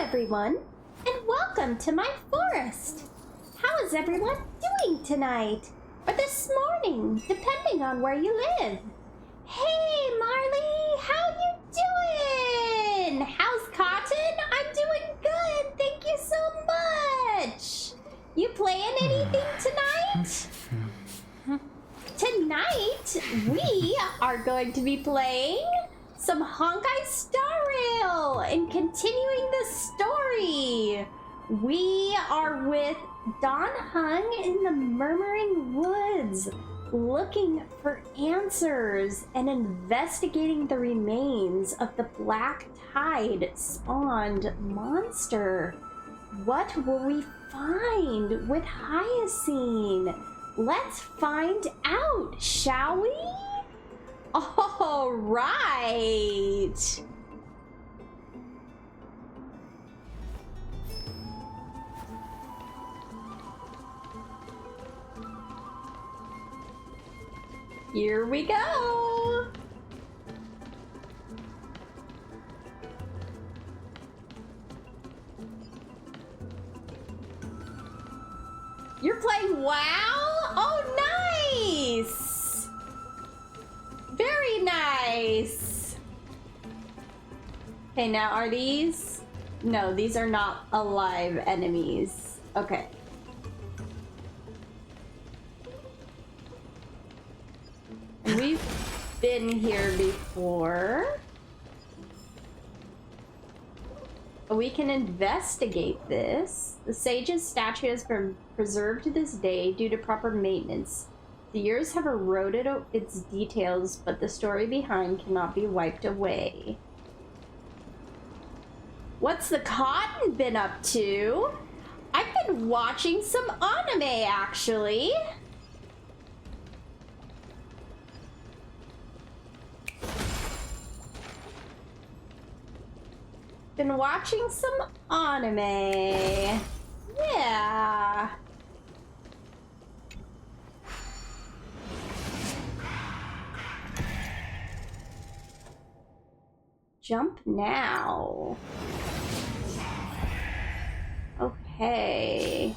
everyone, and welcome to my forest. How is everyone doing tonight? Or this morning, depending on where you live. Hey, Marley, how you doing? How's Cotton? I'm doing good, thank you so much. You playing anything tonight? Tonight, we are going to be playing some Honkai Star Rail and continuing the story. We are with Don Hung in the Murmuring Woods, looking for answers and investigating the remains of the Black Tide spawned monster. What will we find with Hyacine? Let's find out, shall we? All right. Here we go. You're playing WoW? Oh, nice. Very nice. Okay, now are these? No, these are not alive enemies. Okay. And we've been here before. We can investigate this. The sage's statue has been preserved to this day due to proper maintenance. The years have eroded its details, but the story behind cannot be wiped away. What's the Cotton been up to? I've been watching some anime, actually. Been watching some anime. Yeah. Jump now. Okay.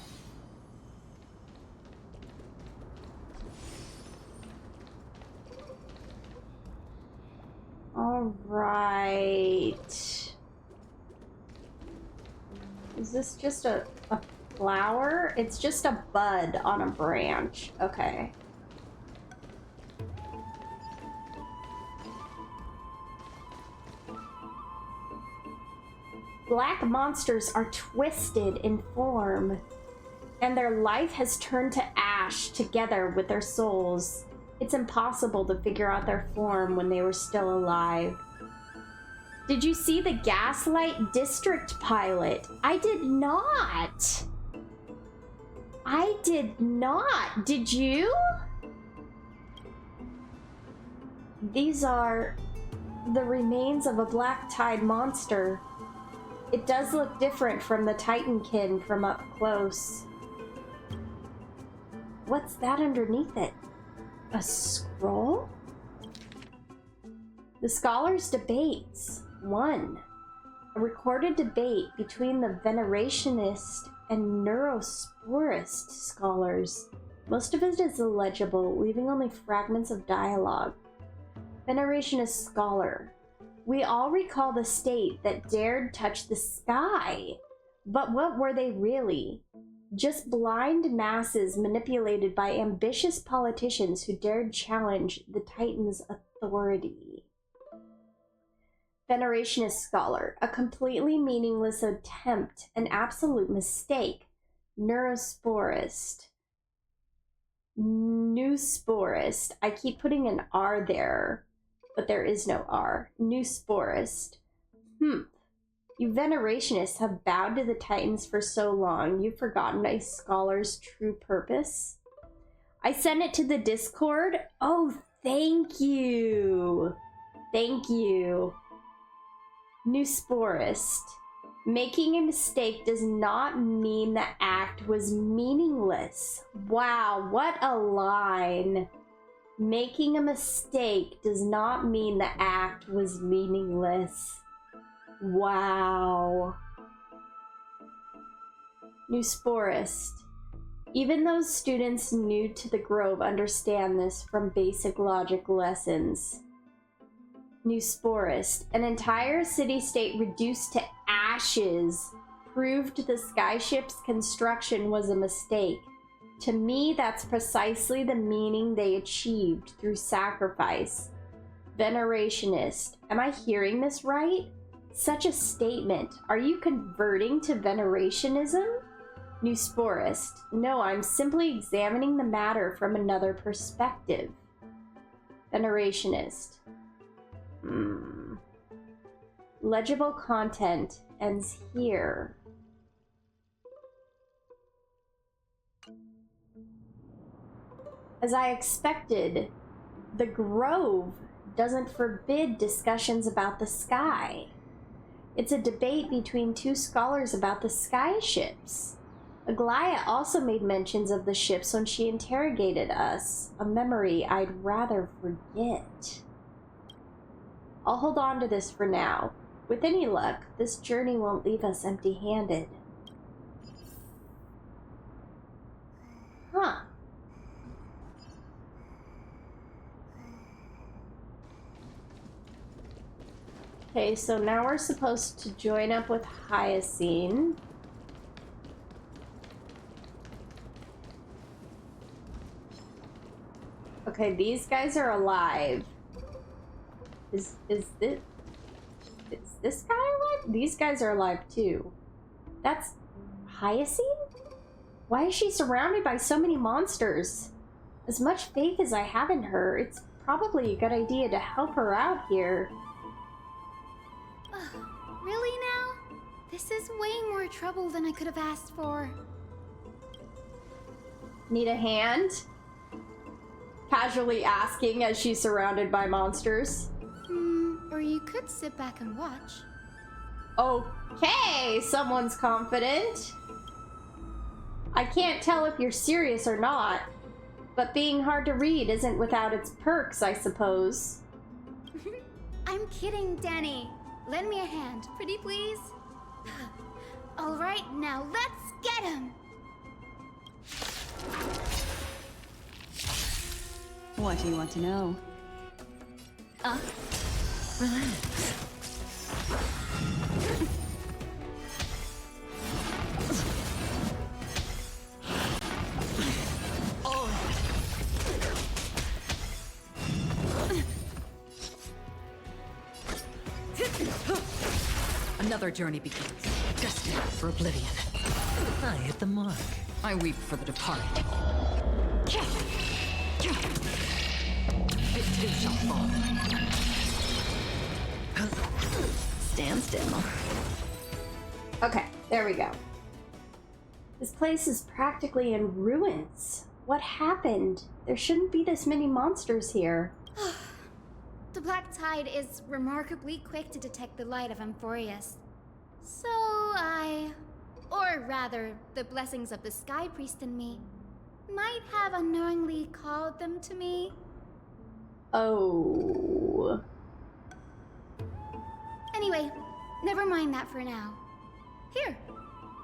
All right. Is this just a flower? It's just a bud on a branch. Okay. Black monsters are twisted in form, and their life has turned to ash together with their souls. It's impossible to figure out their form when they were still alive. Did you see the Gaslight District pilot? I did not. I did not. Did you? These are the remains of a Black Tide monster. It does look different from the Titankin from up close. What's that underneath it? A scroll? The Scholars' Debates. 1. A recorded debate between the Venerationist and Neurosporist scholars. Most of it is illegible, leaving only fragments of dialogue. Venerationist scholar. We all recall the state that dared touch the sky. But what were they really? Just blind masses manipulated by ambitious politicians who dared challenge the Titan's authority. Venerationist scholar. A completely meaningless attempt, an absolute mistake. Neurosporist. Newsporist. I keep putting an R there, but there is no R. Newsporist. You Venerationists have bowed to the Titans for so long, you've forgotten a scholar's true purpose? I sent it to the Discord. Oh, thank you. Thank you. Newsporist. Making a mistake does not mean the act was meaningless. Wow, what a line. Making a mistake does not mean the act was meaningless. Wow. Newsporist. Even those students new to the Grove understand this from basic logic lessons. Newsporist. An entire city-state reduced to ashes proved the skyship's construction was a mistake. To me, that's precisely the meaning they achieved through sacrifice. Venerationist. Am I hearing this right? Such a statement. Are you converting to venerationism? Newsporist. No, I'm simply examining the matter from another perspective. Venerationist. Legible content ends here. As I expected, the Grove doesn't forbid discussions about the sky. It's a debate between two scholars about the sky ships. Aglaya also made mentions of the ships when she interrogated us, a memory I'd rather forget. I'll hold on to this for now. With any luck, this journey won't leave us empty-handed. Huh. Okay, so now we're supposed to join up with Hyacinth. Okay, these guys are alive. Is this guy alive? These guys are alive too. That's Hyacinth? Why is she surrounded by so many monsters? As much faith as I have in her, it's probably a good idea to help her out here. Really now? This is way more trouble than I could have asked for. Need a hand? Casually asking as she's surrounded by monsters. Or you could sit back and watch. Okay, someone's confident. I can't tell if you're serious or not, but being hard to read isn't without its perks, I suppose. I'm kidding, Danny. Lend me a hand, pretty please. All right, now let's get him. What do you want to know? Relax. Another journey begins, destined for oblivion. I hit the mark. I weep for the departed. It too shall fall. Stand still. Okay, there we go. This place is practically in ruins. What happened? There shouldn't be this many monsters here. The Black Tide is remarkably quick to detect the light of Amphorius. So or rather, the blessings of the Sky Priest in me, might have unknowingly called them to me. Oh. Anyway, never mind that for now. Here,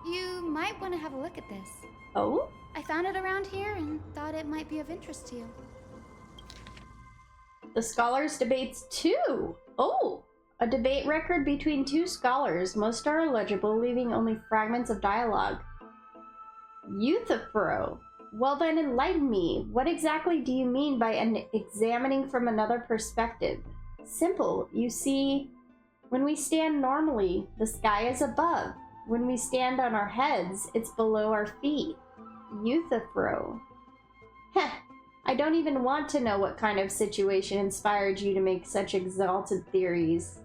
you might want to have a look at this. Oh? I found it around here and thought it might be of interest to you. The Scholars Debates 2. Oh, a debate record between two scholars. Most are illegible, leaving only fragments of dialogue. Euthyphro. Well then, enlighten me. What exactly do you mean by examining from another perspective? Simple. You see, when we stand normally, the sky is above. When we stand on our heads, it's below our feet. Euthyphro. Heh. I don't even want to know what kind of situation inspired you to make such exalted theories.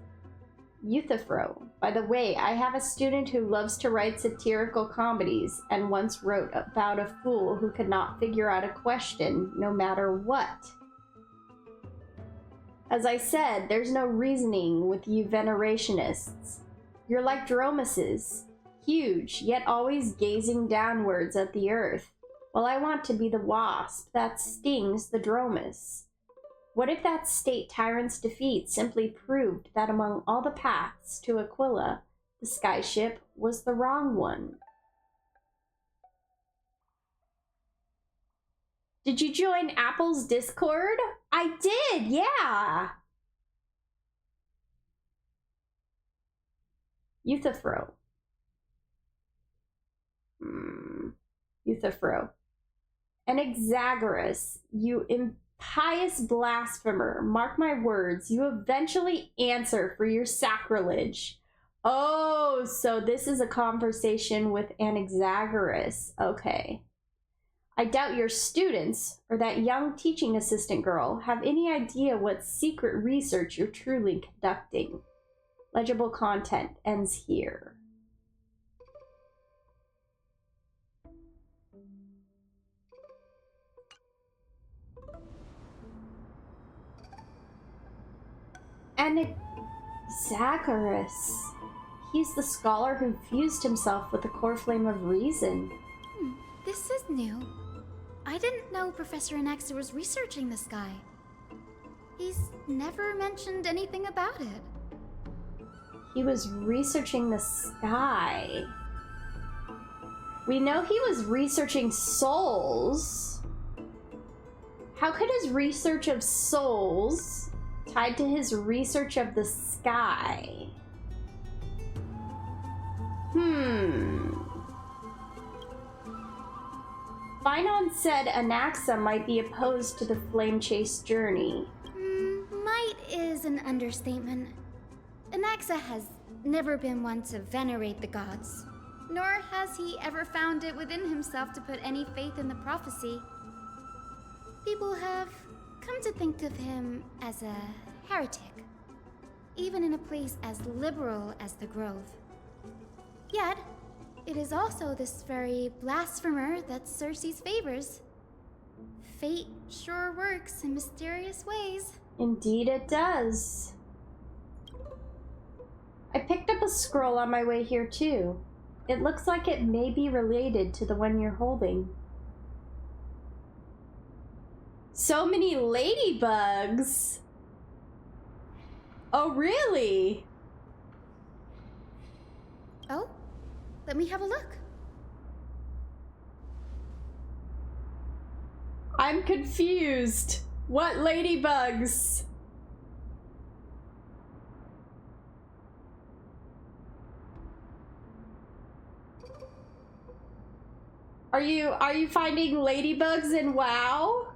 Euthyphro. By the way, I have a student who loves to write satirical comedies and once wrote about a fool who could not figure out a question no matter what. As I said, there's no reasoning with you venerationists. You're like dromuses, huge, yet always gazing downwards at the earth. Well, I want to be the wasp that stings the dromus. What if that state tyrant's defeat simply proved that among all the paths to Aquila, the skyship was the wrong one? Did you join Apple's Discord? I did, yeah. Euthyphro. Euthyphro. Anaxagoras, you impious blasphemer. Mark my words, you eventually answer for your sacrilege. Oh, so this is a conversation with Anaxagoras. Okay. I doubt your students, or that young teaching assistant girl, have any idea what secret research you're truly conducting. Legible content ends here. Anaxagoras. He's the scholar who fused himself with the core flame of reason. This is new. I didn't know Professor Anaxa was researching the sky. He's never mentioned anything about it. He was researching the sky. We know he was researching souls. How could his research of souls tied to his research of the sky? Finon said Anaxa might be opposed to the flame chase journey. Might is an understatement. Anaxa has never been one to venerate the gods, nor has he ever found it within himself to put any faith in the prophecy. People have come to think of him as a heretic, even in a place as liberal as the Grove. Yet, it is also this very blasphemer that Circe's favors. Fate sure works in mysterious ways. Indeed it does. I picked up a scroll on my way here too. It looks like it may be related to the one you're holding. So many ladybugs! Oh, really? Oh? Let me have a look. I'm confused. What ladybugs? Are you finding ladybugs in WoW?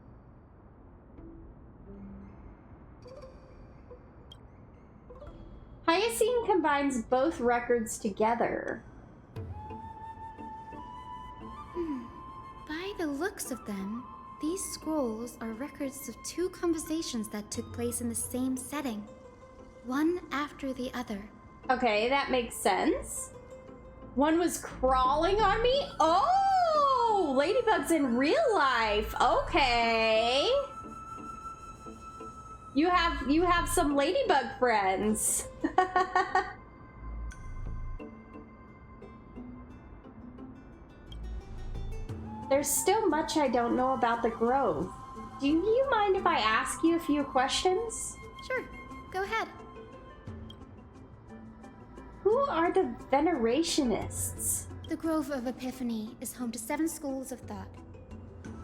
Hyacine combines both records together. By the looks of them, these scrolls are records of two conversations that took place in the same setting, one after the other. Okay, that makes sense. One was crawling on me? Oh, ladybugs in real life. Okay. You have some ladybug friends. There's still much I don't know about the Grove. Do you mind if I ask you a few questions? Sure, go ahead. Who are the Venerationists? The Grove of Epiphany is home to 7 schools of thought.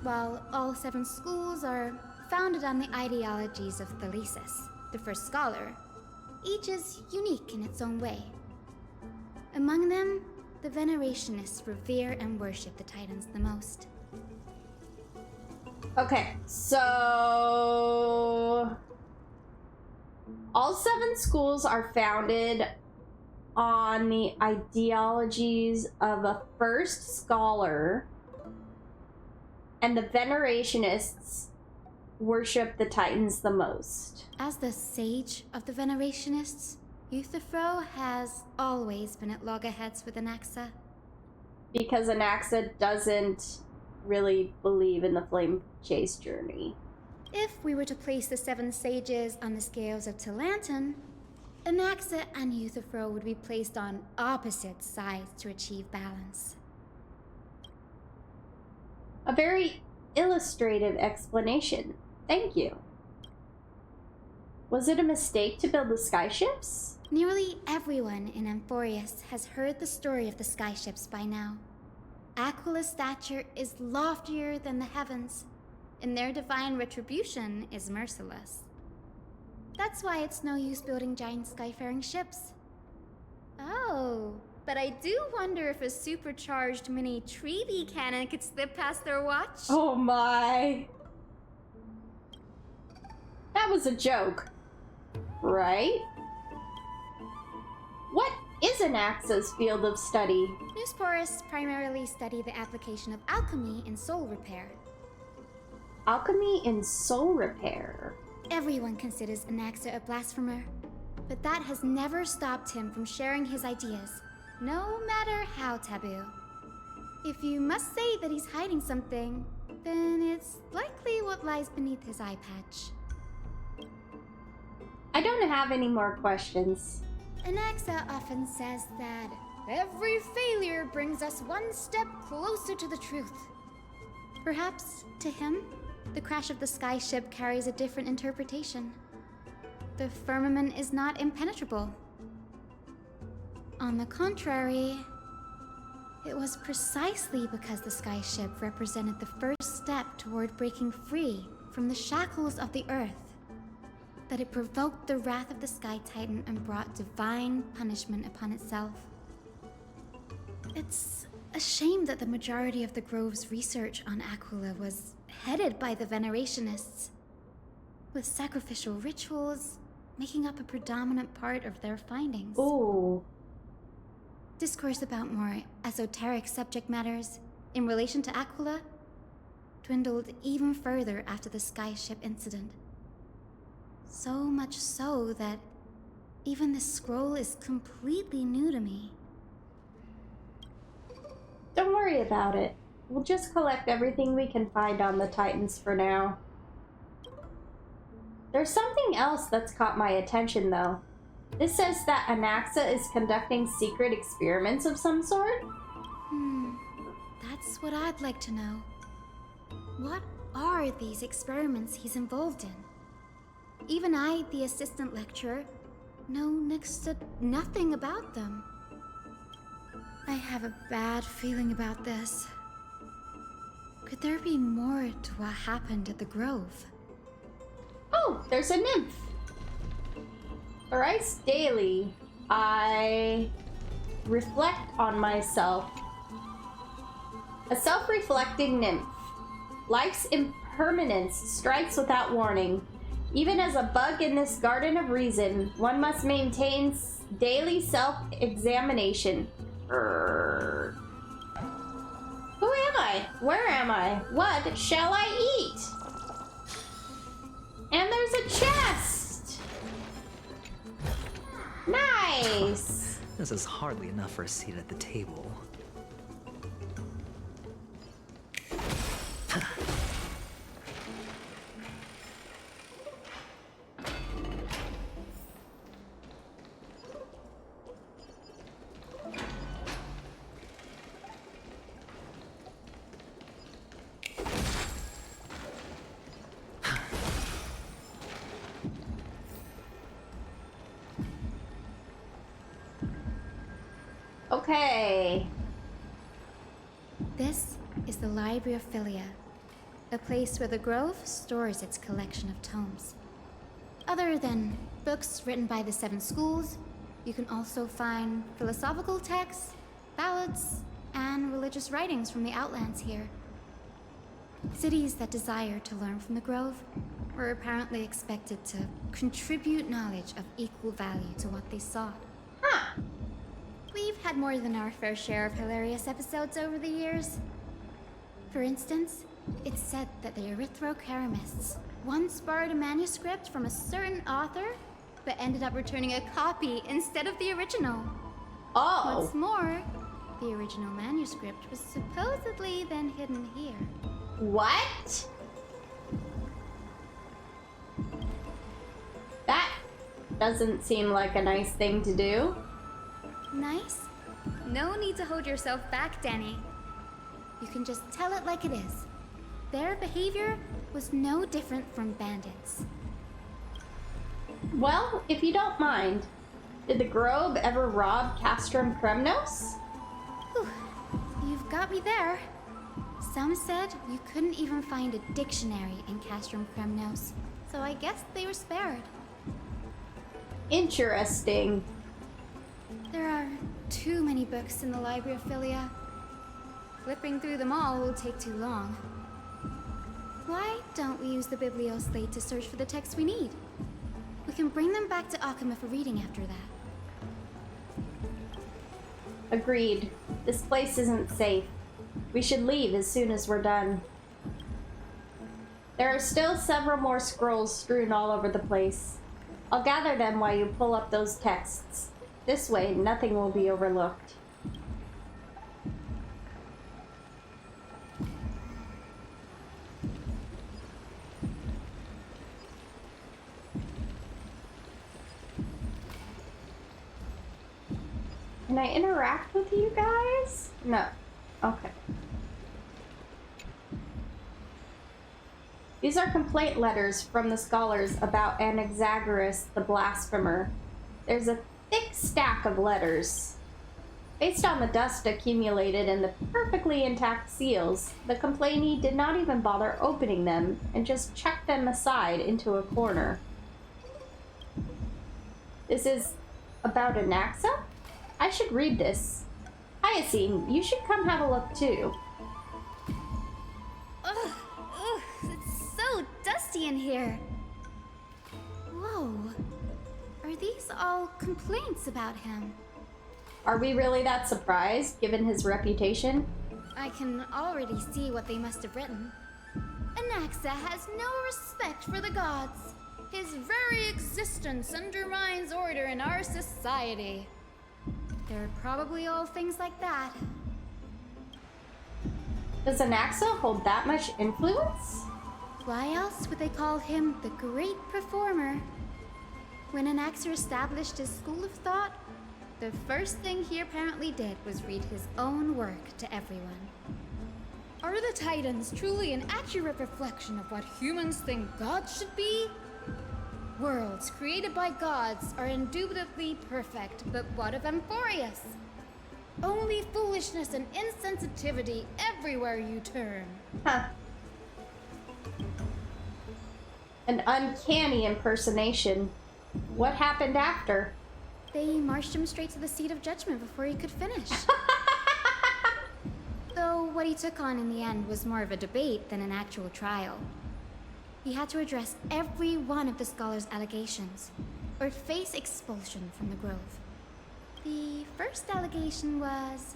While all 7 schools are founded on the ideologies of Thalesis, the first scholar, each is unique in its own way. Among them, the Venerationists revere and worship the Titans the most. Okay, so all 7 schools are founded on the ideologies of a first scholar, and the Venerationists worship the Titans the most. As the sage of the Venerationists, Euthyphro has always been at loggerheads with Anaxa. Because Anaxa doesn't really believe in the flame chase journey. If we were to place the 7 sages on the scales of Talanton, Anaxa and Euthyphro would be placed on opposite sides to achieve balance. A very illustrative explanation. Thank you. Was it a mistake to build the skyships? Nearly everyone in Amphorius has heard the story of the skyships by now. Aquila's stature is loftier than the heavens, and their divine retribution is merciless. That's why it's no use building giant skyfaring ships. Oh, but I do wonder if a supercharged mini Treaty cannon could slip past their watch. Oh my. That was a joke, right? What is Anaxa's field of study? Newsporists primarily study the application of alchemy in soul repair. Alchemy in soul repair. Everyone considers Anaxa a blasphemer, but that has never stopped him from sharing his ideas, no matter how taboo. If you must say that he's hiding something, then it's likely what lies beneath his eye patch. I don't have any more questions. Anaxa often says that every failure brings us one step closer to the truth. Perhaps, to him, the crash of the skyship carries a different interpretation. The firmament is not impenetrable. On the contrary, it was precisely because the skyship represented the first step toward breaking free from the shackles of the Earth that it provoked the wrath of the Sky Titan and brought divine punishment upon itself. It's a shame that the majority of the Grove's research on Aquila was headed by the Venerationists, with sacrificial rituals making up a predominant part of their findings. Ooh. Discourse about more esoteric subject matters in relation to Aquila dwindled even further after the skyship incident. So much so that even this scroll is completely new to me. Don't worry about it. We'll just collect everything we can find on the Titans for now. There's something else that's caught my attention, though. This says that Anaxa is conducting secret experiments of some sort? That's what I'd like to know. What are these experiments he's involved in? Even I, the assistant lecturer, know next to nothing about them. I have a bad feeling about this. Could there be more to what happened at the Grove? Oh, there's a nymph. Thrice daily, I reflect on myself. A self-reflecting nymph. Life's impermanence strikes without warning. Even as a bug in this garden of reason, one must maintain daily self-examination. Who am I? Where am I? What shall I eat? And there's a chest! Nice! This is hardly enough for a seat at the table. Okay. This is the Library of Philia, a place where the Grove stores its collection of tomes. Other than books written by the 7 schools, you can also find philosophical texts, ballads, and religious writings from the Outlands here. Cities that desire to learn from the Grove were apparently expected to contribute knowledge of equal value to what they sought. Huh. We've had more than our fair share of hilarious episodes over the years. For instance, it's said that the Erythrocheramists once borrowed a manuscript from a certain author, but ended up returning a copy instead of the original. Oh. What's more, the original manuscript was supposedly then hidden here. What? That doesn't seem like a nice thing to do. Nice? No need to hold yourself back, Danny. You can just tell it like it is. Their behavior was no different from bandits. Well, if you don't mind, did the Grove ever rob Castrum Kremnos? Whew. You've got me there. Some said you couldn't even find a dictionary in Castrum Kremnos, so I guess they were spared. Interesting. There are too many books in the Library of Philia. Flipping through them all will take too long. Why don't we use the Biblioslate to search for the texts we need? We can bring them back to Akama for reading after that. Agreed. This place isn't safe. We should leave as soon as we're done. There are still several more scrolls strewn all over the place. I'll gather them while you pull up those texts. This way, nothing will be overlooked. Can I interact with you guys? No. Okay. These are complaint letters from the scholars about Anaxagoras the blasphemer. There's a thick stack of letters. Based on the dust accumulated and the perfectly intact seals, the complainee did not even bother opening them and just chucked them aside into a corner. This is about Anaxa? I should read this. Hyacine, you should come have a look too. Ugh, it's so dusty in here. Whoa. Are these all complaints about him? Are we really that surprised, given his reputation? I can already see what they must have written. Anaxa has no respect for the gods. His very existence undermines order in our society. They're probably all things like that. Does Anaxa hold that much influence? Why else would they call him the Great Performer? When Anaxa established his school of thought, the first thing he apparently did was read his own work to everyone. Are the Titans truly an accurate reflection of what humans think gods should be? Worlds created by gods are indubitably perfect, but what of Amphorius? Only foolishness and insensitivity everywhere you turn. Huh. An uncanny impersonation. What happened after? They marched him straight to the seat of judgment before he could finish. Though what he took on in the end was more of a debate than an actual trial. He had to address every one of the scholar's allegations, or face expulsion from the grove. The first allegation was...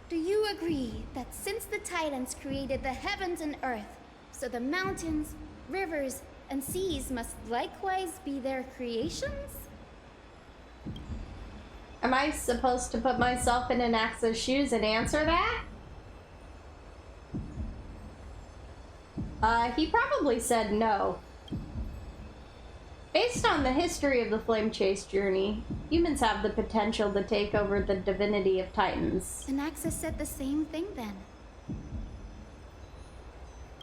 Do you agree that since the Titans created the heavens and earth, so the mountains, rivers, and seas must likewise be their creations? Am I supposed to put myself in Anaxa's shoes and answer that? He probably said no. Based on the history of the Flame Chase journey, humans have the potential to take over the divinity of Titans. Anaxa said the same thing then.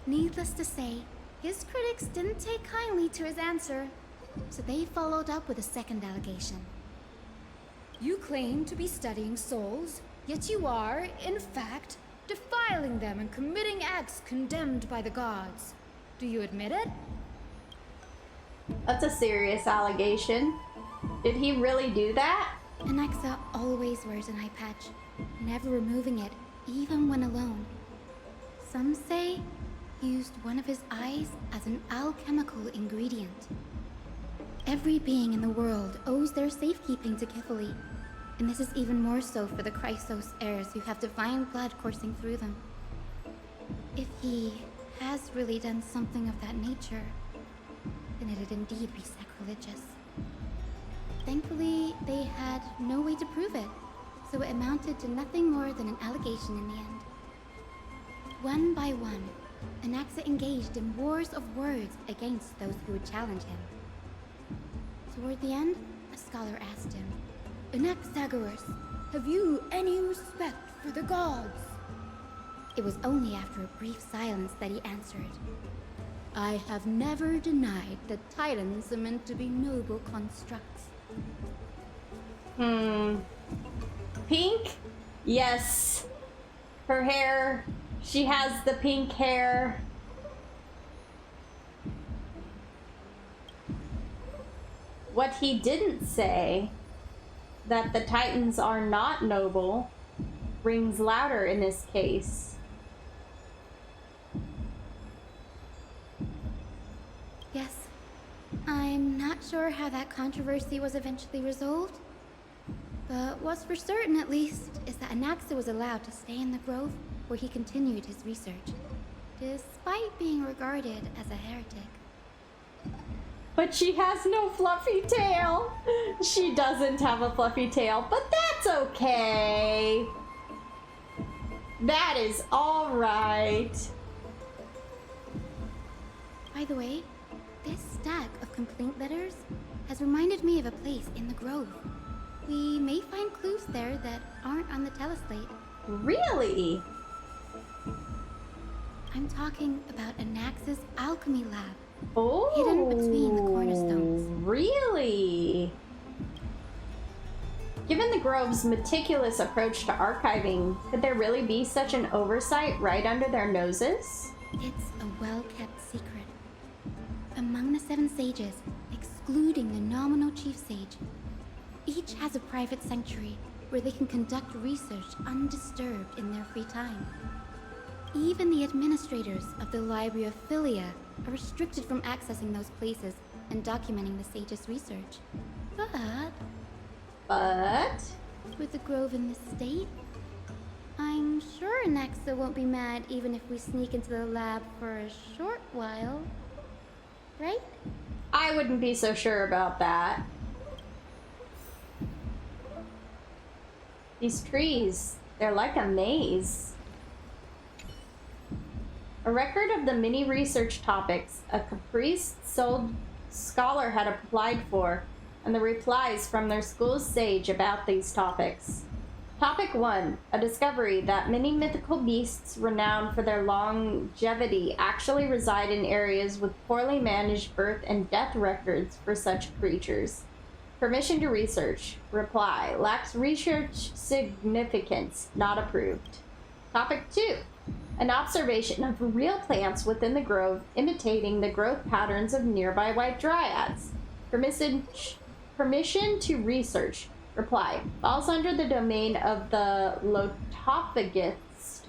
Needless to say, his critics didn't take kindly to his answer, so they followed up with a second allegation. You claim to be studying souls, yet you are, in fact, defiling them and committing acts condemned by the gods. Do you admit it? That's a serious allegation. Did he really do that? Anaxa always wears an eye patch, never removing it, even when alone. Some say he used one of his eyes as an alchemical ingredient. Every being in the world owes their safekeeping to Kifili, and this is even more so for the Chrysos heirs who have divine blood coursing through them. If he has really done something of that nature, then it'd indeed be sacrilegious. Thankfully, they had no way to prove it, so it amounted to nothing more than an allegation in the end. One by one, Anaxa engaged in wars of words against those who would challenge him. Toward the end, a scholar asked him, Anaxagoras, have you any respect for the gods? It was only after a brief silence that he answered, I have never denied that Titans are meant to be noble constructs. Pink? Yes. Her hair, she has the pink hair. What he didn't say, that the Titans are not noble, rings louder in this case. Yes. I'm not sure how that controversy was eventually resolved. But what's for certain, at least, is that Anaxa was allowed to stay in the grove where he continued his research, despite being regarded as a heretic. But she has no fluffy tail. She doesn't have a fluffy tail, but that's okay. That is all right. By the way, this stack of complaint letters has reminded me of a place in the grove. We may find clues there that aren't on the teleslate. Really? I'm talking about Anaxa's alchemy lab. Oh, hidden between the cornerstones. Really? Given the Grove's meticulous approach to archiving, could there really be such an oversight right under their noses? It's a well-kept secret. Among the 7 sages, excluding the nominal chief sage, each has a private sanctuary where they can conduct research undisturbed in their free time. Even the administrators of the Library of Philia are restricted from accessing those places and documenting the sage's research. But with the grove in this state, I'm sure Anaxa won't be mad even if we sneak into the lab for a short while. Right? I wouldn't be so sure about that. These trees, they're like a maze. A record of the many research topics a caprice-souled scholar had applied for, and the replies from their school's sage about these topics. Topic 1, a discovery that many mythical beasts renowned for their longevity actually reside in areas with poorly managed birth and death records for such creatures. Permission to research. Reply, lacks research significance, not approved. Topic 2, an observation of real plants within the grove imitating the growth patterns of nearby white dryads. Permission to research. Reply, falls under the domain of the Lotophagist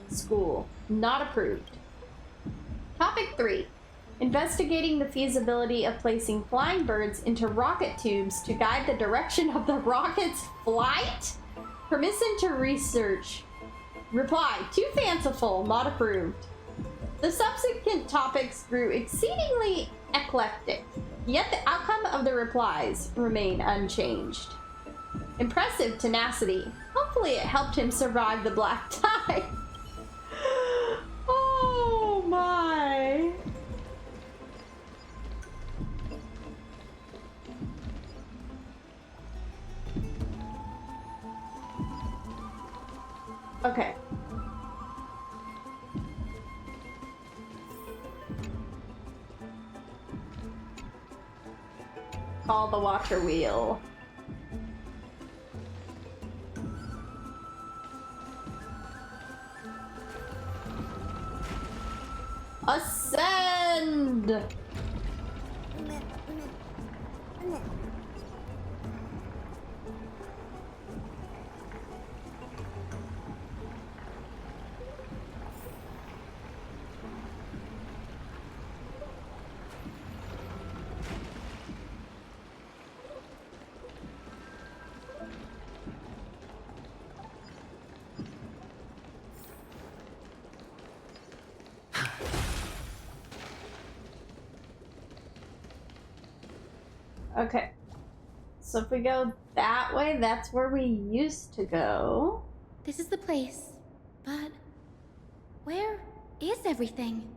School, not approved. Topic 3, investigating the feasibility of placing flying birds into rocket tubes to guide the direction of the rocket's flight. Permission to research. Reply, too fanciful, not approved. The subsequent topics grew exceedingly eclectic, yet the outcome of the replies remained unchanged. Impressive tenacity. Hopefully it helped him survive the black tie. Oh my. Okay. Call the watcher wheel. Ascend! Okay, so if we go that way, that's where we used to go. This is the place, but where is everything?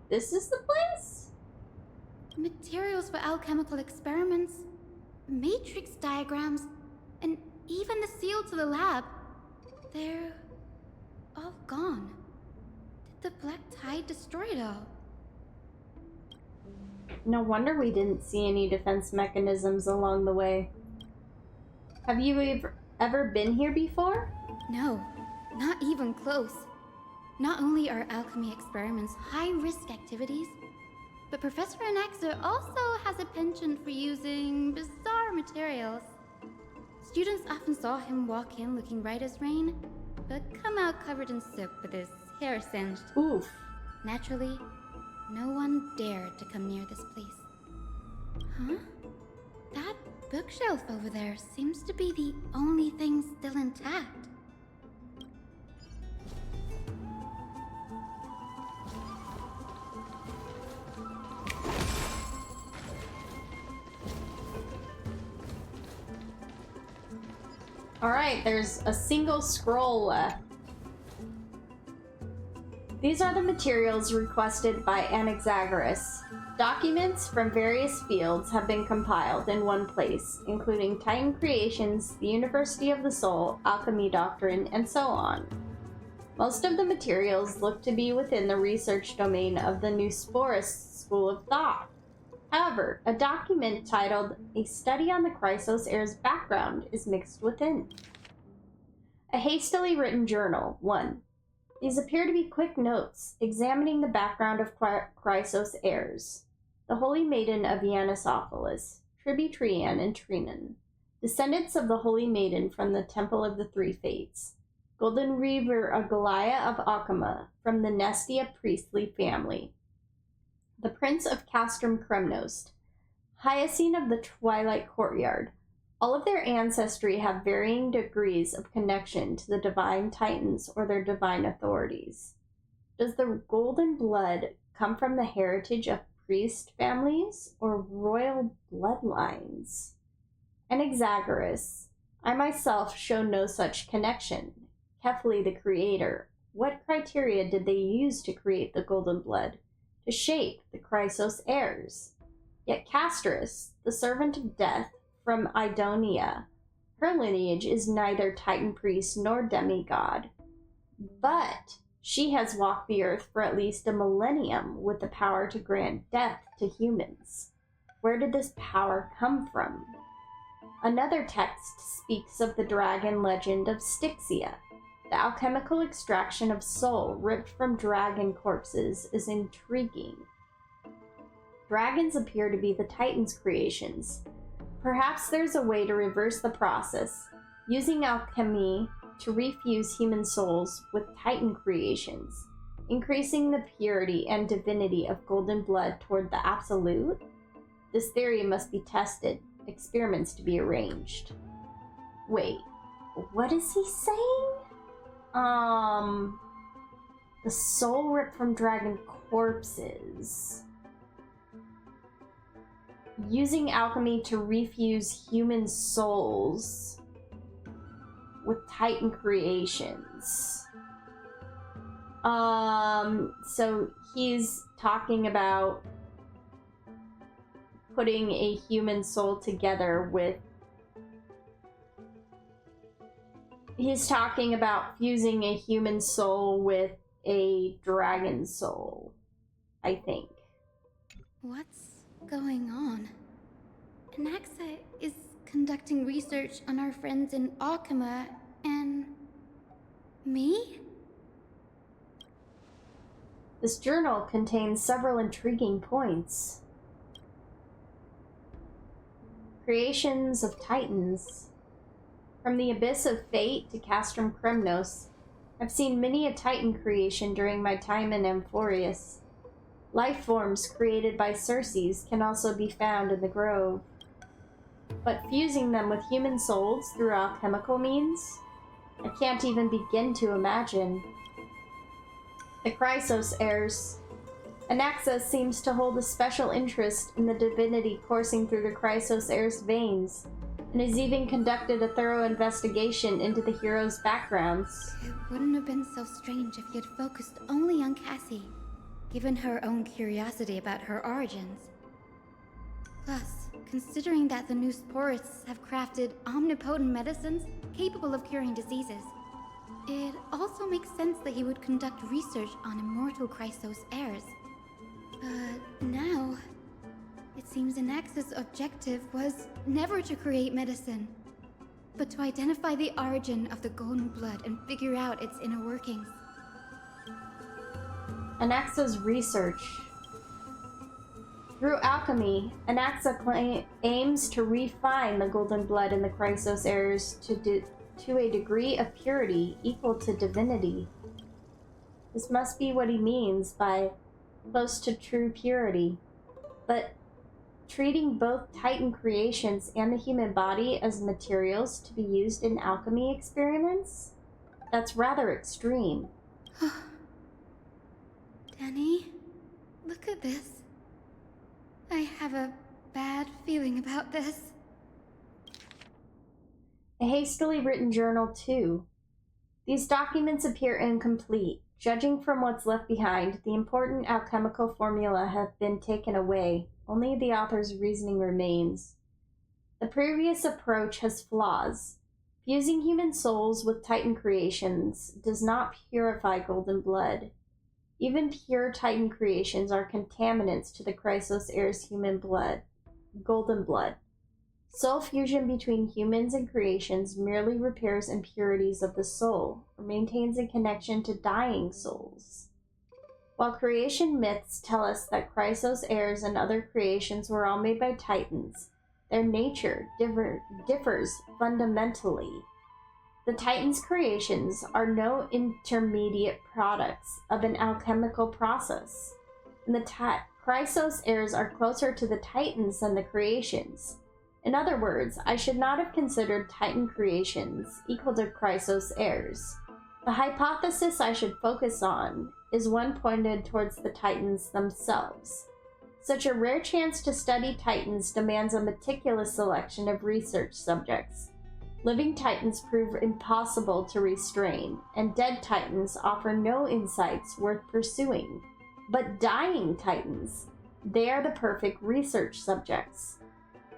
This is the place? Materials for alchemical experiments, matrix diagrams, and even the seal to the lab. They're all gone. Did the black tide destroy it all? No wonder we didn't see any defense mechanisms along the way. Have you ever been here before? No, not even close. Not only are alchemy experiments high-risk activities, but Professor Anaxa also has a penchant for using bizarre materials. Students often saw him walk in looking bright as rain, but come out covered in soot with his hair singed. Oof. Naturally, no one dared to come near this place. Huh? That bookshelf over there seems to be the only thing still intact. Alright, there's a single scroll left. These are the materials requested by Anaxagoras. Documents from various fields have been compiled in one place, including Titan Creations, the University of the Soul, Alchemy Doctrine, and so on. Most of the materials look to be within the research domain of the New Sporist school of thought. However, a document titled A Study on the Chrysos Heir's Background is mixed within. A hastily written journal, 1. These appear to be quick notes, examining the background of Chrysos heirs, the Holy Maiden of Yanisophilis, Tributrian and Trinan, descendants of the Holy Maiden from the Temple of the Three Fates, Golden Reaver Agalaya of Akama from the Nestia priestly family, the Prince of Castrum Kremnost, Hyacine of the Twilight Courtyard. All of their ancestry have varying degrees of connection to the divine titans or their divine authorities. Does the golden blood come from the heritage of priest families or royal bloodlines? Anaxagoras, I myself show no such connection. Kefli the creator, what criteria did they use to create the golden blood, to shape the Chrysos heirs? Yet Castris, the servant of death from Idonia, her lineage is neither Titan priest nor demigod, but she has walked the earth for at least a millennium with the power to grant death to humans. Where did this power come from? Another text speaks of the dragon legend of Styxia. The alchemical extraction of soul ripped from dragon corpses is intriguing. Dragons appear to be the Titan's creations. Perhaps there's a way to reverse the process, using alchemy to refuse human souls with Titan creations, increasing the purity and divinity of golden blood toward the absolute? This theory must be tested, experiments to be arranged. Wait, what is he saying? The soul ripped from dragon corpses. Using alchemy to refuse human souls with Titan creations. So he's talking about putting a human soul together with... He's talking about fusing a human soul with a dragon soul, I think. What's going on? Anaxa is conducting research on our friends in Akama and... me? This journal contains several intriguing points. Creations of Titans. From the Abyss of Fate to Castrum Kremnos, I've seen many a Titan creation during my time in Amphorius. Life forms created by Circes can also be found in the Grove. But fusing them with human souls through alchemical means? I can't even begin to imagine. The Chrysos heirs. Anaxa seems to hold a special interest in the divinity coursing through the Chrysos heirs' veins, and has even conducted a thorough investigation into the heroes' backgrounds. It wouldn't have been so strange if he had focused only on Cassie, given her own curiosity about her origins. Plus, considering that the new Sporists have crafted omnipotent medicines capable of curing diseases, it also makes sense that he would conduct research on immortal Chrysos heirs. But now, it seems Anaxa's objective was never to create medicine, but to identify the origin of the golden blood and figure out its inner workings. Anaxa's research. Through alchemy, Anaxa aims to refine the golden blood in the Chrysos heirs to a degree of purity equal to divinity. This must be what he means by close to true purity. But treating both Titan creations and the human body as materials to be used in alchemy experiments? That's rather extreme. Danny, look at this. I have a bad feeling about this. A hastily written journal, too. These documents appear incomplete. Judging from what's left behind, the important alchemical formula have been taken away. Only the author's reasoning remains. The previous approach has flaws. Fusing human souls with Titan creations does not purify golden blood. Even pure Titan creations are contaminants to the Chrysos heirs' human blood, golden blood. Soul fusion between humans and creations merely repairs impurities of the soul, or maintains a connection to dying souls. While creation myths tell us that Chrysos heirs and other creations were all made by Titans, their nature differs fundamentally. The Titans' creations are no intermediate products of an alchemical process, and the Chrysos heirs are closer to the Titans than the creations. In other words, I should not have considered Titan creations equal to Chrysos heirs. The hypothesis I should focus on is one pointed towards the Titans themselves. Such a rare chance to study Titans demands a meticulous selection of research subjects. Living Titans prove impossible to restrain, and dead Titans offer no insights worth pursuing. But dying Titans, they are the perfect research subjects.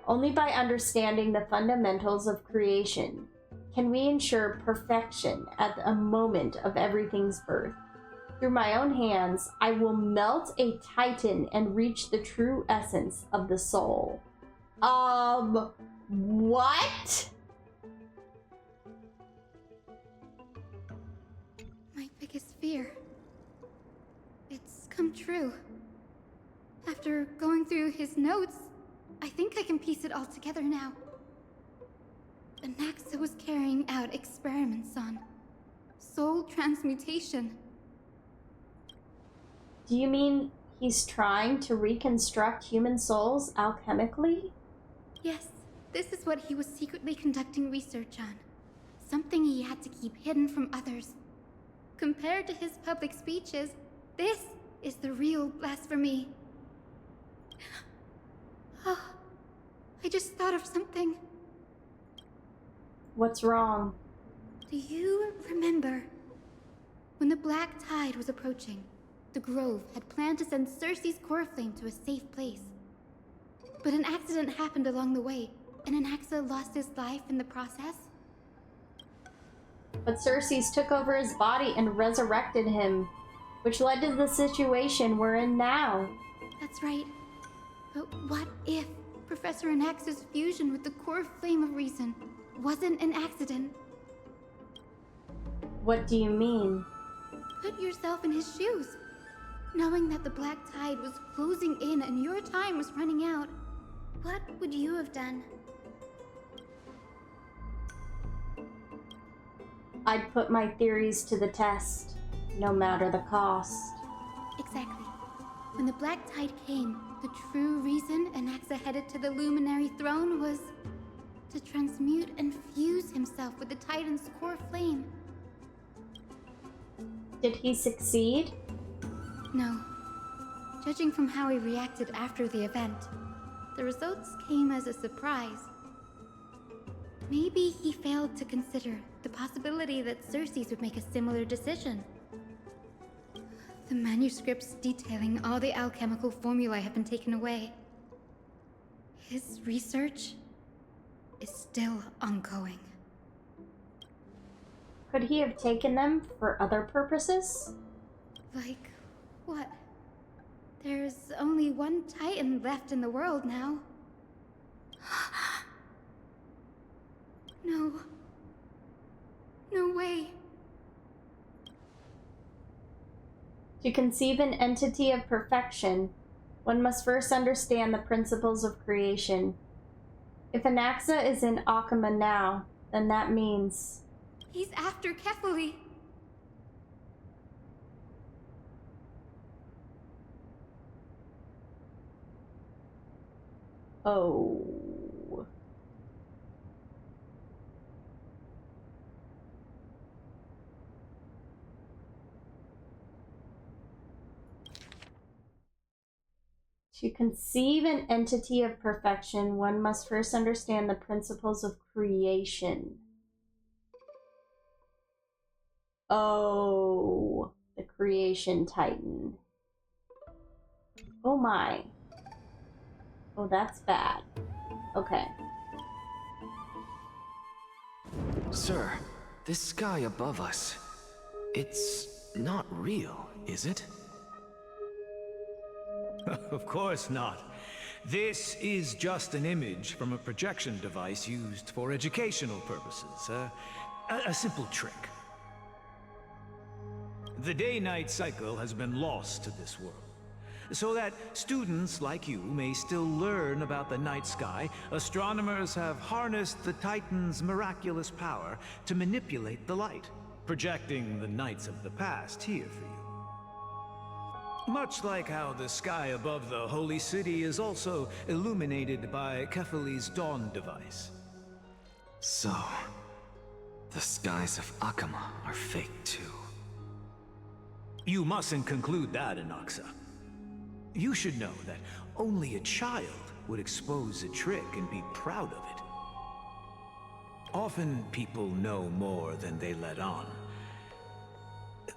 Only by understanding the fundamentals of creation can we ensure perfection at a moment of everything's birth. Through my own hands, I will melt a Titan and reach the true essence of the soul. What? My biggest fear. It's come true. After going through his notes, I think I can piece it all together now. Anaxa was carrying out experiments on soul transmutation. Do you mean he's trying to reconstruct human souls alchemically? Yes, this is what he was secretly conducting research on. Something he had to keep hidden from others. Compared to his public speeches, this is the real blasphemy. Oh, I just thought of something. What's wrong? Do you remember when the Black Tide was approaching? The Grove had planned to send Cersei's core flame to a safe place. But an accident happened along the way, and Anaxa lost his life in the process. But Cersei's took over his body and resurrected him, which led to the situation we're in now. That's right. But what if Professor Anaxa's fusion with the core flame of reason wasn't an accident? What do you mean? Put yourself in his shoes. Knowing that the Black Tide was closing in and your time was running out, what would you have done? I'd put my theories to the test, no matter the cost. Exactly. When the Black Tide came, the true reason Anaxa headed to the Luminary Throne was to transmute and fuse himself with the Titan's core flame. Did he succeed? No. Judging from how he reacted after the event, the results came as a surprise. Maybe he failed to consider the possibility that Cersei's would make a similar decision. The manuscripts detailing all the alchemical formulae have been taken away. His research is still ongoing. Could he have taken them for other purposes? Like what? There's only one Titan left in the world now. No. No way. To conceive an entity of perfection, one must first understand the principles of creation. If Anaxa is in Akama now, then that means... He's after Kefali. Oh... To conceive an entity of perfection, one must first understand the principles of creation. Oh, the creation titan. Oh my. Oh, that's bad. Okay. Sir, this sky above us, it's not real, is it? Of course not. This is just an image from a projection device used for educational purposes. A simple trick. The day-night cycle has been lost to this world. So that students like you may still learn about the night sky, astronomers have harnessed the Titan's miraculous power to manipulate the light, projecting the nights of the past here for you. Much like how the sky above the Holy City is also illuminated by Kefali's dawn device. So, the skies of Akama are fake too. You mustn't conclude that, Anaxa. You should know that only a child would expose a trick and be proud of it. Often people know more than they let on.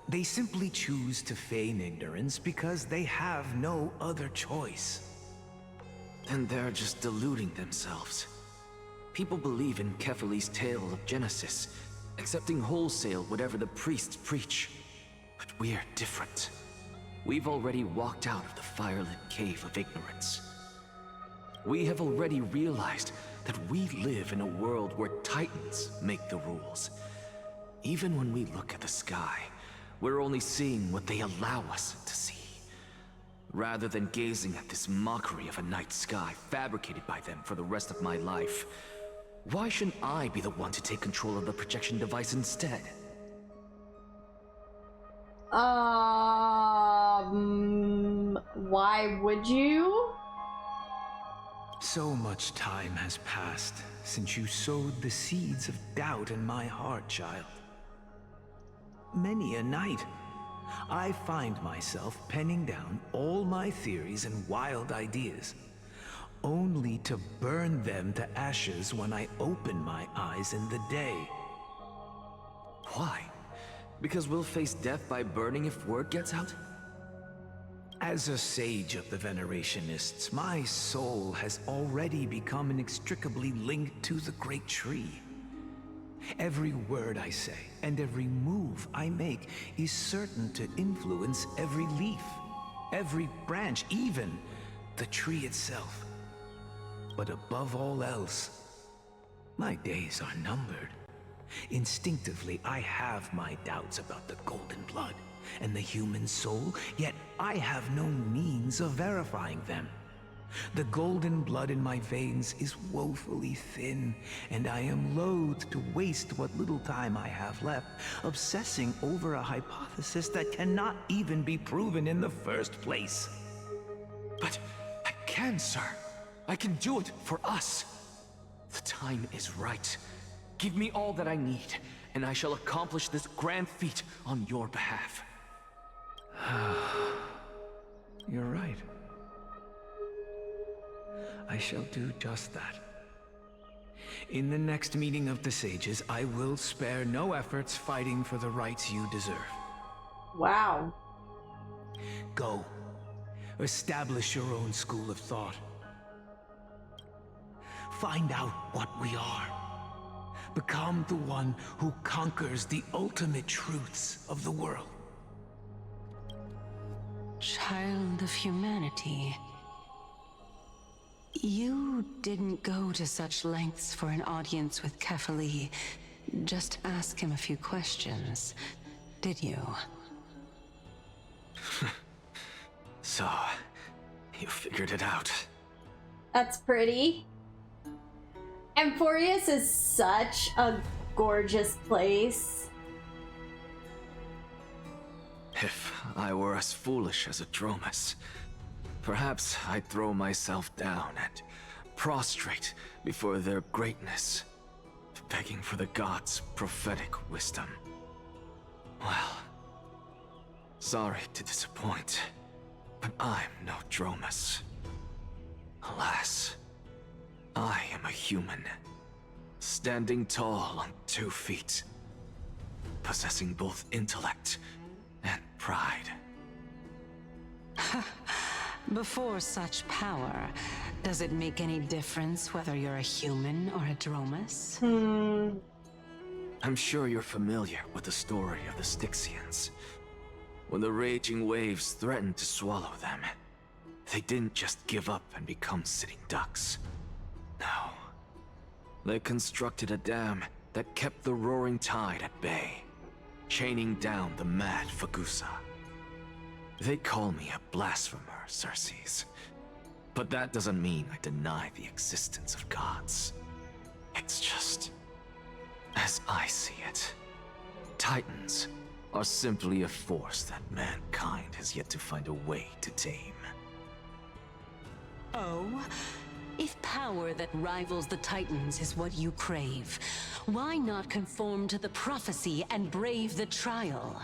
They simply choose to feign ignorance because they have no other choice. Then they're just deluding themselves. People believe in Kefali's tale of Genesis, accepting wholesale whatever the priests preach. But we're different. We've already walked out of the firelit cave of ignorance. We have already realized that we live in a world where Titans make the rules. Even when we look at the sky, we're only seeing what they allow us to see. Rather than gazing at this mockery of a night sky fabricated by them for the rest of my life, why shouldn't I be the one to take control of the projection device instead? Why would you? So much time has passed since you sowed the seeds of doubt in my heart, child. Many a night, I find myself penning down all my theories and wild ideas, only to burn them to ashes when I open my eyes in the day. Why? Because we'll face death by burning if word gets out? As a sage of the Venerationists, my soul has already become inextricably linked to the great tree. Every word I say and every move I make is certain to influence every leaf, every branch, even the tree itself. But above all else, my days are numbered. Instinctively, I have my doubts about the golden blood and the human soul, yet I have no means of verifying them. The golden blood in my veins is woefully thin, and I am loath to waste what little time I have left obsessing over a hypothesis that cannot even be proven in the first place. But I can, sir. I can do it for us. The time is right. Give me all that I need, and I shall accomplish this grand feat on your behalf. You're right. I shall do just that. In the next meeting of the sages, I will spare no efforts fighting for the rights you deserve. Wow. Go. Establish your own school of thought. Find out what we are. Become the one who conquers the ultimate truths of the world. Child of humanity. You didn't go to such lengths for an audience with Kefali. Just ask him a few questions, did you? So, you figured it out. That's pretty. Emphorius is such a gorgeous place. If I were as foolish as a Dromus, perhaps I'd throw myself down and prostrate before their greatness, begging for the gods' prophetic wisdom. Well, sorry to disappoint, but I'm no Dromus. Alas, I am a human, standing tall on 2 feet, possessing both intellect and pride. Before such power, does it make any difference whether you're a human or a Dromus? I'm sure you're familiar with the story of the Styxians. When the raging waves threatened to swallow them, they didn't just give up and become sitting ducks. No. They constructed a dam that kept the roaring tide at bay, chaining down the mad Fagusa. They call me a blasphemer, Circes. But that doesn't mean I deny the existence of gods. It's just, as I see it, Titans are simply a force that mankind has yet to find a way to tame. Oh? If power that rivals the Titans is what you crave, why not conform to the prophecy and brave the trial?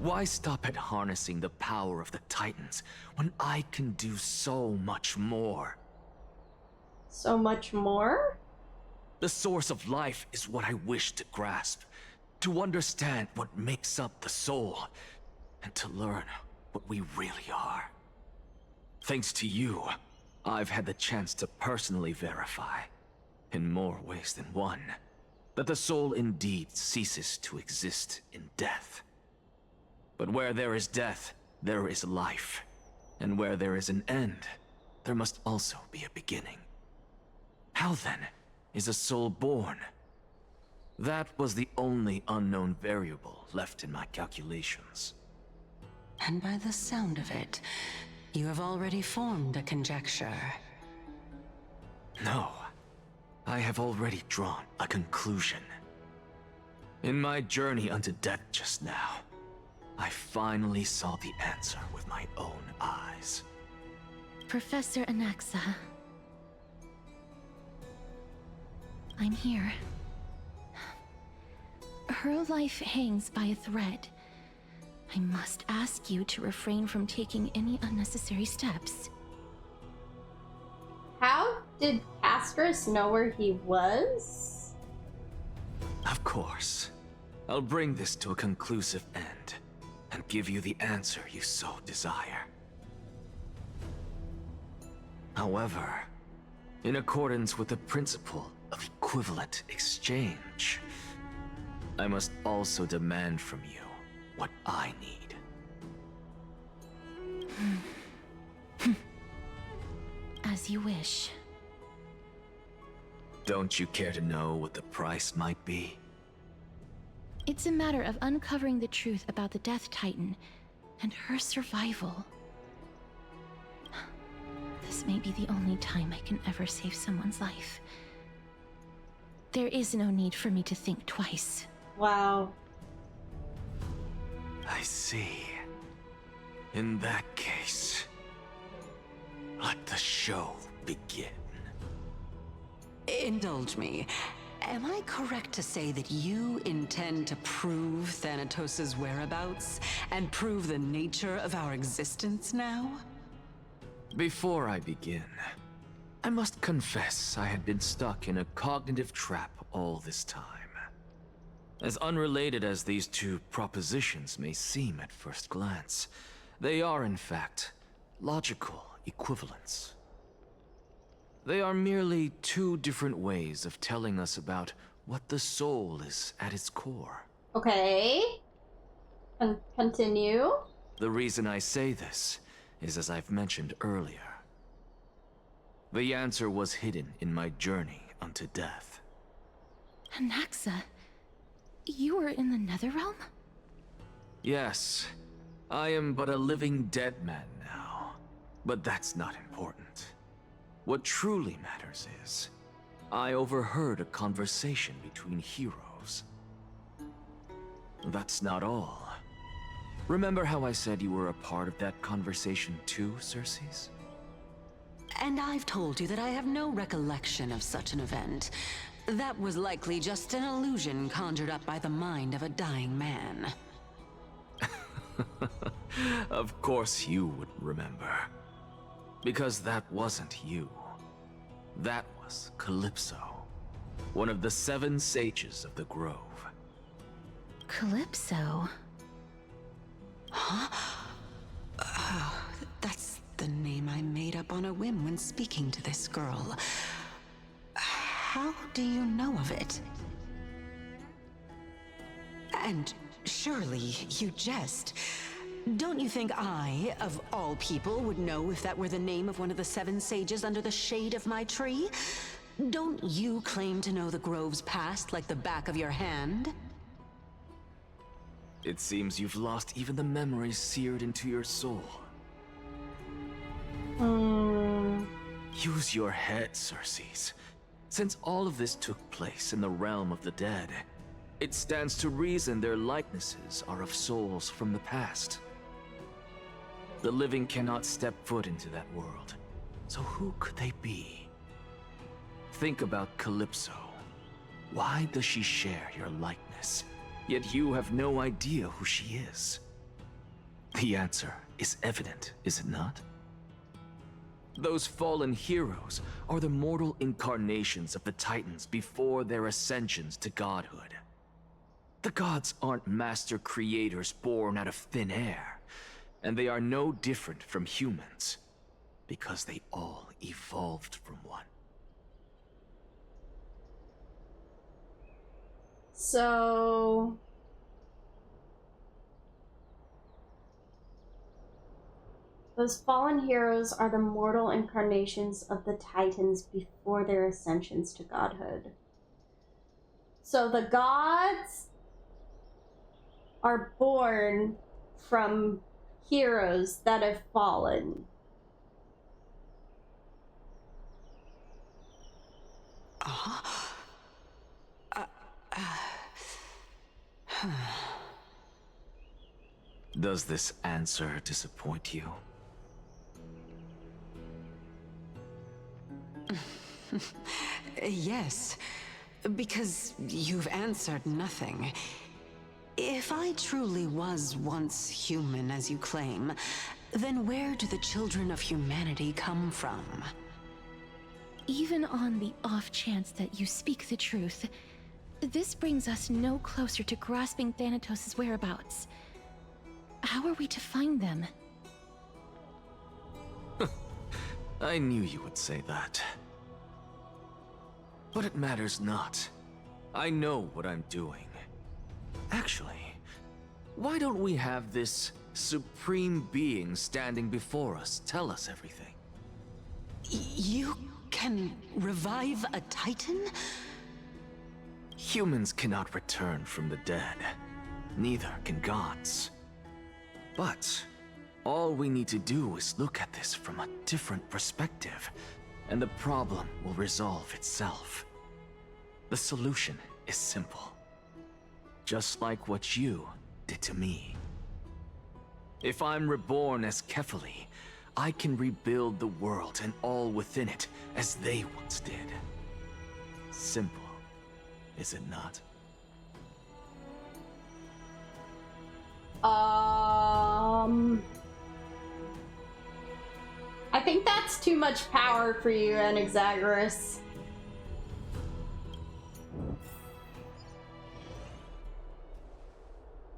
Why stop at harnessing the power of the Titans when I can do so much more? So much more? The source of life is what I wish to grasp, to understand what makes up the soul, and to learn what we really are. Thanks to you, I've had the chance to personally verify, in more ways than one, that the soul indeed ceases to exist in death. But where there is death, there is life. And where there is an end, there must also be a beginning. How then is a soul born? That was the only unknown variable left in my calculations. And by the sound of it, you have already formed a conjecture. No, I have already drawn a conclusion. In my journey unto death just now, I finally saw the answer with my own eyes. Professor Anaxa. I'm here. Her life hangs by a thread. I must ask you to refrain from taking any unnecessary steps. How did Castris know where he was? Of course. I'll bring this to a conclusive end and give you the answer you so desire. However, in accordance with the principle of equivalent exchange, I must also demand from you what I need. As you wish. Don't you care to know what the price might be? It's a matter of uncovering the truth about the Death Titan and her survival. This may be the only time I can ever save someone's life. There is no need for me to think twice. Wow. I see. In that case, let the show begin. Indulge me. Am I correct to say that you intend to prove Thanatos' whereabouts and prove the nature of our existence now? Before I begin, I must confess I had been stuck in a cognitive trap all this time. As unrelated as these two propositions may seem at first glance, they are in fact logical equivalents. They are merely two different ways of telling us about what the soul is at its core. Okay. Continue. The reason I say this is as I've mentioned earlier. The answer was hidden in my journey unto death. Anaxa, you were in the Netherrealm? Yes, I am but a living dead man now. But that's not important. What truly matters is, I overheard a conversation between heroes. That's not all. Remember how I said you were a part of that conversation too, Circes? And I've told you that I have no recollection of such an event. That was likely just an illusion conjured up by the mind of a dying man. Of course you would remember. Because that wasn't you. That was Calypso, one of the 7 sages of the Grove. Calypso? Huh? Oh, that's the name I made up on a whim when speaking to this girl. How do you know of it? And surely you jest. Don't you think I, of all people, would know if that were the name of one of the 7 sages under the shade of my tree? Don't you claim to know the Grove's past like the back of your hand? It seems you've lost even the memories seared into your soul. Use your head, Circes. Since all of this took place in the realm of the dead, it stands to reason their likenesses are of souls from the past. The living cannot step foot into that world, so who could they be? Think about Calypso. Why does she share your likeness, yet you have no idea who she is? The answer is evident, is it not? Those fallen heroes are the mortal incarnations of the Titans before their ascensions to godhood. The gods aren't master creators born out of thin air, and they are no different from humans, because they all evolved from one. So... those fallen heroes are the mortal incarnations of the Titans before their ascensions to godhood. So the gods are born from heroes that have fallen. Does this answer disappoint you? Yes, because you've answered nothing. If I truly was once human, as you claim, then where do the children of humanity come from? Even on the off chance that you speak the truth, this brings us no closer to grasping Thanatos' whereabouts. How are we to find them? I knew you would say that. But it matters not. I know what I'm doing. Actually, why don't we have this supreme being standing before us tell us everything? You can revive a Titan? Humans cannot return from the dead. Neither can gods. But all we need to do is look at this from a different perspective, and the problem will resolve itself. The solution is simple. Just like what you did to me. If I'm reborn as Kefali, I can rebuild the world and all within it as they once did. Simple, is it not? I think that's too much power for you, Anaxagoras.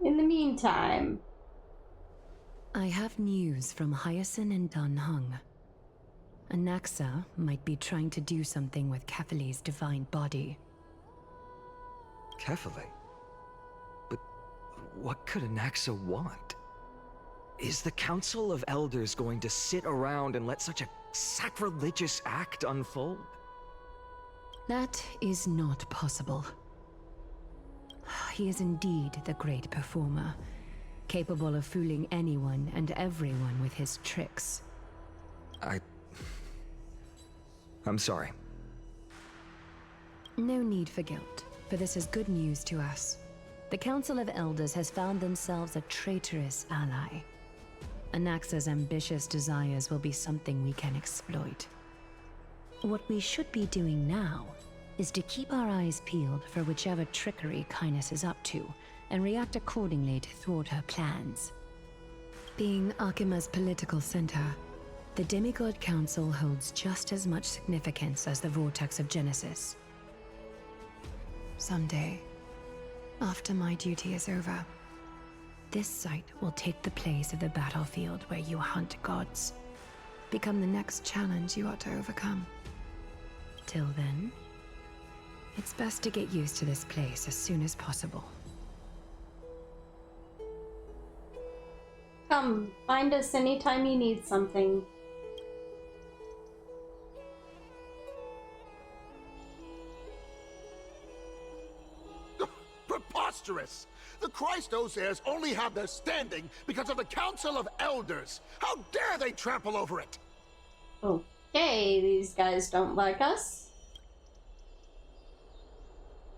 In the meantime... I have news from Hyacinth and Dan Heng. Anaxa might be trying to do something with Kefali's divine body. Kefali? But what could Anaxa want? Is the Council of Elders going to sit around and let such a sacrilegious act unfold? That is not possible. He is indeed the great performer, capable of fooling anyone and everyone with his tricks. I'm sorry. No need for guilt, for this is good news to us. The Council of Elders has found themselves a traitorous ally. Anaxa's ambitious desires will be something we can exploit. What we should be doing now is to keep our eyes peeled for whichever trickery Kynes is up to, and react accordingly to thwart her plans. Being Akima's political center, the Demigod Council holds just as much significance as the Vortex of Genesis. Someday, after my duty is over, this site will take the place of the battlefield where you hunt gods. Become the next challenge you ought to overcome. Till then, it's best to get used to this place as soon as possible. Come, find us anytime you need something. Preposterous! The Christos heirs only have their standing because of the Council of Elders! How dare they trample over it! Okay, these guys don't like us.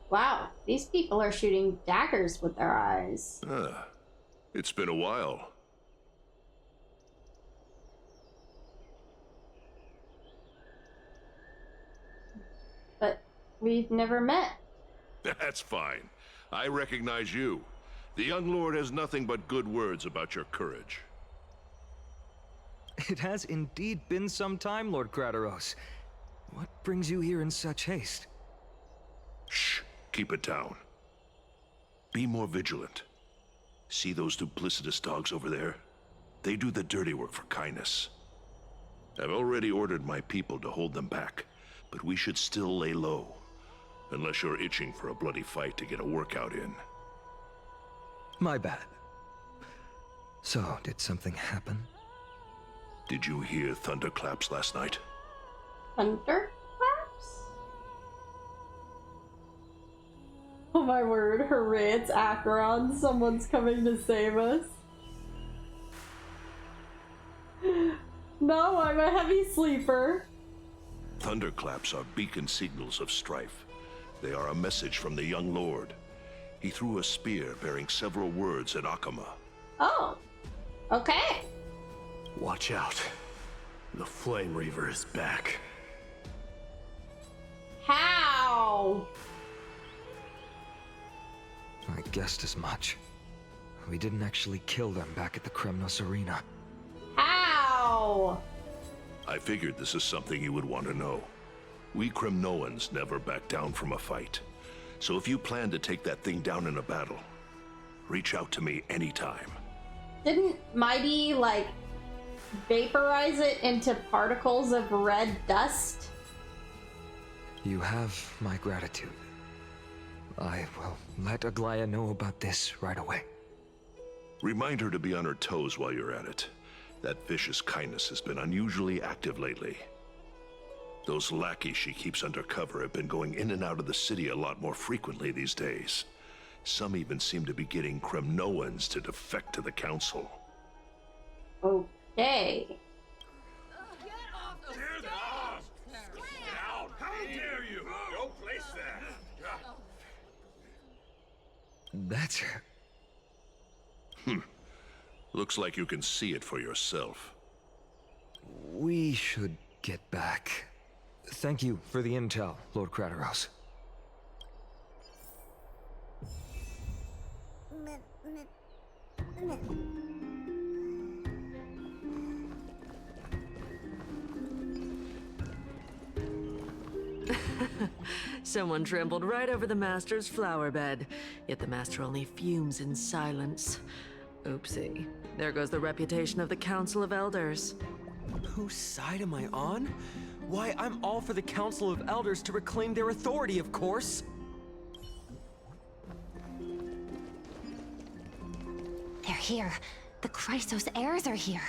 Wow, these people are shooting daggers with their eyes. It's been a while. But we've never met. That's fine. I recognize you. The young lord has nothing but good words about your courage. It has indeed been some time, Lord Krateros. What brings you here in such haste? Shh. Keep it down. Be more vigilant. See those duplicitous dogs over there? They do the dirty work for Kynes. I've already ordered my people to hold them back, but we should still lay low. Unless you're itching for a bloody fight to get a workout in. My bad. So, did something happen? Did you hear thunderclaps last night? Thunderclaps? Oh my word, hooray, it's Acheron. Someone's coming to save us. No, I'm a heavy sleeper. Thunderclaps are beacon signals of strife. They are a message from the young lord. He threw a spear bearing several words at Akama. Oh, okay. Watch out. The Flame Reaver is back. How? I guessed as much. We didn't actually kill them back at the Kremnos Arena. How? I figured this is something you would want to know. We Kremnoans never back down from a fight. So if you plan to take that thing down in a battle, reach out to me anytime. Didn't Mighty, like, vaporize it into particles of red dust? You have my gratitude. I will let Aglaya know about this right away. Remind her to be on her toes while you're at it. That vicious Kynes has been unusually active lately. Those lackeys she keeps under cover have been going in and out of the city a lot more frequently these days. Some even seem to be getting Kremnoans to defect to the council. Okay. Get off! Down! How dare you! Don't place that! That's her. Looks like you can see it for yourself. We should get back. Thank you for the intel, Lord Krateros. Someone trampled right over the Master's flower bed, yet the Master only fumes in silence. Oopsie. There goes the reputation of the Council of Elders. Whose side am I on? Why, I'm all for the Council of Elders to reclaim their authority, of course! They're here. The Christos heirs are here.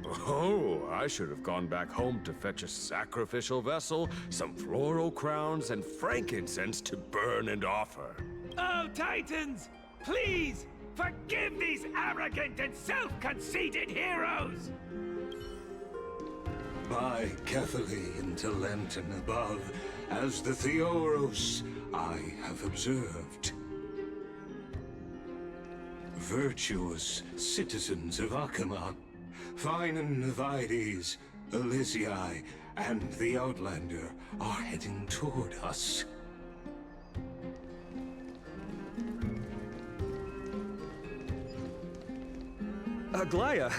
Oh, I should have gone back home to fetch a sacrificial vessel, some floral crowns, and frankincense to burn and offer. Oh, Titans! Please! Forgive these arrogant and self-conceited heroes! By carefully into Lenten above, as the Theoros I have observed. Virtuous citizens of Akama, fine Navides, Elysiae, and the Outlander are heading toward us. Aglaya,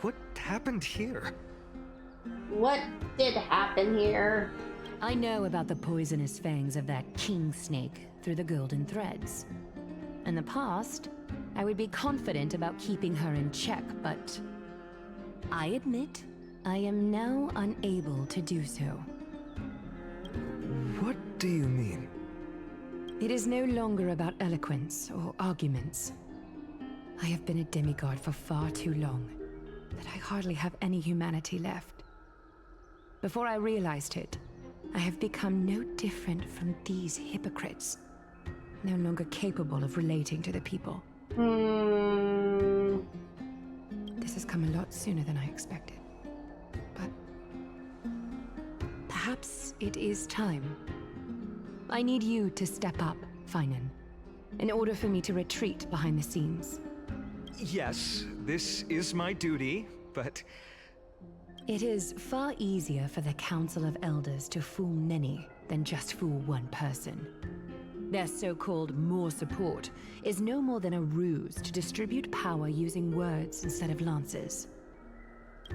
what happened here? What did happen here? I know about the poisonous fangs of that king snake through the golden threads. In the past, I would be confident about keeping her in check, but I admit I am now unable to do so. What do you mean? It is no longer about eloquence or arguments. I have been a demigod for far too long that I hardly have any humanity left. Before I realized it, I have become no different from these hypocrites, no longer capable of relating to the people. This has come a lot sooner than I expected. But perhaps it is time. I need you to step up, Finan, in order for me to retreat behind the scenes. Yes, this is my duty, but... It is far easier for the Council of Elders to fool many than just fool one person. Their so-called more support is no more than a ruse to distribute power using words instead of lances.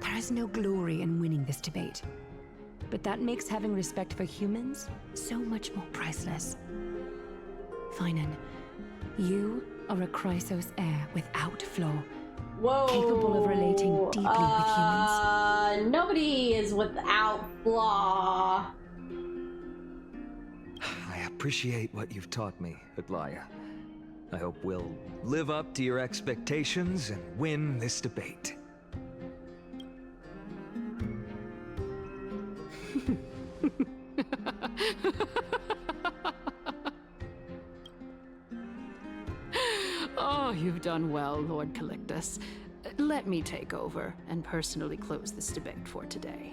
There is no glory in winning this debate, but that makes having respect for humans so much more priceless. Finan, you are a Chrysos heir without flaw. Whoa. Capable of relating deeply with humans. Nobody is without flaw. I appreciate what you've taught me, Aglaya. I hope we'll live up to your expectations and win this debate. Oh, you've done well, Lord Calictus. Let me take over and personally close this debate for today.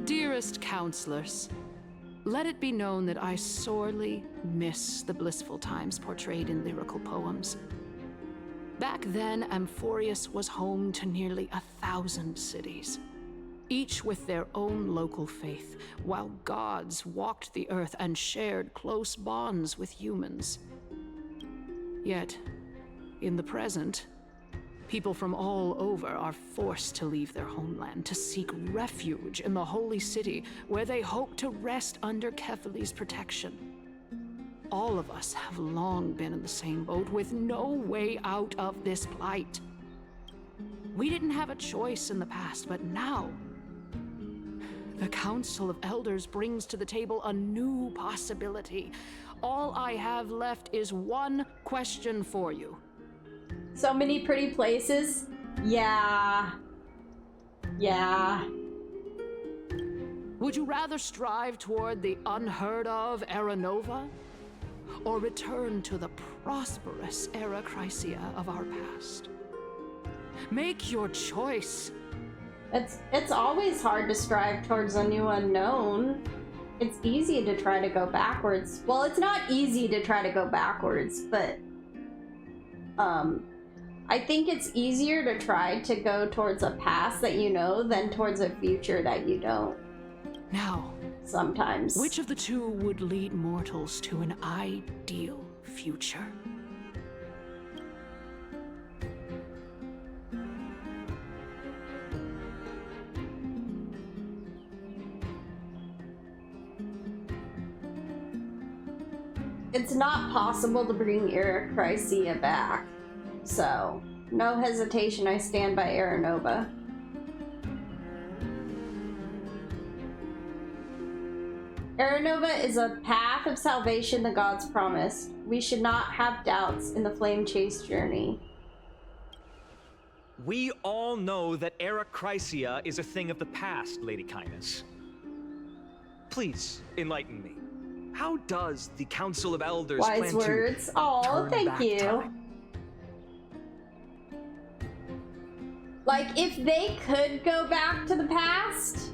Dearest counselors, let it be known that I sorely miss the blissful times portrayed in lyrical poems. Back then, Amphorius was home to nearly 1,000 cities, each with their own local faith, while gods walked the earth and shared close bonds with humans. Yet, in the present, people from all over are forced to leave their homeland to seek refuge in the holy city, where they hope to rest under Kefali's protection. All of us have long been in the same boat, with no way out of this plight. We didn't have a choice in the past, but now, the Council of Elders brings to the table a new possibility. All I have left is one question for you. So many pretty places. Yeah. Would you rather strive toward the unheard of Era Nova, or return to the prosperous Era Chrysia of our past? Make your choice. It's always hard to strive towards a new unknown. It's easy to try to go backwards. Well, it's not easy to try to go backwards, but I think it's easier to try to go towards a past that you know than towards a future that you don't. Now, sometimes. Which of the two would lead mortals to an ideal future? It's not possible to bring Era Chrysia back, so no hesitation, I stand by Era Nova. Era Nova is a path of salvation the gods promised. We should not have doubts in the flame chase journey. We all know that Era Chrysia is a thing of the past, Lady Kindness. Please, enlighten me. How does the Council of Elders Wise plan words. to Oh, turn thank back you. time? Like, if they could go back to the past?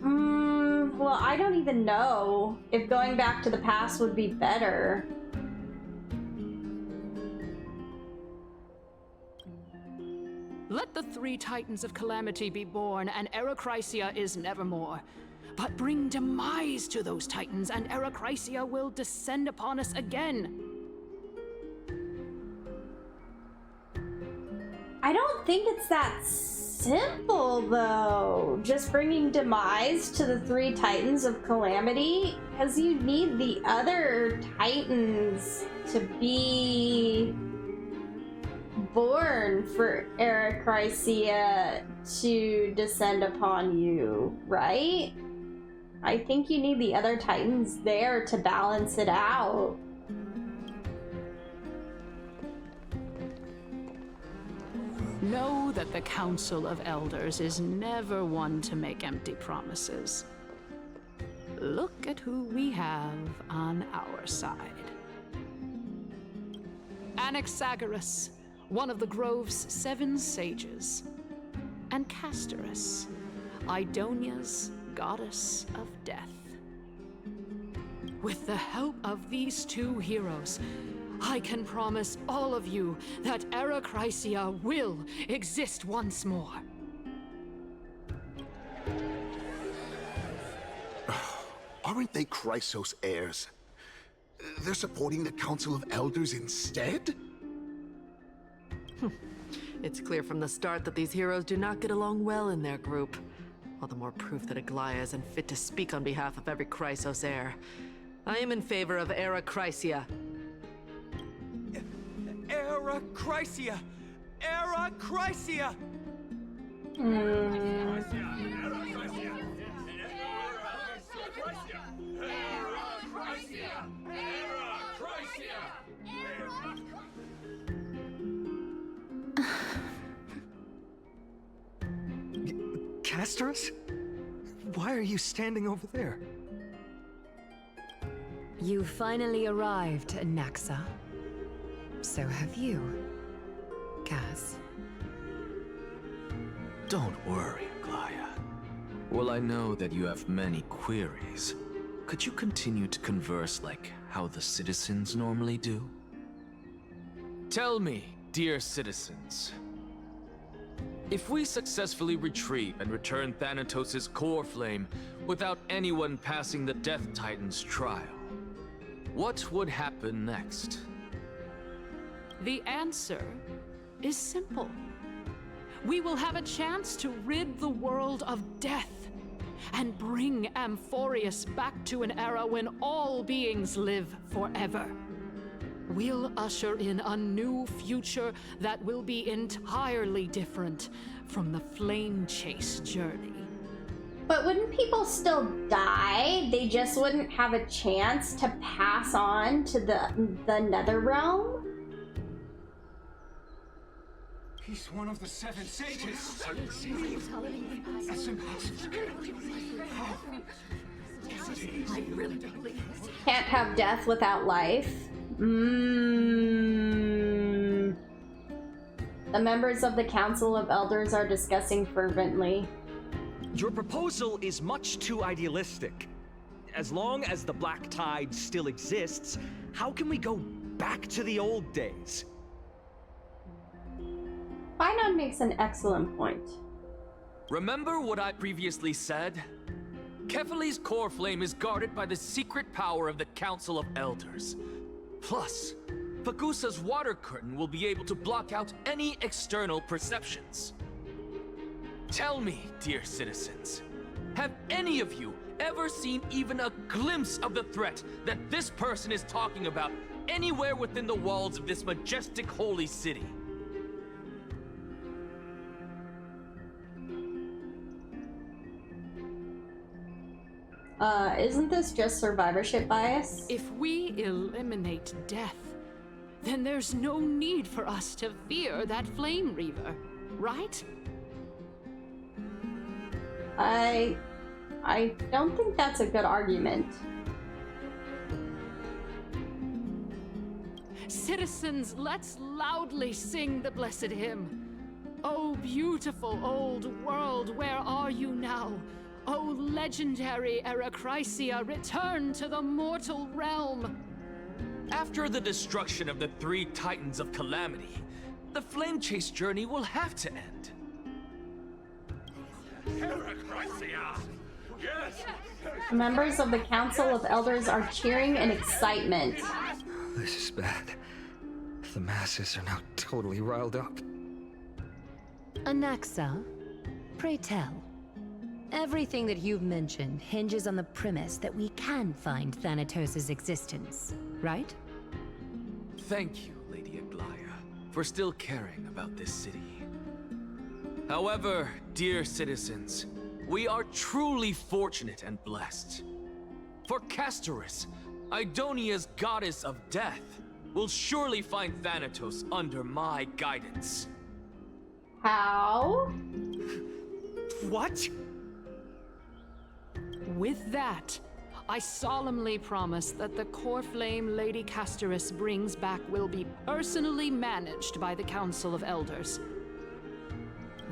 Well, I don't even know if going back to the past would be better. Let the three titans of calamity be born, and Erachrysia is nevermore. But bring demise to those titans, and Erachrysia will descend upon us again. I don't think it's that simple, though. Just bringing demise to the three titans of calamity, because you need the other titans to be born for Erachrysia to descend upon you, right? I think you need the other titans there to balance it out. Know that the Council of Elders is never one to make empty promises. Look at who we have on our side. Anaxagoras, one of the Grove's 7 sages, and Castorus, Idonia's goddess of death. With the help of these 2 heroes, I can promise all of you that Erachrysia will exist once more. Aren't they Chrysos heirs? They're supporting the Council of Elders instead? It's clear from the start that these heroes do not get along well in their group. All the more proof that Aglaya is unfit to speak on behalf of every Chrysos heir. I am in favor of Erachrysia. Erachrysia! Erachrysia! Castorus? Why are you standing over there? You finally arrived, Naxa. So have you, Kaz. Don't worry, Aglaya. Well, I know that you have many queries. Could you continue to converse like how the citizens normally do? Tell me, dear citizens, if we successfully retreat and return Thanatos' core flame without anyone passing the Death Titan's trial, what would happen next? The answer is simple. We will have a chance to rid the world of death and bring Amphorius back to an era when all beings live forever. We'll usher in a new future that will be entirely different from the flame chase journey. But wouldn't people still die? They just wouldn't have a chance to pass on to the nether realm? He's one of the 7 sages. That's impossible. Can't have death without life. The members of the Council of Elders are discussing fervently. Your proposal is much too idealistic. As long as the Black Tide still exists, how can we go back to the old days? Finon makes an excellent point. Remember what I previously said? Kefali's core flame is guarded by the secret power of the Council of Elders. Plus, Fagusa's water curtain will be able to block out any external perceptions. Tell me, dear citizens, have any of you ever seen even a glimpse of the threat that this person is talking about anywhere within the walls of this majestic holy city? Isn't this just survivorship bias? If we eliminate death, then there's no need for us to fear that Flame Reaver, right? I don't think that's a good argument. Citizens, let's loudly sing the blessed hymn. Oh, beautiful old world, where are you now? Oh, legendary Erechrysia, return to the mortal realm. After the destruction of the 3 Titans of Calamity, the flame chase journey will have to end. Yes! The members of the Council of Elders are cheering in excitement. This is bad. The masses are now totally riled up. Anaxa, pray tell. Everything that you've mentioned hinges on the premise that we can find Thanatos' existence, right? Thank you, Lady Aglaya, for still caring about this city. However, dear citizens, we are truly fortunate and blessed. For Castorus, Idonia's goddess of death, will surely find Thanatos under my guidance. How? What? With that, I solemnly promise that the core flame Lady Castorus brings back will be personally managed by the Council of Elders.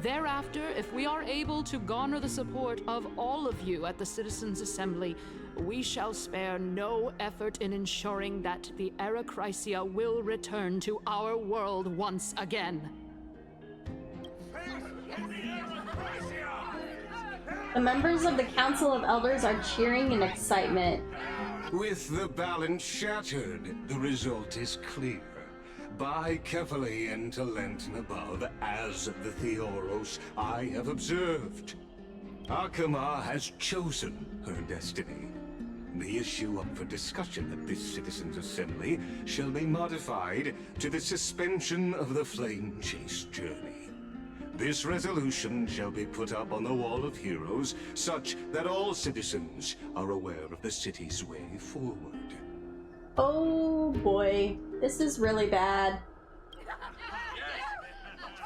Thereafter, if we are able to garner the support of all of you at the Citizens' Assembly, we shall spare no effort in ensuring that the Erechrysia will return to our world once again. The members of the Council of Elders are cheering in excitement. With the balance shattered, the result is clear. By carefully into Lenten above, as the Theoros I have observed, Akama has chosen her destiny. The issue up for discussion at this Citizens' Assembly shall be modified to the suspension of the flame chase journey. This resolution shall be put up on the Wall of Heroes, such that all citizens are aware of the city's way forward. Oh boy, this is really bad.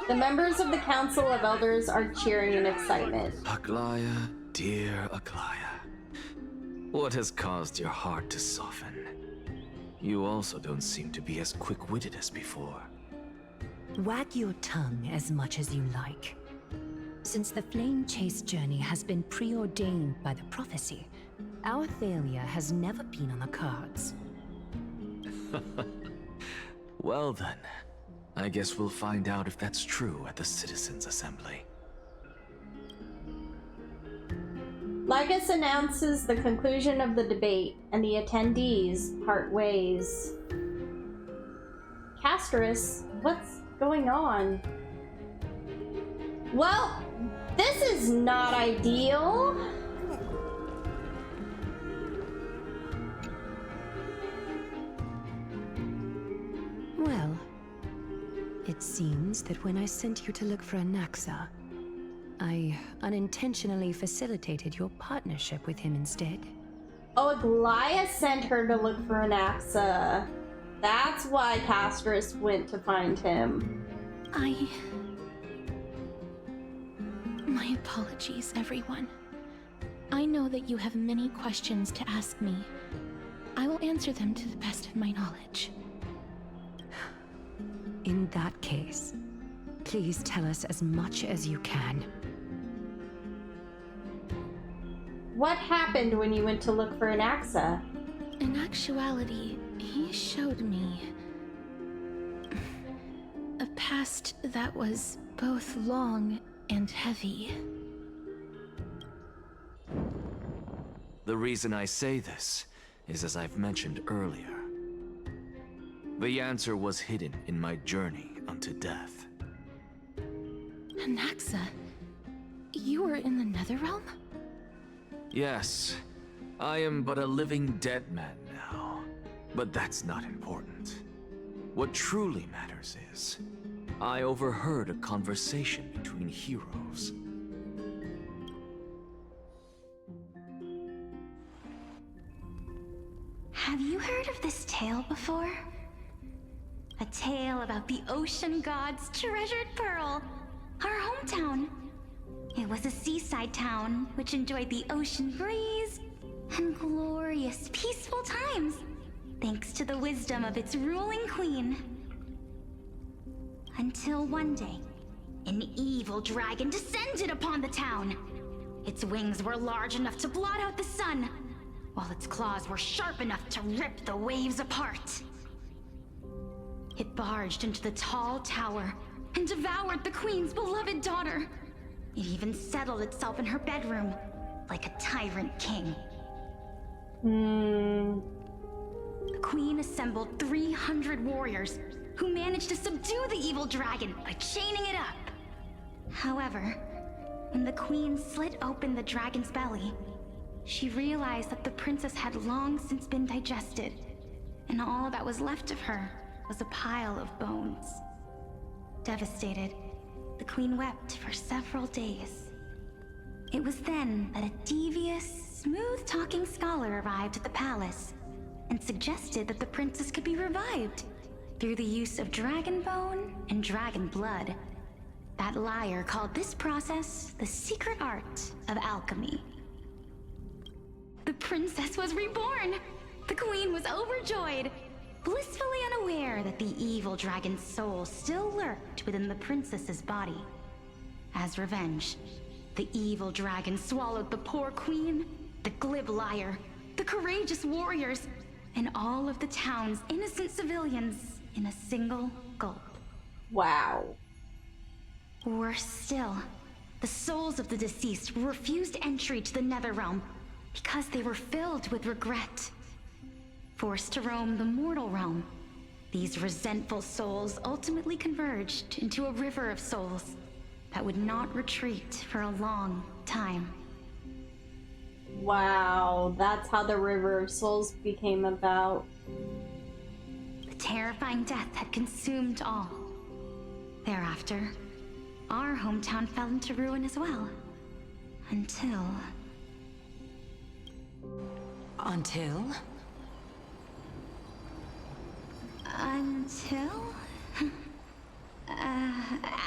The members of the Council of Elders are cheering in excitement. Aglaya, dear Aglaya. What has caused your heart to soften? You also don't seem to be as quick-witted as before. Wag your tongue as much as you like. Since the flame chase journey has been preordained by the prophecy, our failure has never been on the cards. Well then, I guess we'll find out if that's true at the Citizens' Assembly. Lygus announces the conclusion of the debate, and the attendees part ways. Castorus, what's going on? Well, this is not ideal. Well, it seems that when I sent you to look for Anaxa, I unintentionally facilitated your partnership with him instead. Oh, Aglaya sent her to look for Anaxa. That's why Castorus went to find him. My apologies, everyone. I know that you have many questions to ask me. I will answer them to the best of my knowledge. In that case, please tell us as much as you can. What happened when you went to look for Anaxa? In actuality, he showed me a past that was both long and heavy. The reason I say this is as I've mentioned earlier. The answer was hidden in my journey unto death. Anaxa, you were in the Netherrealm? Yes, I am but a living dead man now. But that's not important. What truly matters is, I overheard a conversation between heroes. Have you heard of this tale before? A tale about the ocean god's treasured pearl, our hometown. It was a seaside town which enjoyed the ocean breeze and glorious, peaceful times. thanks to the wisdom of its ruling queen. Until one day, an evil dragon descended upon the town. Its wings were large enough to blot out the sun, while its claws were sharp enough to rip the waves apart. It barged into the tall tower and devoured the queen's beloved daughter. It even settled itself in her bedroom, like a tyrant king. The queen assembled 300 warriors who managed to subdue the evil dragon by chaining it up. However, when the queen slit open the dragon's belly, she realized that the princess had long since been digested, and all that was left of her was a pile of bones. Devastated, the queen wept for several days. It was then that a devious, smooth-talking scholar arrived at the palace and suggested that the princess could be revived through the use of dragon bone and dragon blood. That liar called this process the secret art of alchemy. The princess was reborn! The queen was overjoyed, blissfully unaware that the evil dragon's soul still lurked within the princess's body. As revenge, the evil dragon swallowed the poor queen, the glib liar, the courageous warriors, and all of the town's innocent civilians in a single gulp. Wow. Worse still, the souls of the deceased refused entry to the Netherrealm because they were filled with regret. Forced to roam the mortal realm, these resentful souls ultimately converged into a river of souls that would not retreat for a long time. Wow, that's how the River of Souls became about. The terrifying death had consumed all. Thereafter, our hometown fell into ruin as well. Until...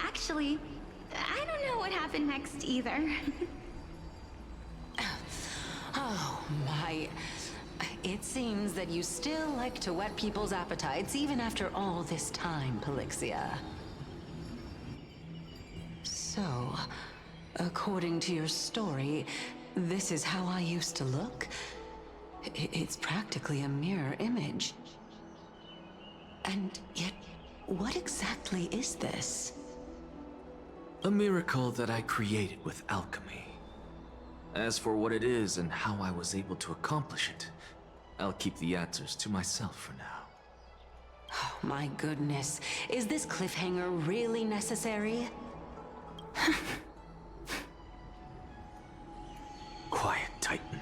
Actually, I don't know what happened next either. Oh my. It seems that you still like to whet people's appetites even after all this time, Pelixia. So, according to your story, this is how I used to look? It's practically a mirror image. And yet, what exactly is this? A miracle that I created with alchemy. As for what it is and how I was able to accomplish it, I'll keep the answers to myself for now. Oh, my goodness. Is this cliffhanger really necessary? Quiet, Titan.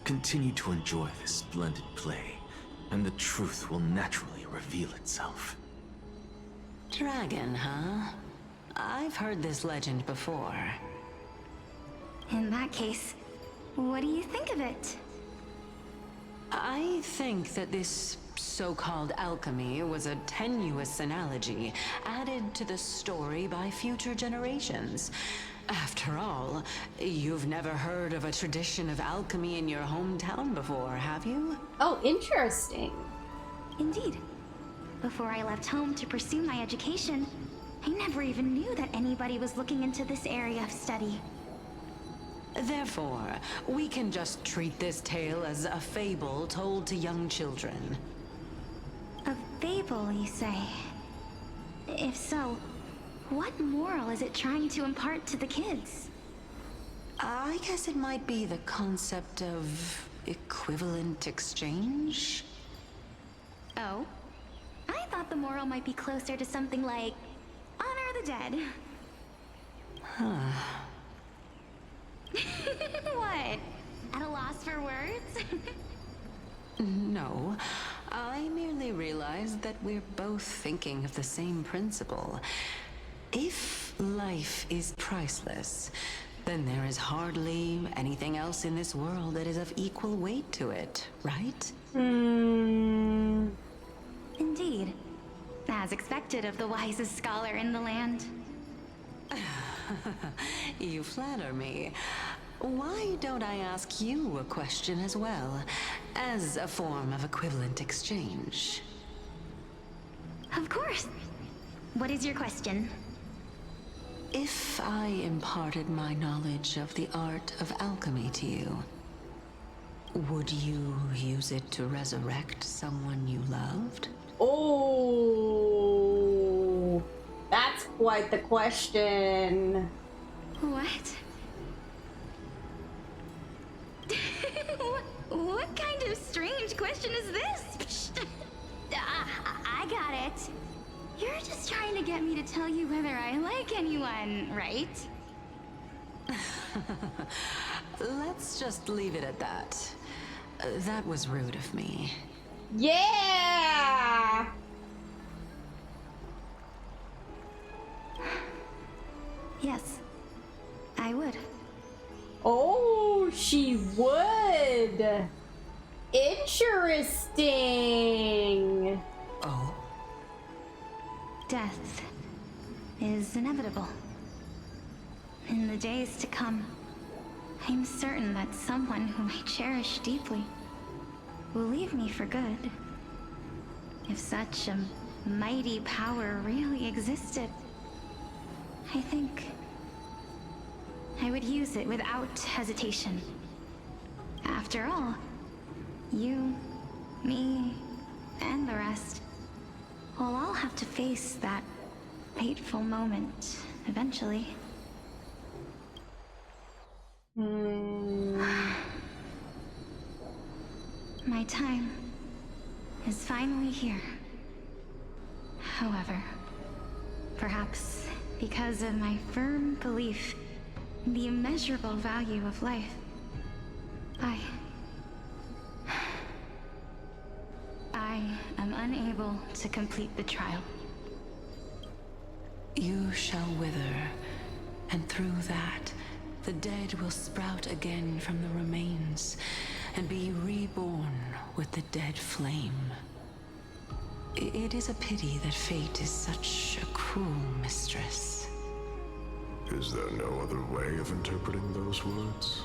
Continue to enjoy this splendid play, and the truth will naturally reveal itself. Dragon, huh? I've heard this legend before. In that case, what do you think of it? I think that this so-called alchemy was a tenuous analogy added to the story by future generations. After all, you've never heard of a tradition of alchemy in your hometown before, have you? Oh, interesting. Indeed. Before I left home to pursue my education, I never even knew that anybody was looking into this area of study. Therefore, we can just treat this tale as a fable told to young children. A fable, you say? If so, what moral is it trying to impart to the kids? I guess it might be the concept of equivalent exchange? Oh? I thought the moral might be closer to something like honor the dead. Huh. What? At a loss for words? No. I merely realized that we're both thinking of the same principle. If life is priceless, then there is hardly anything else in this world that is of equal weight to it, right? Indeed. As expected of the wisest scholar in the land. You flatter me. Why don't I ask you a question as well, as a form of equivalent exchange? Of course. What is your question? If I imparted my knowledge of the art of alchemy to you, would you use it to resurrect someone you loved? Oh, that's quite the question. What? What kind of strange question is this? I got it. You're just trying to get me to tell you whether I like anyone, right? Let's just leave it at that. That was rude of me. Yeah! Yes, I would. Oh, she would. Interesting. Oh? Death is inevitable. In the days to come, I'm certain that someone whom I cherish deeply will leave me for good. If such a mighty power really existed, I think I would use it without hesitation. After all, you, me, and the rest will all have to face that fateful moment eventually. My time is finally here. However, perhaps because of my firm belief in the immeasurable value of life, I am unable to complete the trial. You shall wither, and through that, the dead will sprout again from the remains, and be reborn with the dead flame. It is a pity that fate is such a cruel mistress. Is there no other way of interpreting those words?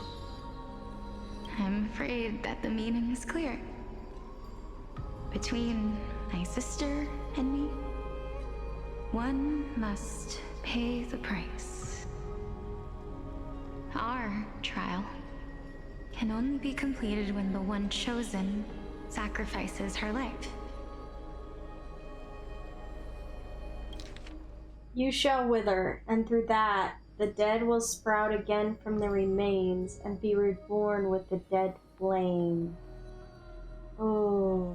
I'm afraid that the meaning is clear. Between my sister and me, one must pay the price. Our trial can only be completed when the one chosen sacrifices her life. You shall wither, and through that, the dead will sprout again from the remains and be reborn with the dead flame. Oh.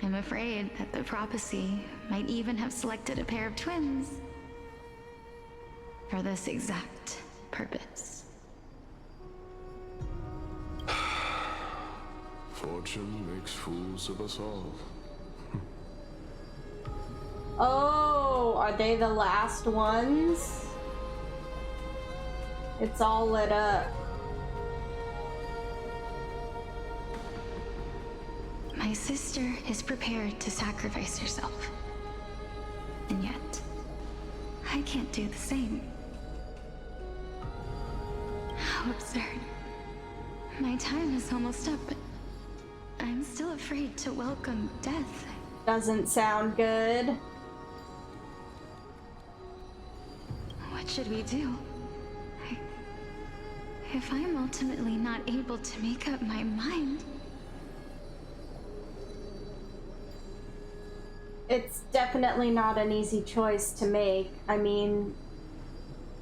I'm afraid that the prophecy might even have selected a pair of twins for this exact purpose. Fortune makes fools of us all. Oh, are they the last ones? It's all lit up. My sister is prepared to sacrifice herself. And yet, I can't do the same. How absurd. My time is almost up, but I'm still afraid to welcome death. Doesn't sound good. What should we do? If I'm ultimately not able to make up my mind... It's definitely not an easy choice to make. I mean,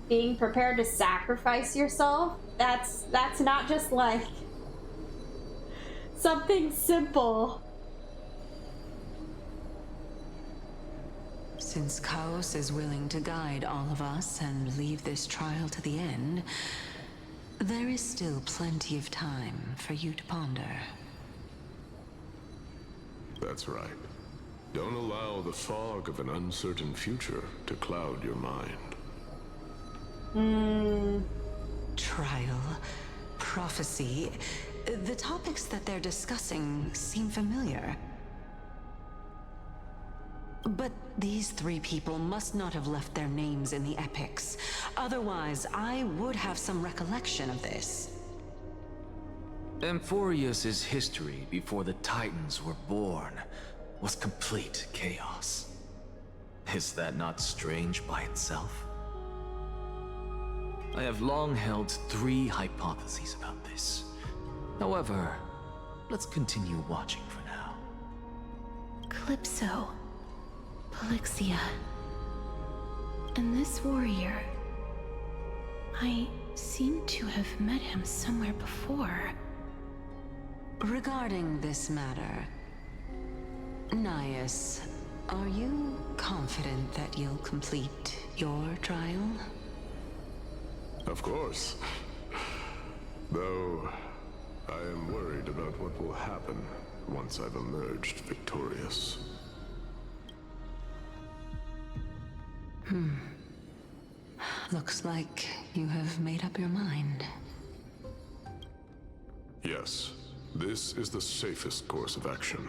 being prepared to sacrifice yourself, that's not just like something simple. Since Chaos is willing to guide all of us and leave this trial to the end, there is still plenty of time for you to ponder. That's right. Don't allow the fog of an uncertain future to cloud your mind. Trial, prophecy, the topics that they're discussing seem familiar. But these three people must not have left their names in the epics. Otherwise, I would have some recollection of this. Amphorius's history before the Titans were born was complete chaos. Is that not strange by itself? I have long held 3 hypotheses about this. However, let's continue watching for now. Calypso, Polixia, and this warrior. I seem to have met him somewhere before. Regarding this matter, Nias, are you confident that you'll complete your trial? Of course. Though, I am worried about what will happen once I've emerged victorious. Looks like you have made up your mind. Yes, this is the safest course of action.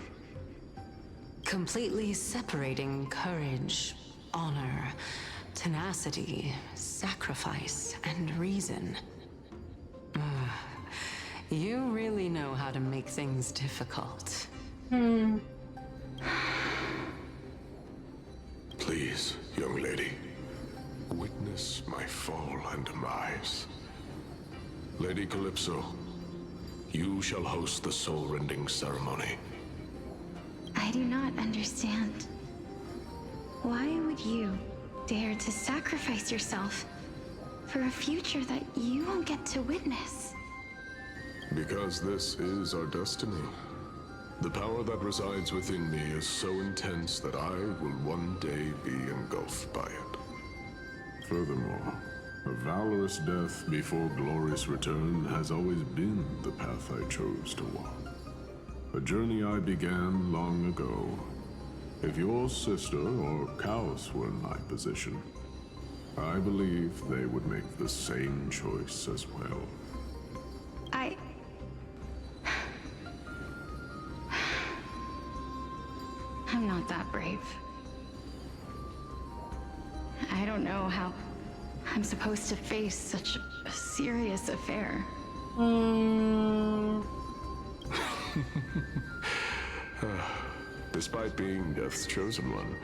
Completely separating courage, honor, tenacity, sacrifice, and reason. You really know how to make things difficult. Please, young lady, witness my fall and demise. Lady Calypso, you shall host the soul-rending ceremony. I do not understand. Why would you dare to sacrifice yourself for a future that you won't get to witness? Because this is our destiny. The power that resides within me is so intense that I will one day be engulfed by it. Furthermore, a valorous death before glorious return has always been the path I chose to walk. A journey I began long ago. If your sister or Kaos were in my position, I believe they would make the same choice as well. I'm not that brave. I don't know how I'm supposed to face such a serious affair. Despite being Death's chosen one,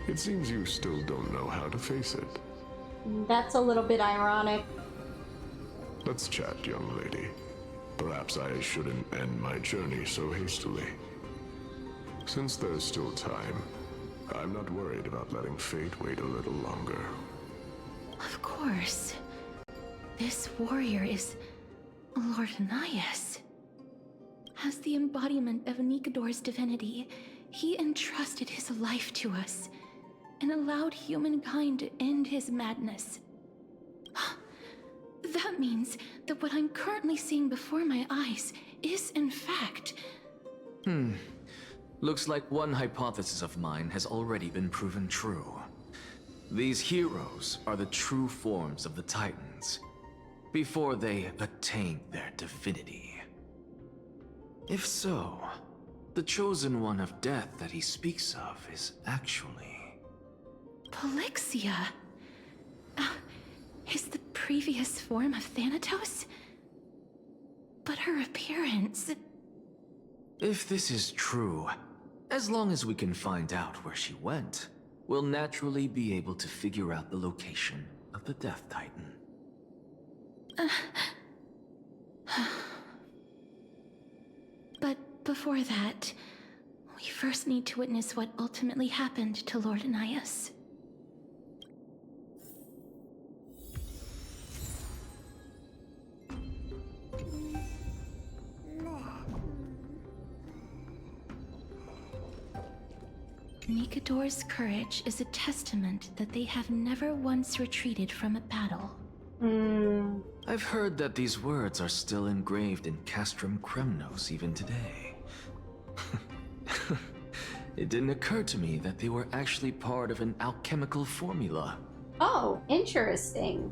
it seems you still don't know how to face it. That's a little bit ironic. Let's chat, young lady. Perhaps I shouldn't end my journey so hastily. Since there's still time, I'm not worried about letting fate wait a little longer. Of course. This warrior is Lord Nias. As the embodiment of Nikador's divinity, he entrusted his life to us and allowed humankind to end his madness. That means that what I'm currently seeing before my eyes is, in fact... Looks like one hypothesis of mine has already been proven true. These heroes are the true forms of the Titans, before they attained their divinity. If so, the chosen one of death that he speaks of is actually... Polixia? Is the previous form of Thanatos? But her appearance... If this is true, as long as we can find out where she went, we'll naturally be able to figure out the location of the Death Titan. But before that, we first need to witness what ultimately happened to Lord Nias. Nikador's courage is a testament that they have never once retreated from a battle. I've heard that these words are still engraved in Castrum Kremnos even today. It didn't occur to me that they were actually part of an alchemical formula. Oh, interesting.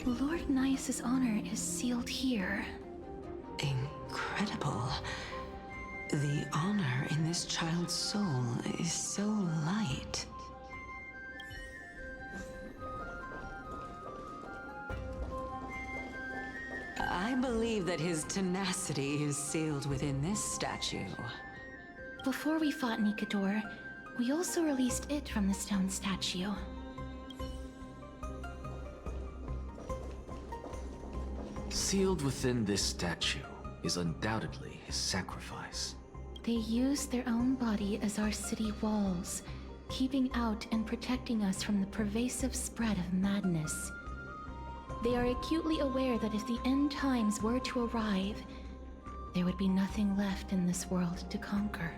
Lord Nias's honor is sealed here. incredible. The honor in this child's soul is so light. I believe that his tenacity is sealed within this statue. Before we fought Nikador, we also released it from the stone statue. Sealed within this statue is undoubtedly his sacrifice. They used their own body as our city walls, keeping out and protecting us from the pervasive spread of madness. They are acutely aware that if the end times were to arrive, there would be nothing left in this world to conquer.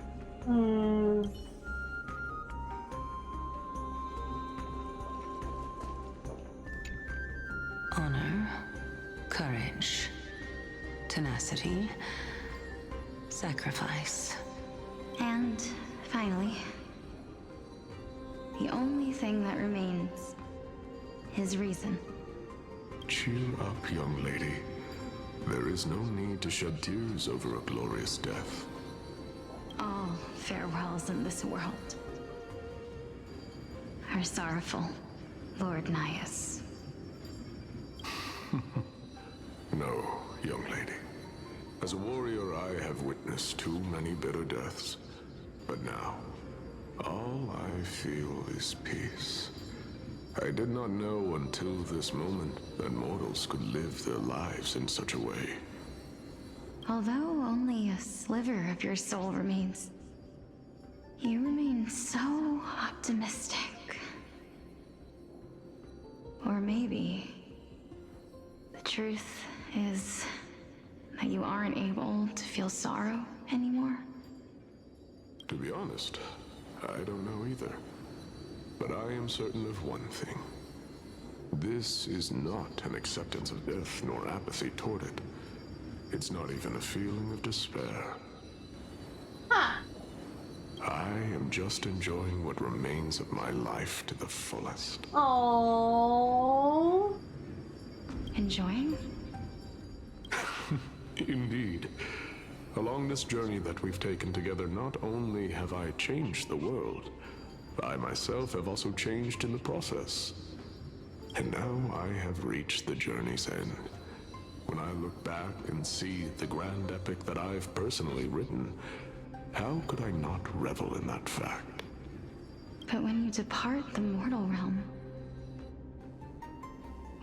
Honor, courage, tenacity, sacrifice. And finally, the only thing that remains is reason. Cheer up, young lady. There is no need to shed tears over a glorious death. All farewells in this world are sorrowful, Lord Nias. No, young lady. As a warrior, I have witnessed too many bitter deaths. But now, all I feel is peace. I did not know until this moment that mortals could live their lives in such a way. Although only a sliver of your soul remains, you remain so optimistic. Or maybe the truth is that you aren't able to feel sorrow anymore. To be honest, I don't know either. But I am certain of one thing. This is not an acceptance of death nor apathy toward it. It's not even a feeling of despair. I am just enjoying what remains of my life to the fullest. Oh. Enjoying? Indeed. Along this journey that we've taken together, not only have I changed the world, I myself have also changed in the process. And now I have reached the journey's end. When I look back and see the grand epic that I've personally written, how could I not revel in that fact? But when you depart the mortal realm,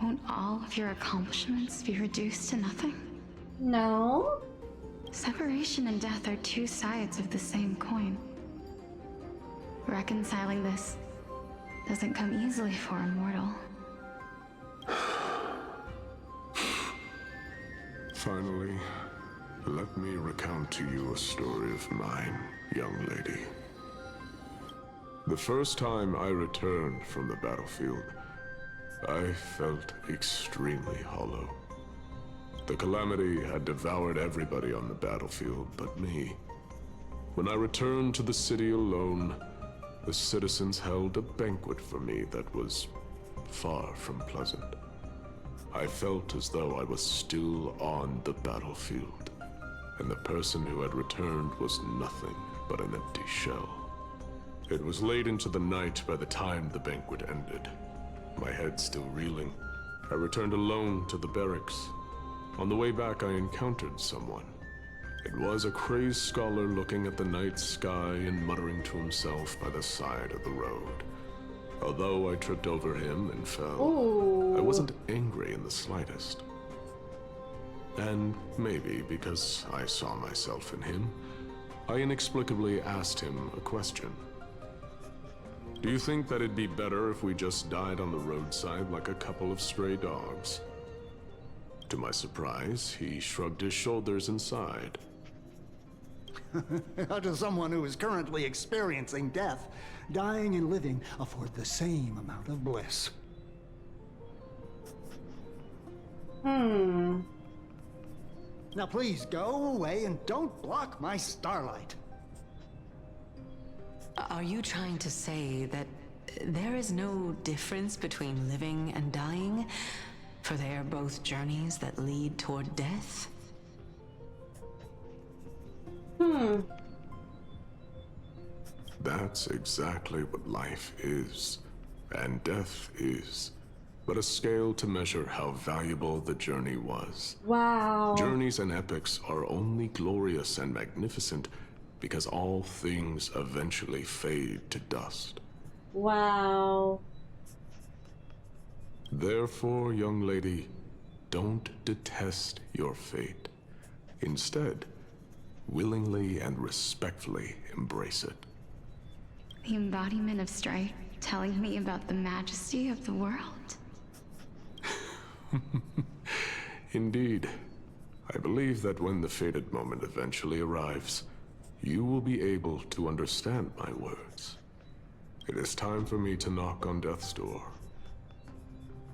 won't all of your accomplishments be reduced to nothing? No. Separation and death are two sides of the same coin. Reconciling this doesn't come easily for a mortal. Finally, let me recount to you a story of mine, young lady. The first time I returned from the battlefield, I felt extremely hollow. The calamity had devoured everybody on the battlefield but me. When I returned to the city alone, the citizens held a banquet for me that was far from pleasant. I felt as though I was still on the battlefield, and the person who had returned was nothing but an empty shell. It was late into the night by the time the banquet ended. My head still reeling, I returned alone to the barracks. On the way back, I encountered someone. It was a crazed scholar looking at the night sky and muttering to himself by the side of the road. Although I tripped over him and fell, I wasn't angry in the slightest. And maybe because I saw myself in him, I inexplicably asked him a question. Do you think that it'd be better if we just died on the roadside like a couple of stray dogs? To my surprise, he shrugged his shoulders and sighed. To someone who is currently experiencing death, dying and living afford the same amount of bliss. Now please go away and don't block my starlight. Are you trying to say that there is no difference between living and dying? For they are both journeys that lead toward death? That's exactly what life is, and death is, but a scale to measure how valuable the journey was. Wow. Journeys and epics are only glorious and magnificent because all things eventually fade to dust. Wow. Therefore, young lady, don't detest your fate. Instead, willingly and respectfully embrace it. The embodiment of strife telling me about the majesty of the world. Indeed. I believe that when the fated moment eventually arrives, you will be able to understand my words. It is time for me to knock on death's door.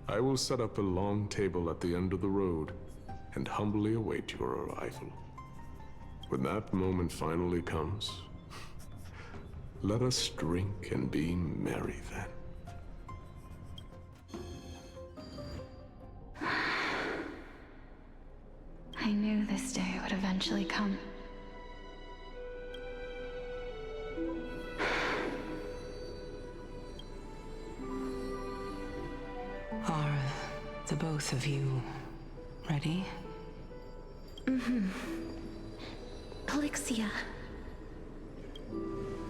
I will set up a long table at the end of the road and humbly await your arrival. When that moment finally comes, let us drink and be merry then. I knew this day would eventually come. Are the both of you ready? Mm-hmm. Polixia.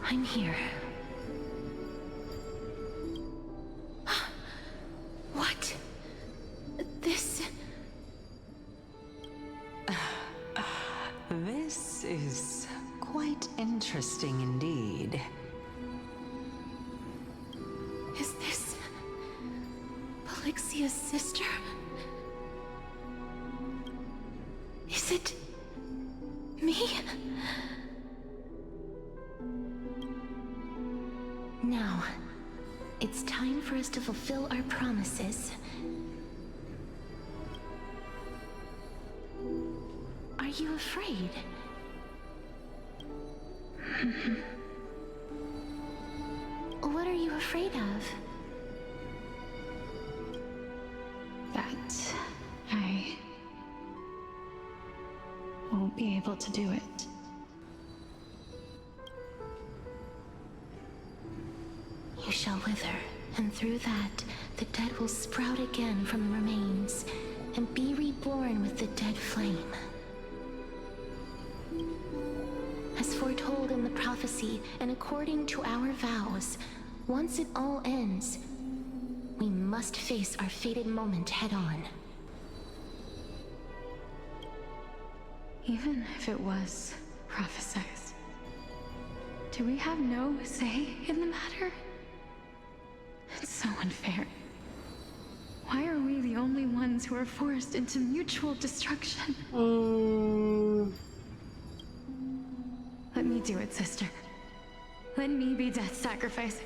I'm here. What? This... This is quite interesting indeed. Is this... Polixia's sister? Is it... me? Now, it's time for us to fulfill our promises. Are you afraid? What are you afraid of? That I won't be able to do it. You shall wither, and through that, the dead will sprout again from the remains, and be reborn with the dead flame. As foretold in the prophecy, and according to our vows, once it all ends, we must face our fated moment head-on. Even if it was prophesized, do we have no say in the matter? It's so unfair. Why are we the only ones who are forced into mutual destruction? Let me do it, sister. Let me be death's sacrifice.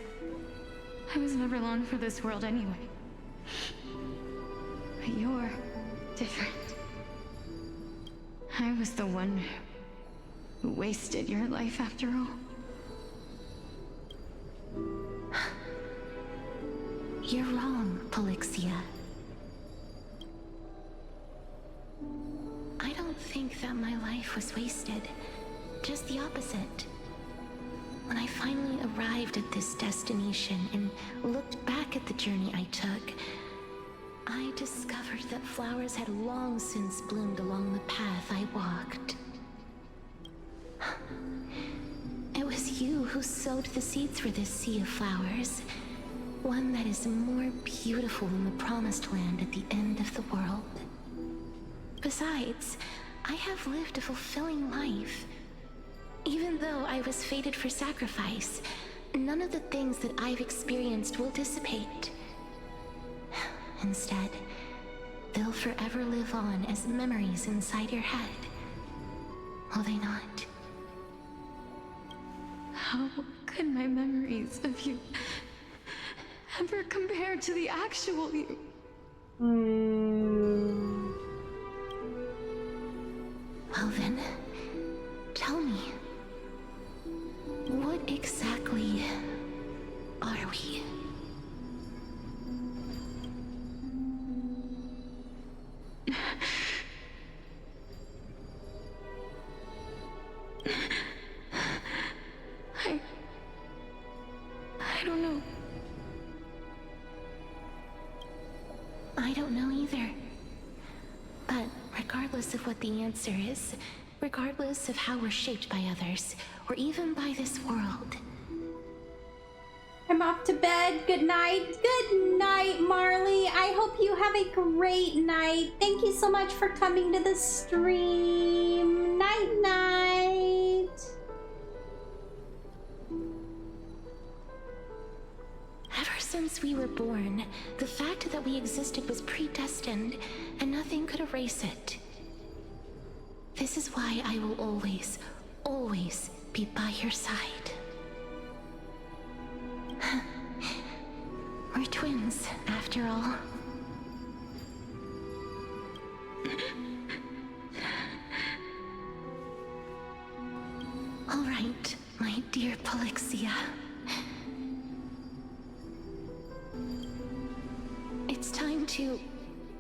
I was never long for this world anyway. But you're different. I was the one who wasted your life after all. You're wrong, Polixia. I don't think that my life was wasted. Just the opposite. When I finally arrived at this destination and looked back at the journey I took, I discovered that flowers had long since bloomed along the path I walked. It was you who sowed the seeds for this sea of flowers. One that is more beautiful than the promised land at the end of the world. Besides, I have lived a fulfilling life. Even though I was fated for sacrifice, none of the things that I've experienced will dissipate. Instead, they'll forever live on as memories inside your head. Will they not? How could my memories of you ever compare to the actual you? Well then, tell me, what exactly are we? regardless of what the answer is, regardless of how we're shaped by others, or even by this world. I'm off to bed. Good night. Good night, Marley. I hope you have a great night. Thank you so much for coming to the stream. Night, night. Ever since we were born, the fact that we existed was predestined, and nothing could erase it. This is why I will always, always be by your side. We're twins, after all. All right, my dear Polixia. It's time to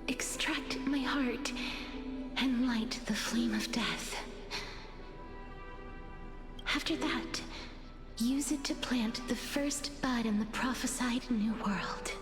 extract my heart and light the flame of death. After that, use it to plant the first bud in the prophesied new world.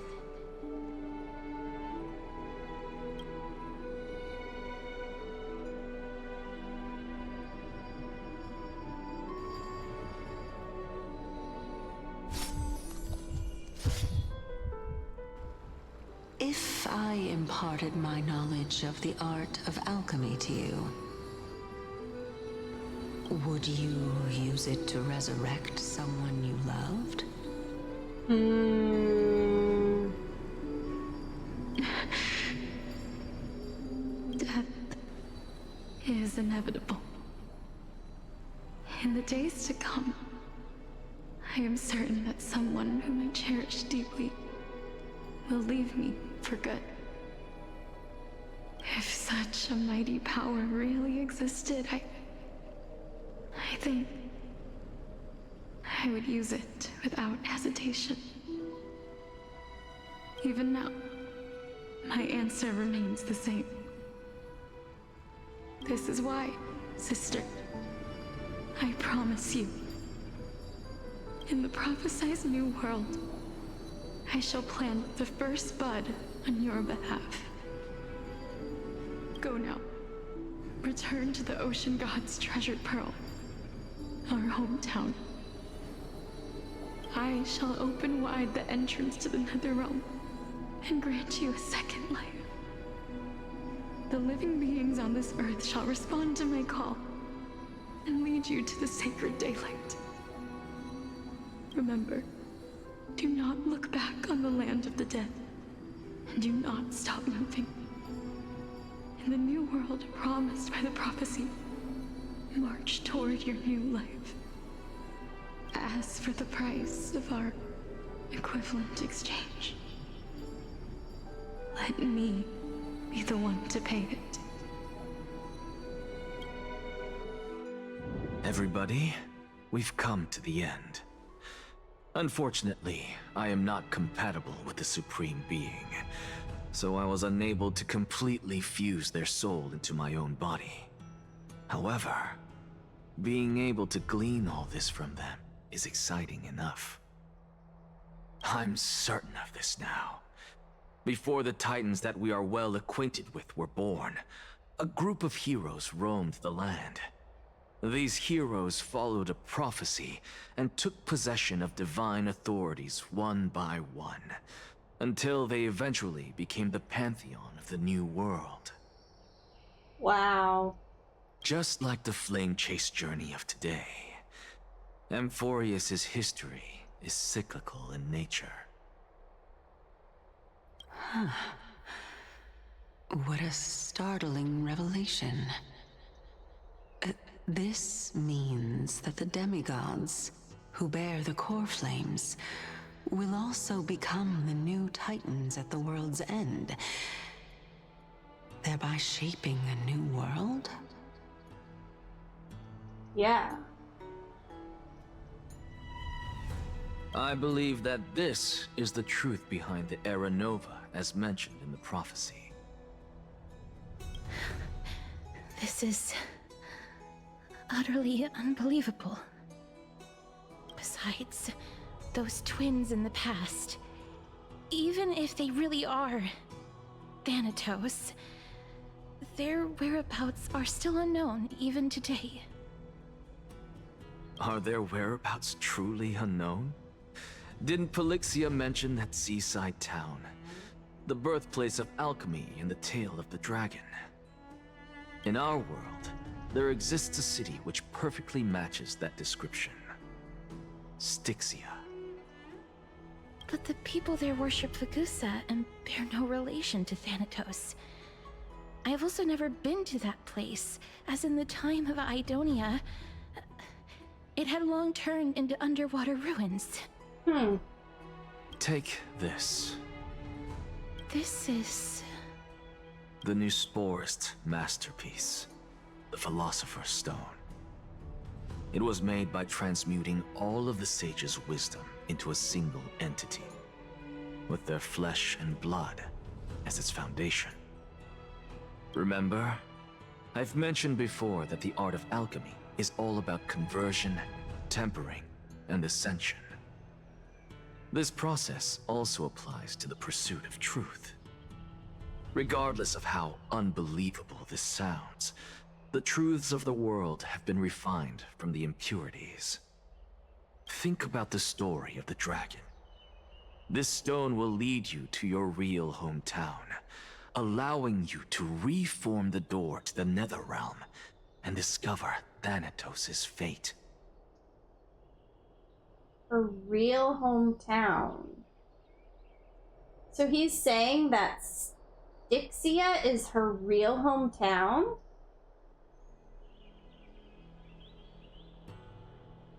If I imparted my knowledge of the art of alchemy to you, would you use it to resurrect someone you loved? Death is inevitable. In the days to come, I am certain that someone whom I cherish deeply will leave me for good. If such a mighty power really existed, I think I would use it without hesitation. Even now, my answer remains the same. This is why, sister, I promise you, in the prophesied new world, I shall plant the first bud on your behalf. Go now. Return to the ocean god's treasured pearl, our hometown. I shall open wide the entrance to the Netherrealm and grant you a second life. The living beings on this earth shall respond to my call and lead you to the sacred daylight. Remember, do not look back on the land of the dead, and do not stop moving. In the new world promised by the prophecy, march toward your new life. As for the price of our equivalent exchange, let me be the one to pay it. Everybody, we've come to the end. Unfortunately, I am not compatible with the Supreme Being, so I was unable to completely fuse their soul into my own body. However, being able to glean all this from them is exciting enough. I'm certain of this now. Before the Titans that we are well acquainted with were born, a group of heroes roamed the land. These heroes followed a prophecy and took possession of divine authorities one by one, until they eventually became the pantheon of the new world. Wow. Just like the flame chase journey of today, Amphorius's history is cyclical in nature. Huh. What a startling revelation. This means that the demigods, who bear the core flames, will also become the new Titans at the world's end, thereby shaping a new world? Yeah. I believe that this is the truth behind the Era Nova, as mentioned in the prophecy. This is utterly unbelievable. Besides, those twins in the past, even if they really are Thanatos, Their whereabouts are still unknown, even today. Are their whereabouts truly unknown? Didn't Polixia mention that seaside town? The birthplace of alchemy and the tale of the dragon. In our world, there exists a city which perfectly matches that description. Styxia. But the people there worship Fagusa and bear no relation to Thanatos. I have also never been to that place, as in the time of Idonia, it had long turned into underwater ruins. Take this. This is... the Nusporist masterpiece, the Philosopher's Stone. It was made by transmuting all of the sages' wisdom into a single entity, with their flesh and blood as its foundation. Remember, I've mentioned before that the art of alchemy is all about conversion, tempering, and ascension. This process also applies to the pursuit of truth. Regardless of how unbelievable this sounds, the truths of the world have been refined from the impurities. Think about the story of the dragon. This stone will lead you to your real hometown, allowing you to reform the door to the Nether Realm and discover Thanatos' fate. Her real hometown. So he's saying that Styxia is her real hometown?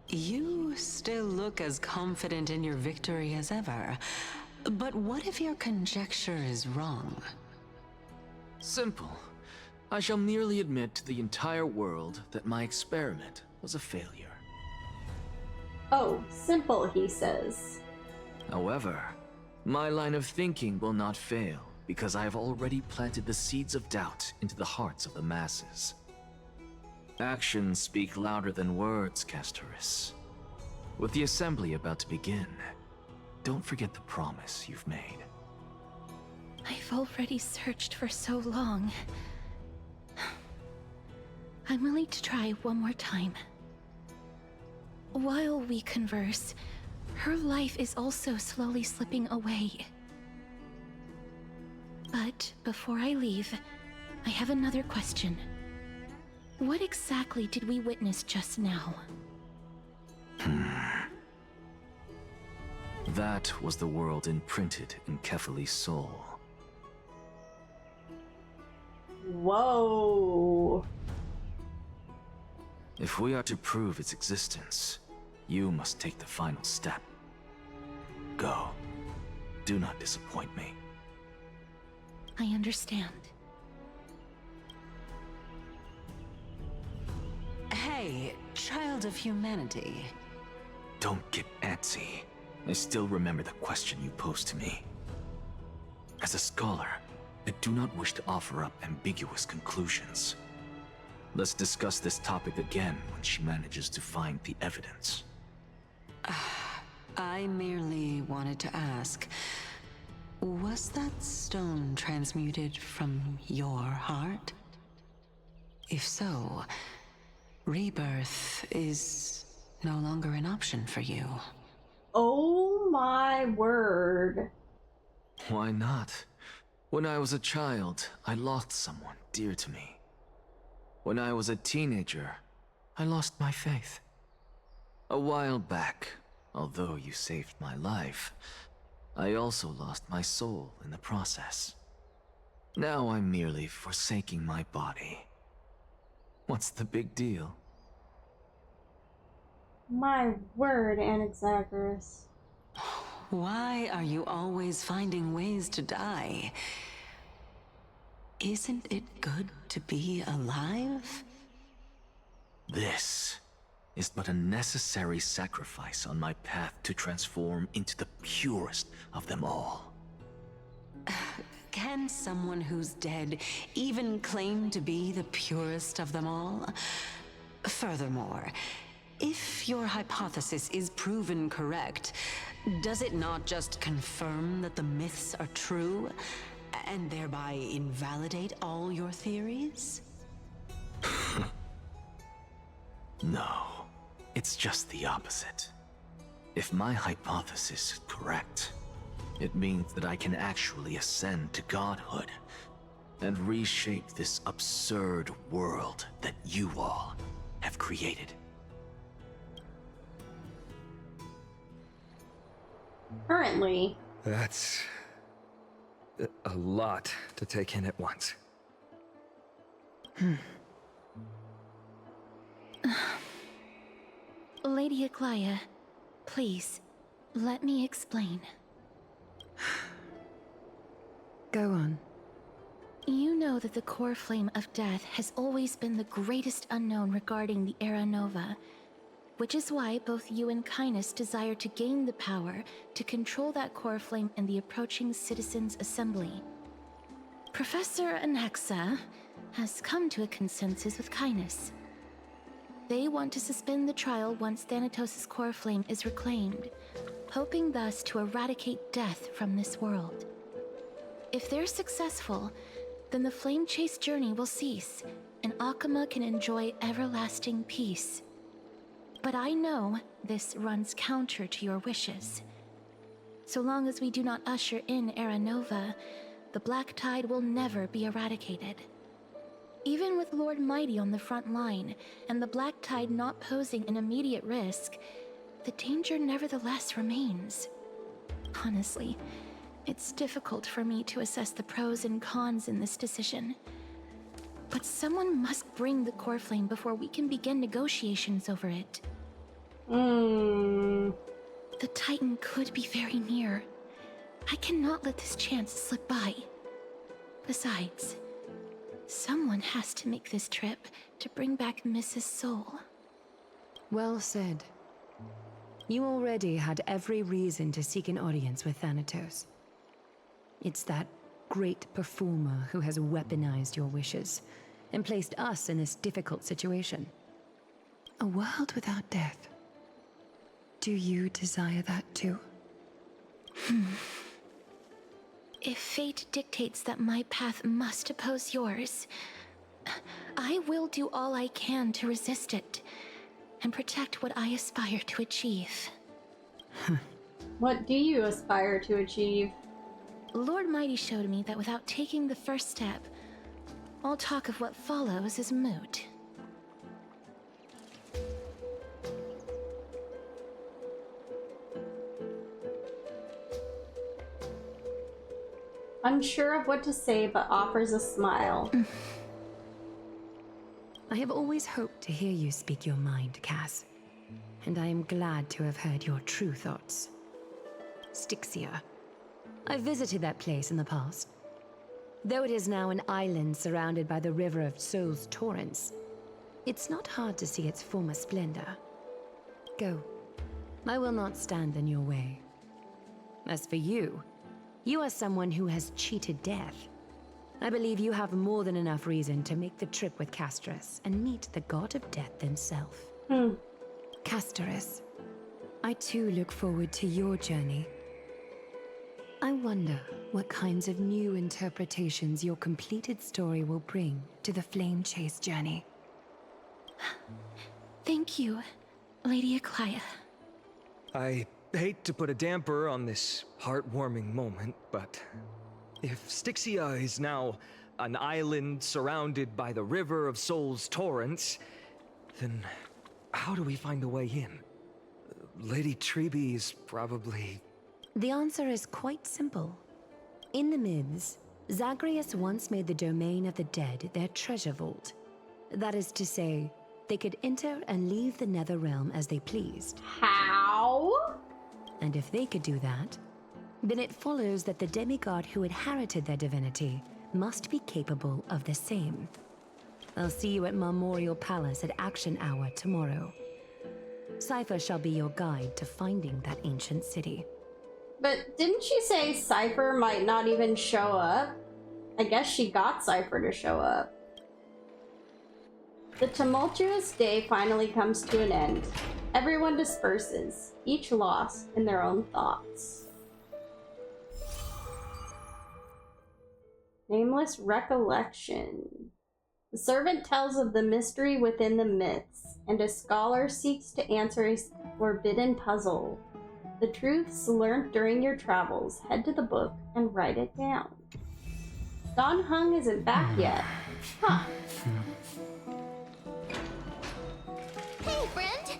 You still look as confident in your victory as ever. But what if your conjecture is wrong? Simple. I shall merely admit to the entire world that my experiment was a failure. Oh, simple, he says. However, my line of thinking will not fail because I have already planted the seeds of doubt into the hearts of the masses. Actions speak louder than words, Castoris. With the assembly about to begin, don't forget the promise you've made. I've already searched for so long. I'm willing to try one more time. While we converse, her life is also slowly slipping away. But before I leave, I have another question. What exactly did we witness just now? That was the world imprinted in Kefali's soul. Whoa. If we are to prove its existence, you must take the final step. Go. Do not disappoint me. I understand. Hey, child of humanity. Don't get antsy. I still remember the question you posed to me. As a scholar, I do not wish to offer up ambiguous conclusions. Let's discuss this topic again when she manages to find the evidence. I merely wanted to ask, was that stone transmuted from your heart? If so, rebirth is no longer an option for you. Oh my word. Why not? When I was a child, I lost someone dear to me. When I was a teenager, I lost my faith. A while back, although you saved my life, I also lost my soul in the process. Now I'm merely forsaking my body. What's the big deal? My word, Anaxagoras. Why are you always finding ways to die? Isn't it good to be alive? This is but a necessary sacrifice on my path to transform into the purest of them all. Can someone who's dead even claim to be the purest of them all? Furthermore, if your hypothesis is proven correct, does it not just confirm that the myths are true? And thereby invalidate all your theories? No, it's just the opposite. If my hypothesis is correct, it means that I can actually ascend to godhood and reshape this absurd world that you all have created. Currently. That's a lot to take in at once. Lady Aglaia, please, let me explain. Go on. You know that the core flame of death has always been the greatest unknown regarding the Era Nova, which is why both you and Kindness desire to gain the power to control that core flame in the approaching Citizens' Assembly. Professor Anaxa has come to a consensus with Kindness. They want to suspend the trial once Thanatos' core flame is reclaimed, hoping thus to eradicate death from this world. If they're successful, then the flame chase journey will cease, and Akama can enjoy everlasting peace. But I know this runs counter to your wishes. So long as we do not usher in Era Nova, the Black Tide will never be eradicated. Even with Lord Mighty on the front line, and the Black Tide not posing an immediate risk, the danger nevertheless remains. Honestly, it's difficult for me to assess the pros and cons in this decision. But someone must bring the core flame before we can begin negotiations over it. The Titan could be very near. I cannot let this chance slip by. Besides, someone has to make this trip to bring back Mrs. Soul. Well said. You already had every reason to seek an audience with Thanatos. It's that great performer who has weaponized your wishes and placed us in this difficult situation. A world without death. Do you desire that too? If fate dictates that my path must oppose yours, I will do all I can to resist it and protect what I aspire to achieve. What do you aspire to achieve? Lord Mighty showed me that without taking the first step, all talk of what follows is moot. Unsure of what to say, but offers a smile. I have always hoped to hear you speak your mind, Cass. And I am glad to have heard your true thoughts. Styxia. I visited that place in the past. Though it is now an island surrounded by the river of Soul's torrents, it's not hard to see its former splendor. Go. I will not stand in your way. As for you, you are someone who has cheated death. I believe you have more than enough reason to make the trip with Castorus and meet the god of death himself. Castorus, I too look forward to your journey. I wonder what kinds of new interpretations your completed story will bring to the Flame Chase journey. Thank you, Lady Aglaia. I hate to put a damper on this heartwarming moment, but if Styxia is now an island surrounded by the river of Soul's torrents, then how do we find a way in? Lady Treby is probably... The answer is quite simple. In the myths, Zagreus once made the domain of the dead their treasure vault. That is to say, they could enter and leave the Netherrealm as they pleased. How? And if they could do that, then it follows that the demigod who inherited their divinity must be capable of the same. I'll see you at Memorial Palace at Action Hour tomorrow. Cypher shall be your guide to finding that ancient city. But didn't she say Cypher might not even show up? I guess she got Cypher to show up. The tumultuous day finally comes to an end. Everyone disperses, each lost in their own thoughts. Nameless recollection. The servant tells of the mystery within the myths, and a scholar seeks to answer a forbidden puzzle. The truths learned during your travels. Head to the book and write it down. Don Hung isn't back yet. Huh. Hey, friend!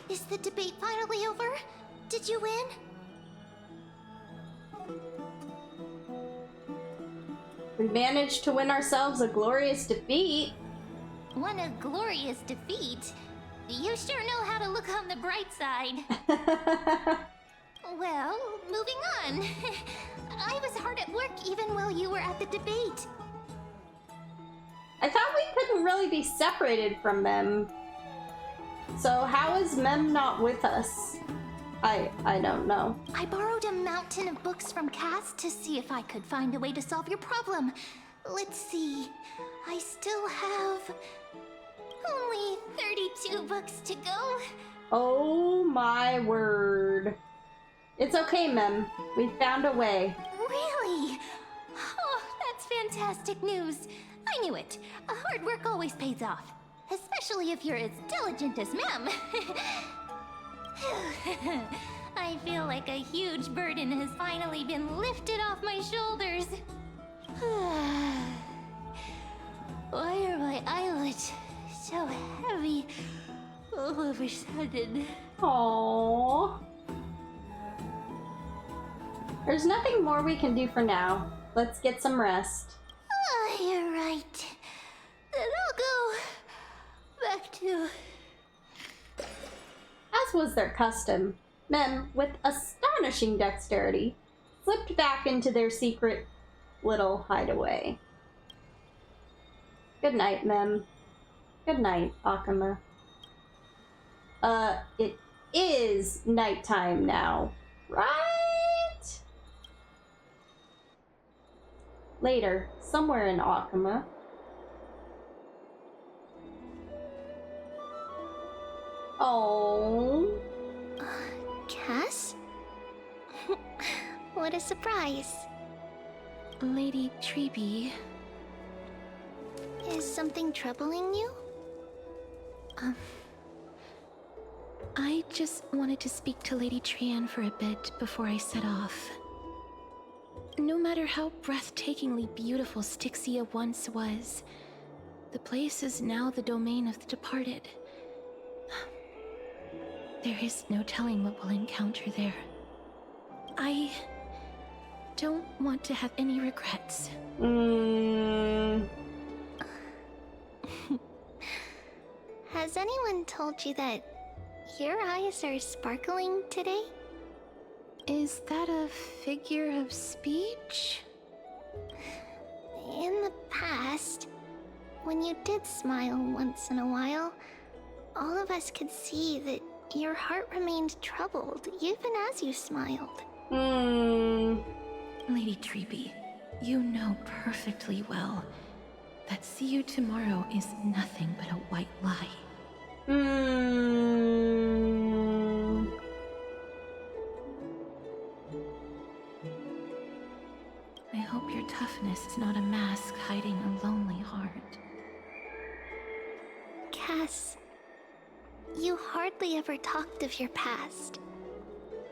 Is the debate finally over? Did you win? We managed to win ourselves a glorious defeat. Won a glorious defeat? You sure know how to look on the bright side. Well, moving on. I was hard at work even while you were at the debate. I thought we couldn't really be separated from Mem. So how is Mem not with us? I don't know. I borrowed a mountain of books from Cass to see if I could find a way to solve your problem. Let's see. I still have only 32 books to go. Oh my word. It's okay, Mem. We found a way. Really? Oh, that's fantastic news. I knew it. Hard work always pays off. Especially if you're as diligent as Mem. I feel like a huge burden has finally been lifted off my shoulders. Why are my eyelids so heavy all of a sudden? Aww. There's nothing more we can do for now. Let's get some rest. You're right. Then I'll go back to... As was their custom, Mem, with astonishing dexterity, slipped back into their secret little hideaway. Good night, Mem. Good night, Akuma. It is nighttime now, right? Later, somewhere in Akuma. Oh. Cass? What a surprise. Lady Treeby. Is something troubling you? I just wanted to speak to Lady Trian for a bit before I set off. No matter how breathtakingly beautiful Styxia once was, the place is now the domain of the departed. There is no telling what we'll encounter there. I don't want to have any regrets. Has anyone told you that your eyes are sparkling today? Is that a figure of speech? In the past, when you did smile once in a while, all of us could see that your heart remained troubled even as you smiled. Lady Treeby, you know perfectly well that see you tomorrow is nothing but a white lie. I hope your toughness is not a mask hiding a lonely heart. Cass, you hardly ever talked of your past.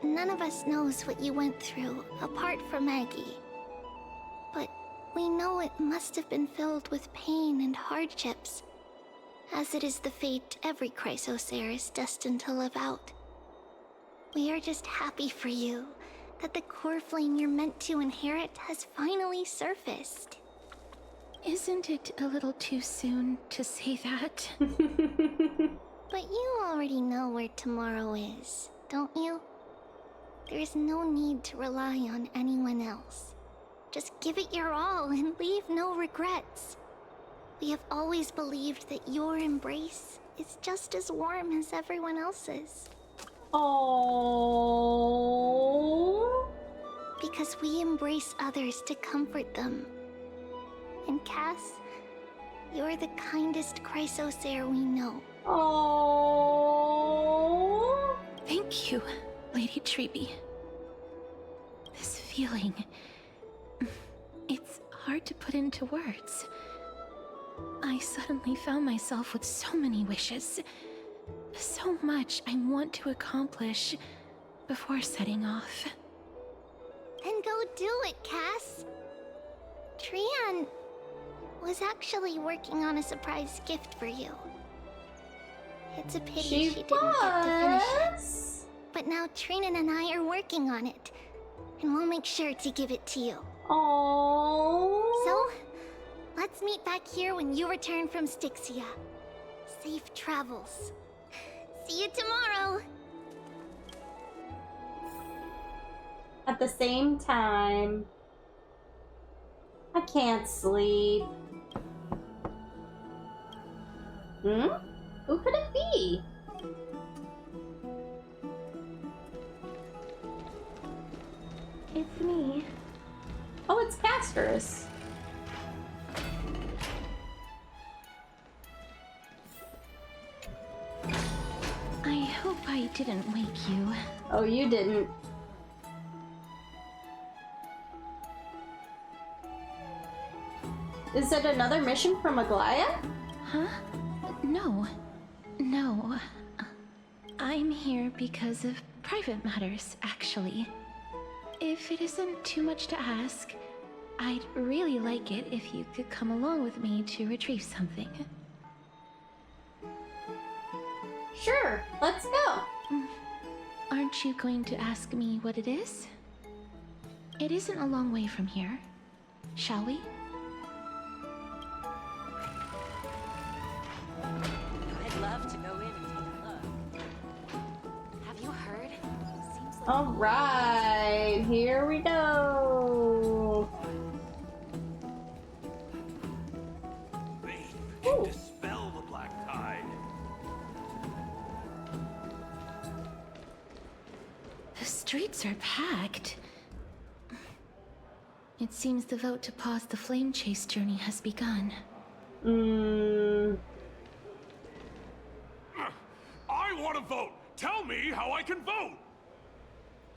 None of us knows what you went through, apart from Maggie. But we know it must have been filled with pain and hardships, as it is the fate every Chrysosaur is destined to live out. We are just happy for you that the core flame you're meant to inherit has finally surfaced. Isn't it a little too soon to say that? But you already know where tomorrow is, don't you? There is no need to rely on anyone else. Just give it your all and leave no regrets. We have always believed that your embrace is just as warm as everyone else's. Oh. Because we embrace others to comfort them. And Cass, you're the kindest Chrysosaur we know. Oh. Thank you, Lady Treeby. This feeling, it's hard to put into words. I suddenly found myself with so many wishes. So much I want to accomplish before setting off. Then go do it, Cass. Trian was actually working on a surprise gift for you. It's a pity she didn't get to finish it. But now Trinan and I are working on it. And we'll make sure to give it to you. Aww. So, let's meet back here when you return from Styxia. Safe travels. See you tomorrow. At the same time, I can't sleep. Who could it be? It's me. Oh, it's Castorus. I hope I didn't wake you. Oh, you didn't. Is it another mission from Aglaya? Huh? No. No. I'm here because of private matters, actually. If it isn't too much to ask, I'd really like it if you could come along with me to retrieve something. Sure, let's go. Aren't you going to ask me what it is? It isn't a long way from here. Shall we? I'd love to go in and take a look. Have you heard? Seems like All right, here we go. Can dispel the black tide. The streets are packed. It seems the vote to pause the flame chase journey has begun. I want to vote. Tell me how I can vote.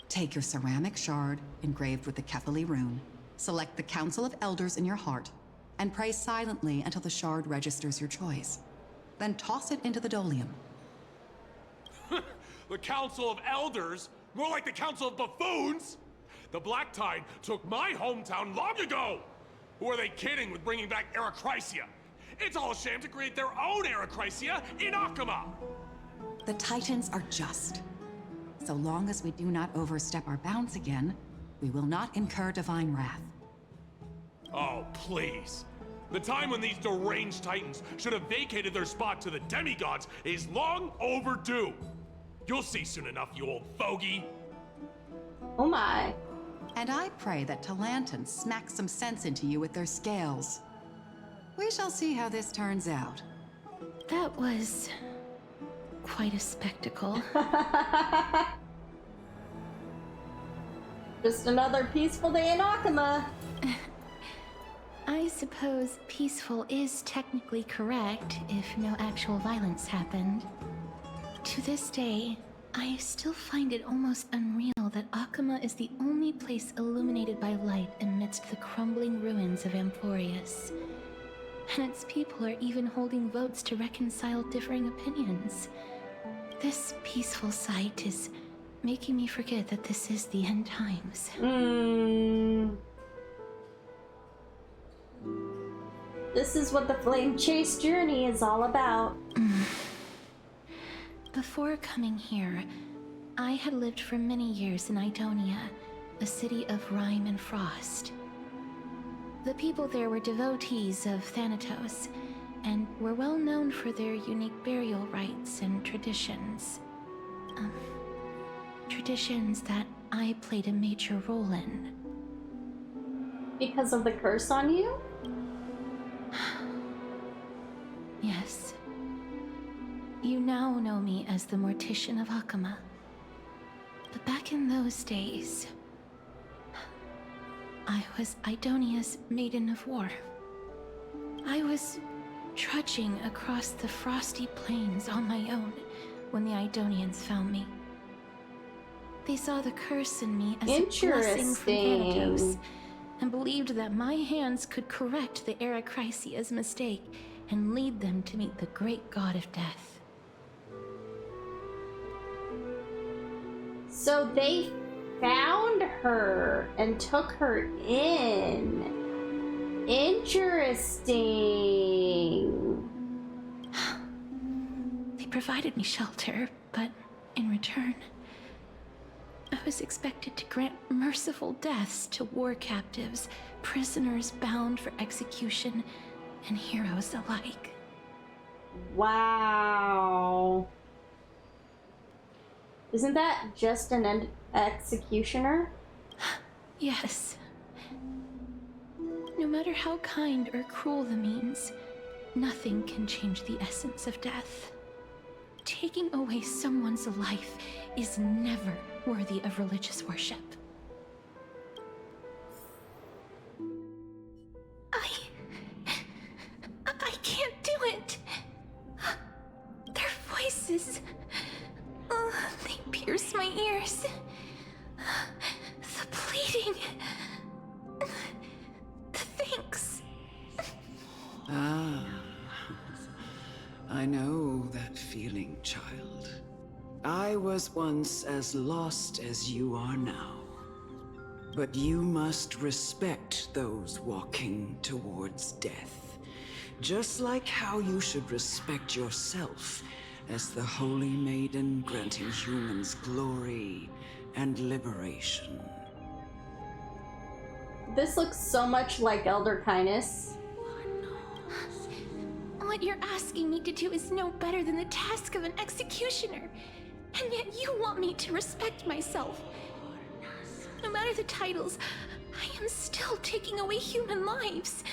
Take your ceramic shard engraved with the Kefali rune, select the Council of Elders in your heart, and pray silently until the shard registers your choice. Then toss it into the Dolium. The Council of Elders? More like the Council of Buffoons? The Black Tide took my hometown long ago! Who are they kidding with bringing back Erechrysia? It's all a sham to create their own Erechrysia in Akama! The Titans are just. So long as we do not overstep our bounds again, we will not incur divine wrath. Oh, please. The time when these deranged Titans should have vacated their spot to the demigods is long overdue. You'll see soon enough, you old fogey. Oh my. And I pray that Talanton smacks some sense into you with their scales. We shall see how this turns out. That was quite a spectacle. Just another peaceful day in Akama. I suppose peaceful is technically correct if no actual violence happened. To this day, I still find it almost unreal that Akama is the only place illuminated by light amidst the crumbling ruins of Amphorius. And its people are even holding votes to reconcile differing opinions. This peaceful sight is making me forget that this is the end times. This is what the Flame Chase journey is all about. Before coming here, I had lived for many years in Idonia, a city of rime and frost. The people there were devotees of Thanatos, and were well known for their unique burial rites and traditions. Traditions that I played a major role in. Because of the curse on you? Yes. You now know me as the Mortician of Akama. But back in those days, I was Idonia's Maiden of War. I was trudging across the frosty plains on my own when the Idonians found me. They saw the curse in me as a blessing from Thanatos, and believed that my hands could correct the Eracrisia's mistake and lead them to meet the great god of death. So they found her and took her in. Interesting. They provided me shelter, but in return, I was expected to grant merciful deaths to war captives, prisoners bound for execution, and heroes alike. Wow. Isn't that just an executioner? Yes. No matter how kind or cruel the means, nothing can change the essence of death. Taking away someone's life is never worthy of religious worship. I can't do it. Their voices, they pierce my ears. The pleading, the thanks. Ah, I know that feeling, child. I was once as lost as you are now. But you must respect those walking towards death. Just like how you should respect yourself as the Holy Maiden granting humans glory and liberation. This looks so much like Elder Kindness. What you're asking me to do is no better than the task of an executioner. And yet you want me to respect myself. No matter the titles, I am still taking away human lives.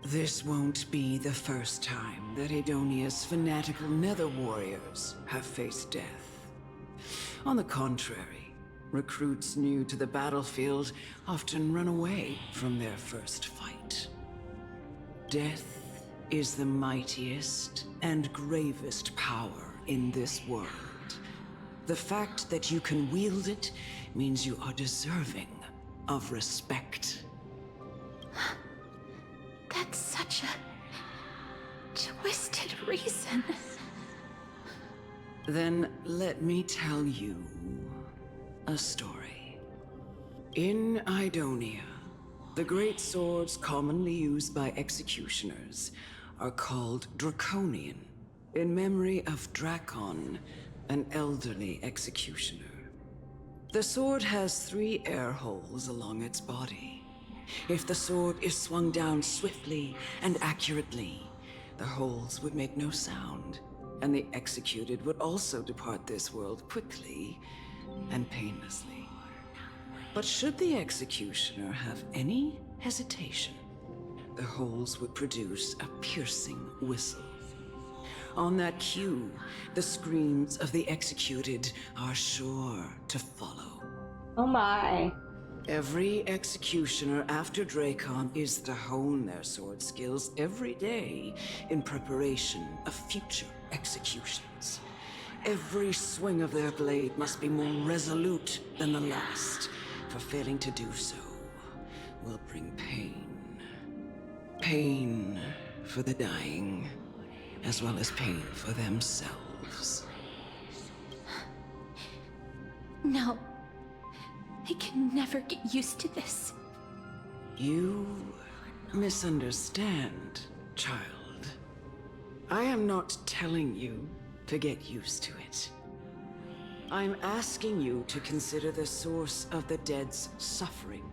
This won't be the first time that Edonia's fanatical nether warriors have faced death. On the contrary, recruits new to the battlefield often run away from their first fight. Death is the mightiest and gravest power in this world. The fact that you can wield it means you are deserving of respect. That's such a twisted reason. Then let me tell you a story. In Idonia, the great swords commonly used by executioners are called Draconian, in memory of Drakon, an elderly executioner. The sword has 3 air holes along its body. If the sword is swung down swiftly and accurately, the holes would make no sound, and the executed would also depart this world quickly and painlessly. But should the executioner have any hesitation, the holes would produce a piercing whistle. On that cue, the screams of the executed are sure to follow. Oh my. Every executioner after Drakon is to hone their sword skills every day in preparation of future executions. Every swing of their blade must be more resolute than the last, for failing to do so will bring pain. Pain for the dying, as well as pain for themselves. No. I can never get used to this. You misunderstand, child. I am not telling you to get used to it. I'm asking you to consider the source of the dead's suffering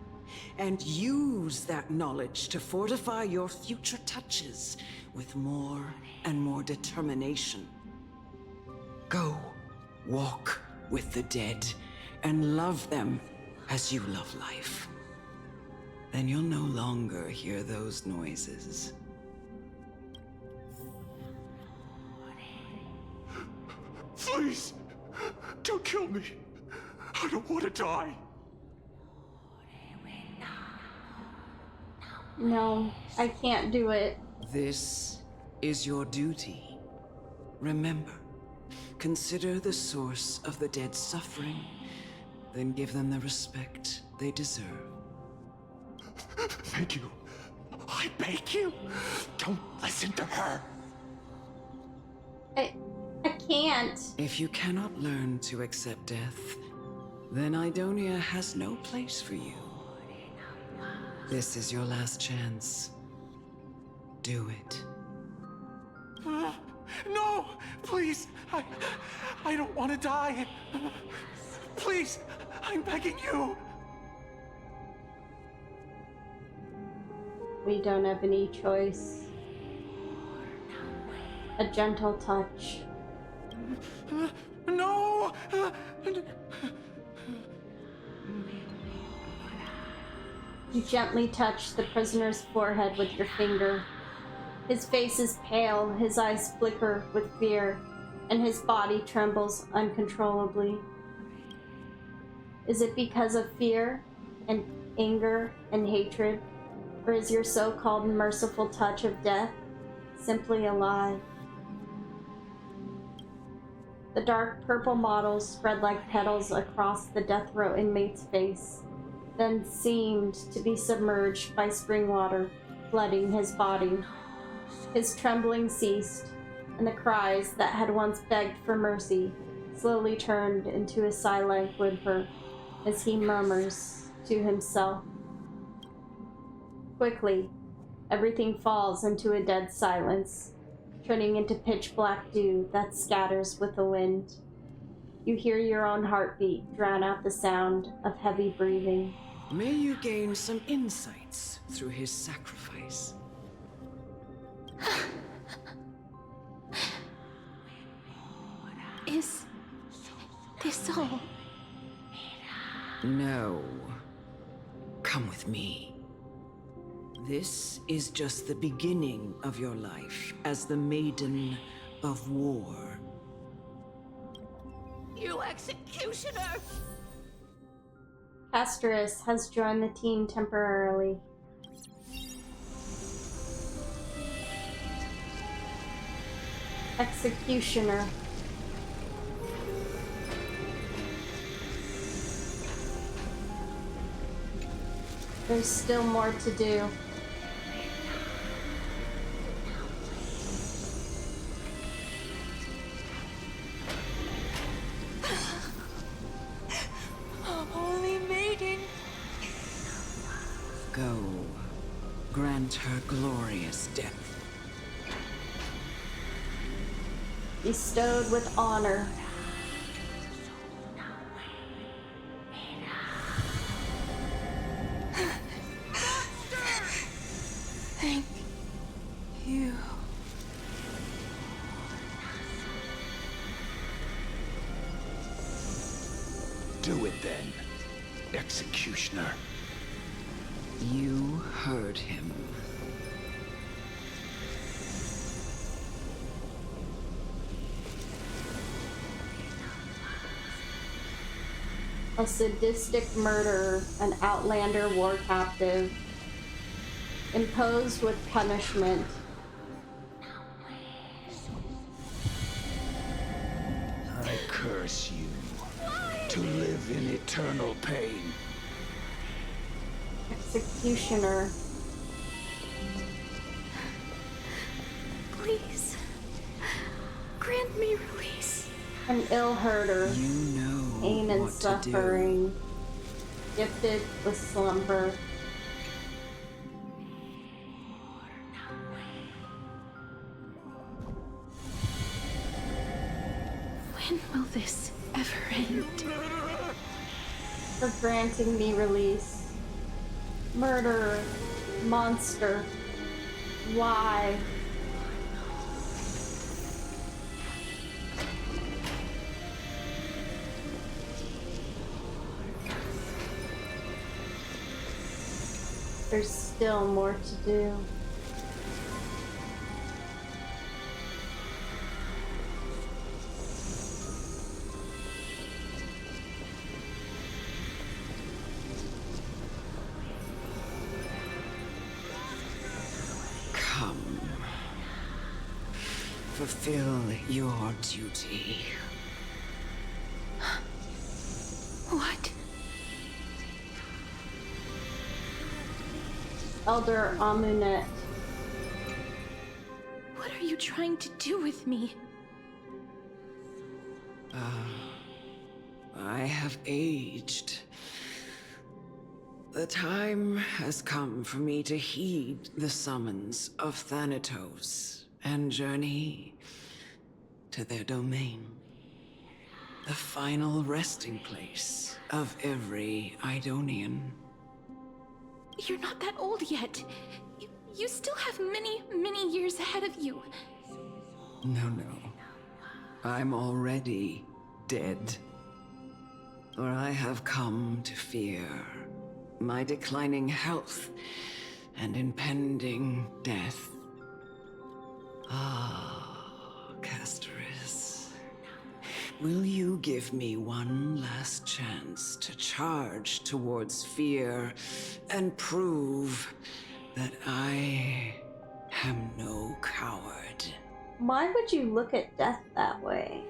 and use that knowledge to fortify your future touches with more and more determination. Go, walk with the dead and love them as you love life. Then you'll no longer hear those noises. Please, don't kill me. I don't want to die. No, I can't do it. This is your duty. Remember, consider the source of the dead's suffering, then give them the respect they deserve. Thank you. I beg you, don't listen to her. I can't. If you cannot learn to accept death, then Idonia has no place for you. This is your last chance. Do it. No, please, I don't want to die. Please, I'm begging you. We don't have any choice. A gentle touch. No! You gently touch the prisoner's forehead with your finger. His face is pale, his eyes flicker with fear, and his body trembles uncontrollably. Is it because of fear and anger and hatred, or is your so-called merciful touch of death simply a lie? The dark purple mottles spread like petals across the death row inmate's face, then seemed to be submerged by spring water, flooding his body. His trembling ceased, and the cries that had once begged for mercy slowly turned into a silent whimper as he murmurs to himself. Quickly, everything falls into a dead silence, turning into pitch black dew that scatters with the wind. You hear your own heartbeat drown out the sound of heavy breathing. May you gain some insights through his sacrifice. Is this all? No. Come with me. This is just the beginning of your life as the Maiden of War. You executioner! Castorus has joined the team temporarily. Executioner. There's still more to do. Holy maiden! Go. Grant her glorious death. Bestowed with honor. Thank you. Do it then, executioner. You heard him. A sadistic murderer, an outlander war captive, imposed with punishment. I curse you to live in eternal pain. Executioner. Please, grant me release. An ill herder. You know pain and what suffering. Gifted with slumber. When will this ever end? For granting me release. Murderer. Monster. Why? There's still more to do. Come. Fulfill your duty. What? Elder Amunet. What are you trying to do with me? I have aged. The time has come for me to heed the summons of Thanatos and journey to their domain. The final resting place of every Idonian. You're not that old yet. You still have many, many years ahead of you. No. I'm already dead. For I have come to fear my declining health and impending death. Castoris. Will you give me one last chance to charge towards fear and prove that I am no coward? Why would you look at death that way?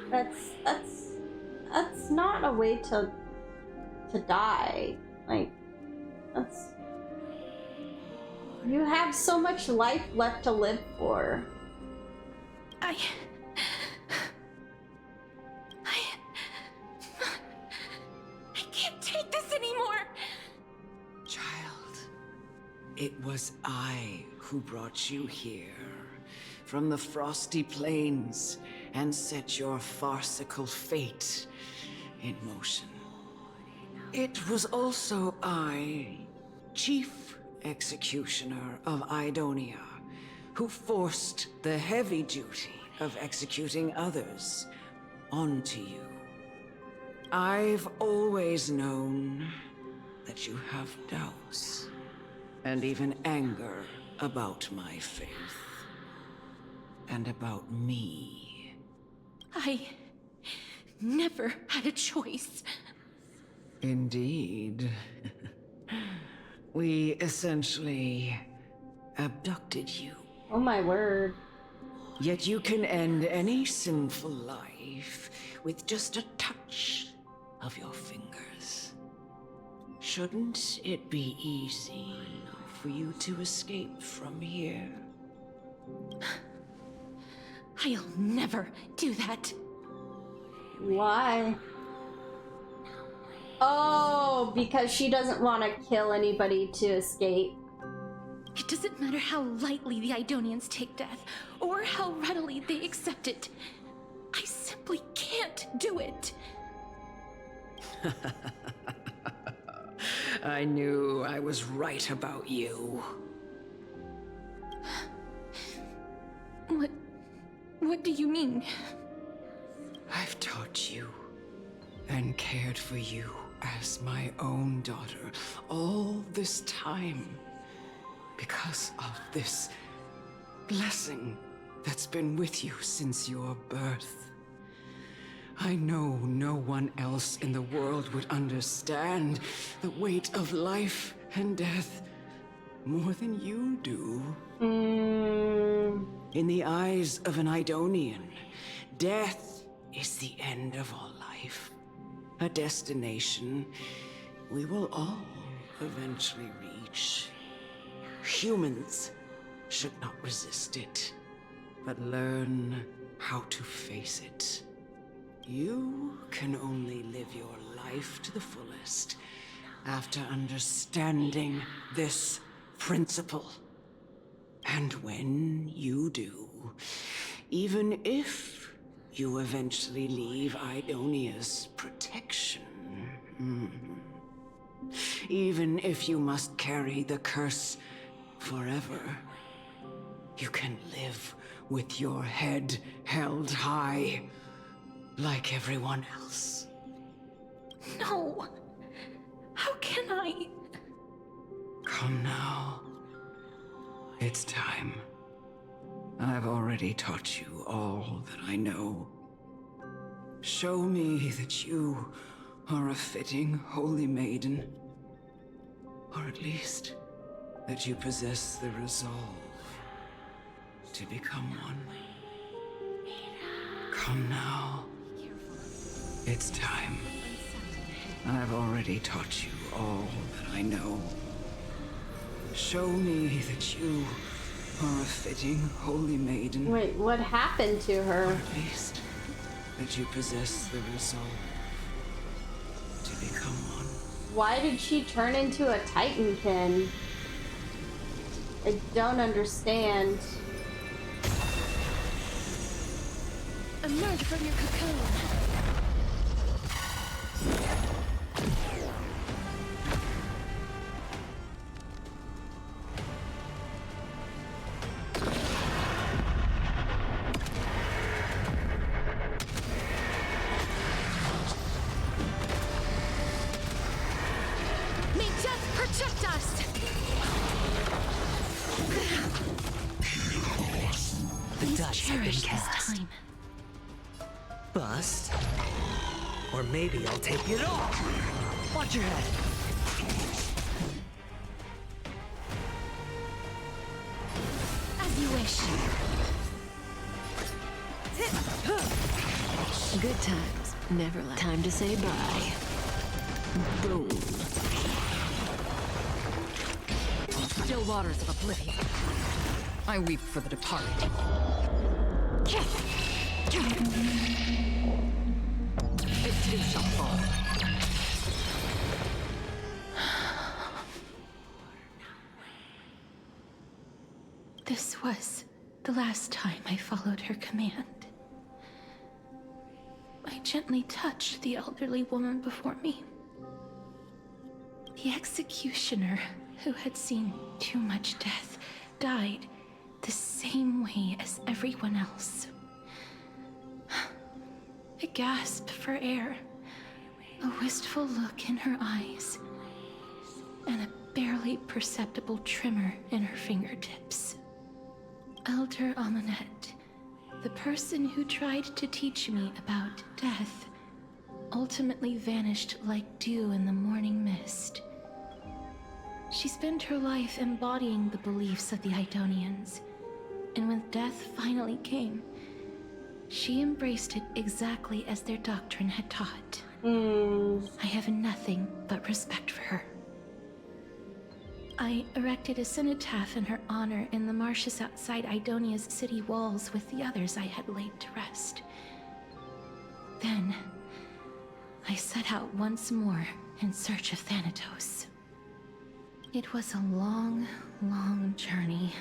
That's not a way to die. Like, that's... You have so much life left to live for. I can't take this anymore! Child, it was I who brought you here, from the frosty plains, and set your farcical fate in motion. It was also I, Chief Executioner of Idonia, who forced the heavy duty of executing others onto you. I've always known that you have doubts, and even anger about my faith, and about me. I never had a choice. Indeed. We essentially abducted you. Oh my word. Yet you can end any sinful life with just a touch of your fingers. Shouldn't it be easy for you to escape from here? I'll never do that. Why? Oh, because she doesn't want to kill anybody to escape. It doesn't matter how lightly the Idonians take death, or how readily they accept it. I simply can't do it. I knew I was right about you. What do you mean? I've taught you and cared for you as my own daughter all this time because of this blessing that's been with you since your birth. I know no one else in the world would understand the weight of life and death more than you do. In the eyes of an Idonian, death is the end of all life. A destination we will all eventually reach. Humans should not resist it, but learn how to face it. You can only live your life to the fullest after understanding this principle. And when you do, even if you eventually leave Idonia's protection, even if you must carry the curse forever, you can live with your head held high, like everyone else. No! How can I? Come now. It's time. I've already taught you all that I know. Show me that you are a fitting holy maiden. Or at least, that you possess the resolve to become one. Come now. It's time. I've already taught you all that I know. Show me that you are a fitting holy maiden. Wait, what happened to her? Or at least that you possess the resolve to become one. Why did she turn into a Titankin? I don't understand. Emerge from your cocoon. May death protect us! The dust have been Cherish this cast. time. Bust. Or maybe I'll take it off. Watch your head. As you wish. Good times. Never last. Time to say bye. Boom. Still waters of oblivion. I weep for the departed. It too shall fall. This was the last time I followed her command. I gently touched the elderly woman before me. The executioner, who had seen too much death, died the same way as everyone else. I gasped for air, a wistful look in her eyes, and a barely perceptible tremor in her fingertips. Elder Amunet, the person who tried to teach me about death, ultimately vanished like dew in the morning mist. She spent her life embodying the beliefs of the Idonians, and when death finally came, she embraced it exactly as their doctrine had taught. I have nothing but respect for her. I erected a cenotaph in her honor in the marshes outside Idonia's city walls with the others I had laid to rest. Then, I set out once more in search of Thanatos. It was a long, long journey.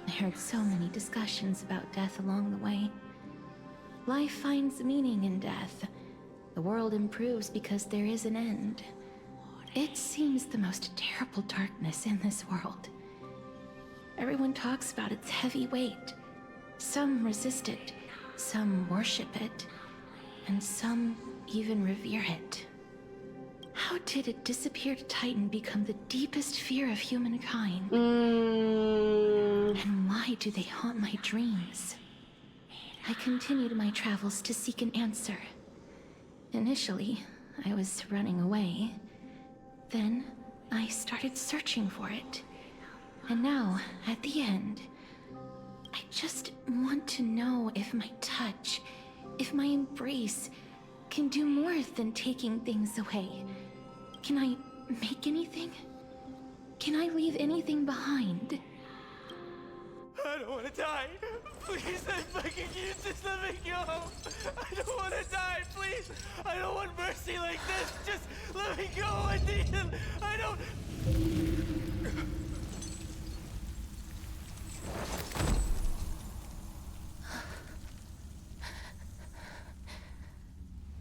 I heard so many discussions about death along the way. Life finds meaning in death. The world improves because there is an end. It seems the most terrible darkness in this world. Everyone talks about its heavy weight. Some resist it, some worship it, and some even revere it. How did a disappeared Titan become the deepest fear of humankind? And why do they haunt my dreams? I continued my travels to seek an answer. Initially, I was running away. Then, I started searching for it. And now, at the end, I just want to know if my touch, if my embrace, can do more than taking things away. Can I make anything? Can I leave anything behind? I don't want to die. Please, I'm begging you, just let me go. I don't want to die, please. I don't want mercy like this. Just let me go. I need it. I don't.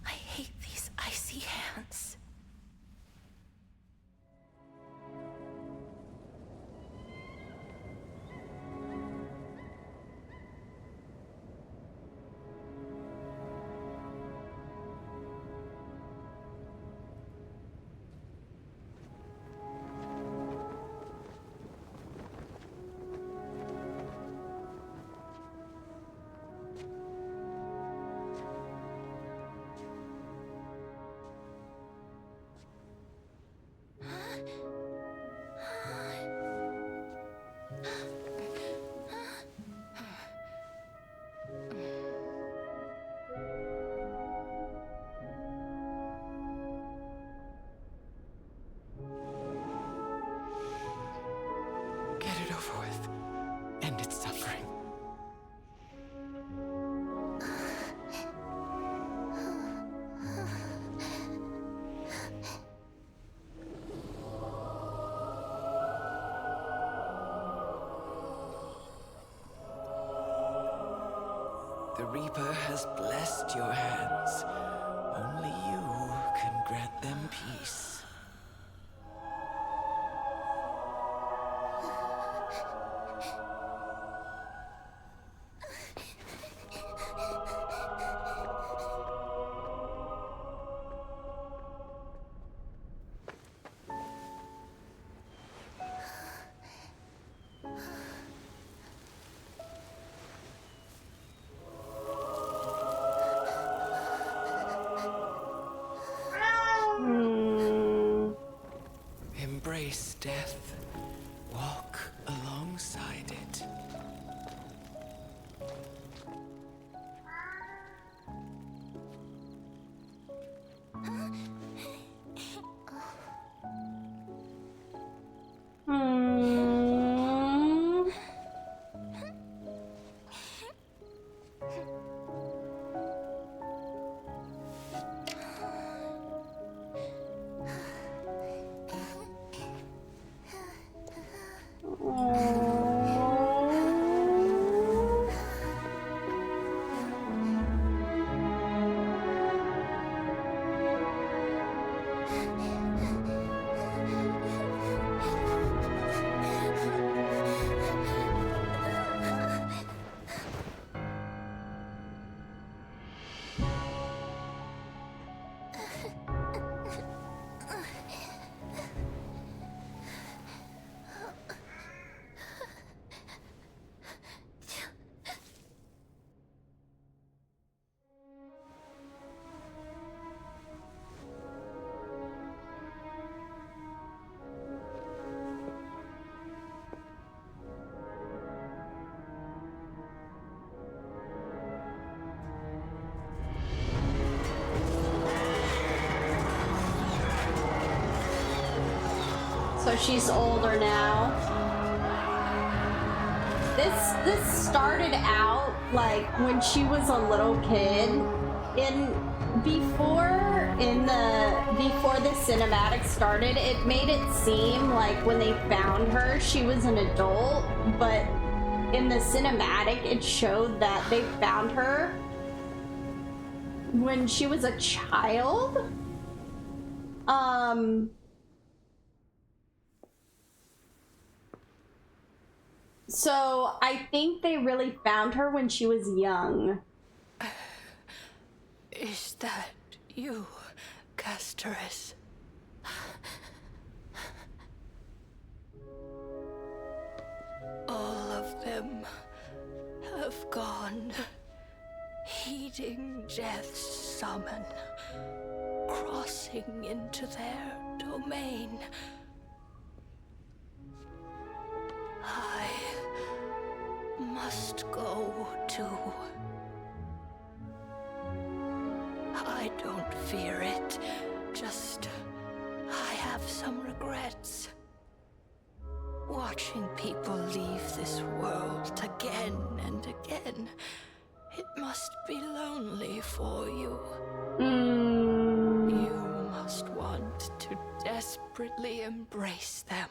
I hate these icy hands. Reaper has blessed your hands. Only you can grant them peace. Embrace death. Walk alongside it. So she's older now. This started out like when she was a little kid. Before the cinematic started, it made it seem like when they found her, she was an adult, but in the cinematic, it showed that they found her when she was a child. So I think they really found her when she was young. Is that you, Casteress? All of them have gone, heeding death's summon, crossing into their domain. I must go too. I don't fear it, just I have some regrets. Watching people leave this world again and again, it must be lonely for you. You must want to desperately embrace them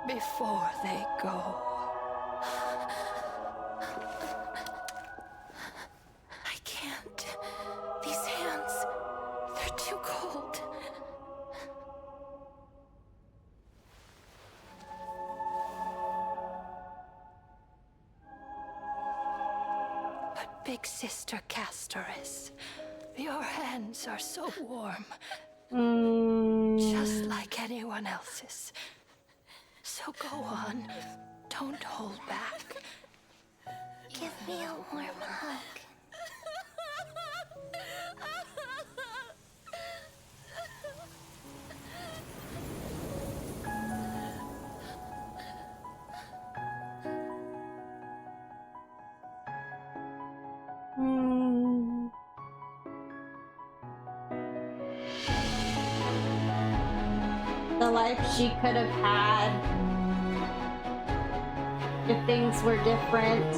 before they go. I can't. These hands, they're too cold. But Big Sister Casteress, your hands are so warm. Just like anyone else's. So go on. Don't hold back. Give me a warm hug. The life she could have had if things were different.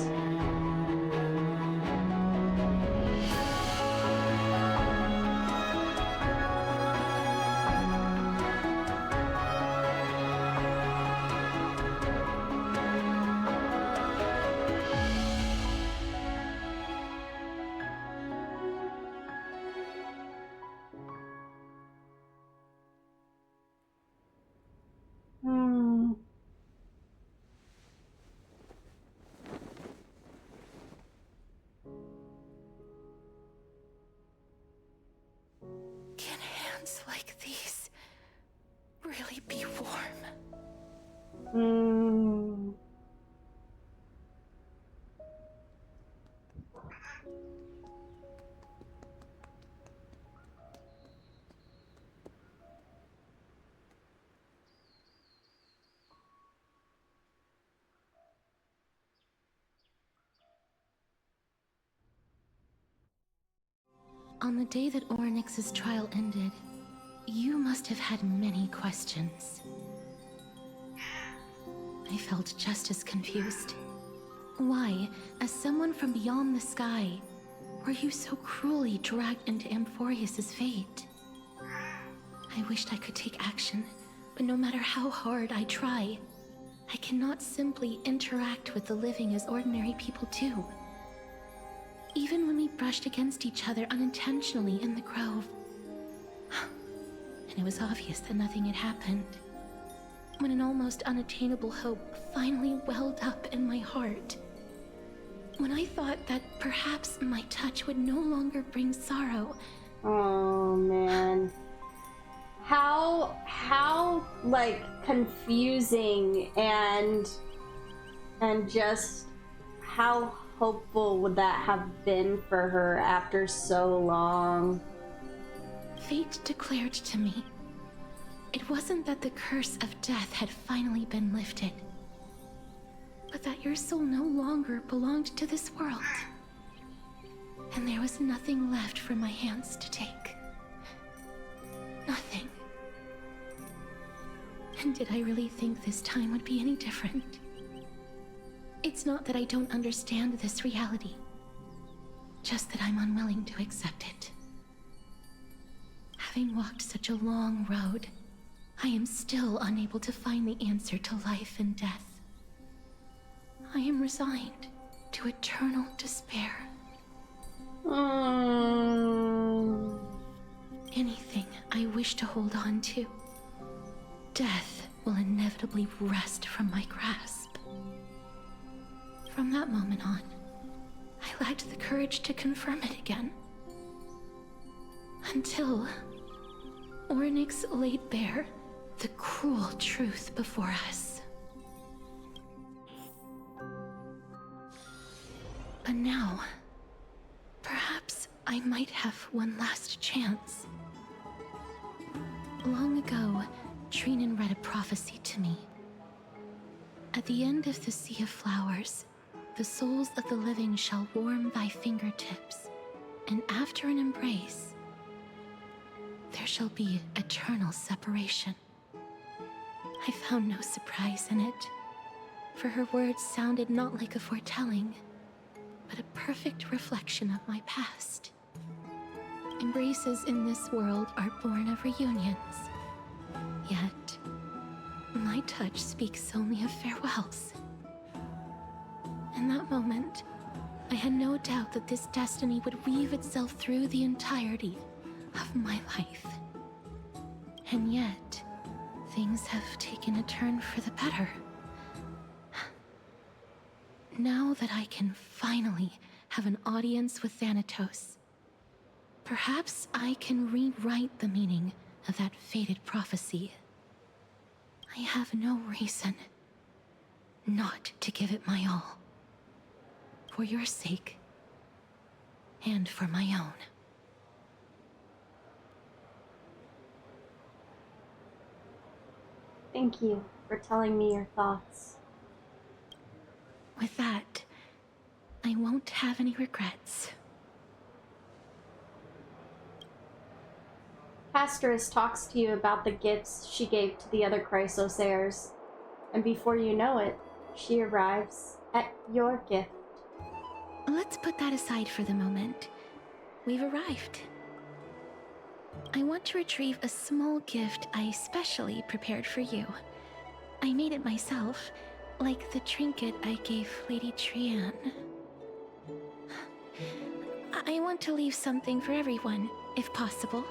like these really be warm? On the day that Orynyx's trial ended, you must have had many questions. I felt just as confused. Why, as someone from beyond the sky, were you so cruelly dragged into Amphorius's fate? I wished I could take action, but no matter how hard I try, I cannot simply interact with the living as ordinary people do. Even when we brushed against each other unintentionally in the grove, and it was obvious that nothing had happened. When an almost unattainable hope finally welled up in my heart. When I thought that perhaps my touch would no longer bring sorrow. Oh man. How like confusing and just how hopeful would that have been for her after so long? Fate declared to me, it wasn't that the curse of death had finally been lifted, but that your soul no longer belonged to this world. And there was nothing left for my hands to take. Nothing. And did I really think this time would be any different? It's not that I don't understand this reality, just that I'm unwilling to accept it. Having walked such a long road, I am still unable to find the answer to life and death. I am resigned to eternal despair. Anything I wish to hold on to, death will inevitably wrest from my grasp. From that moment on, I lacked the courage to confirm it again. Until Orynyx laid bare the cruel truth before us. But now, perhaps I might have one last chance. Long ago, Trinan read a prophecy to me. At the end of the Sea of Flowers, the souls of the living shall warm thy fingertips, and after an embrace, there shall be eternal separation. I found no surprise in it, for her words sounded not like a foretelling, but a perfect reflection of my past. Embraces in this world are born of reunions, yet my touch speaks only of farewells. In that moment, I had no doubt that this destiny would weave itself through the entirety of my life. And yet, things have taken a turn for the better. Now that I can finally have an audience with Thanatos, perhaps I can rewrite the meaning of that fated prophecy. I have no reason not to give it my all. For your sake, and for my own. Thank you for telling me your thoughts. With that, I won't have any regrets. Castris talks to you about the gifts she gave to the other Chrysos heirs, and before you know it, she arrives at your gift. Let's put that aside for the moment. We've arrived. I want to retrieve a small gift I specially prepared for you. I made it myself, like the trinket I gave Lady Trian. I want to leave something for everyone, if possible.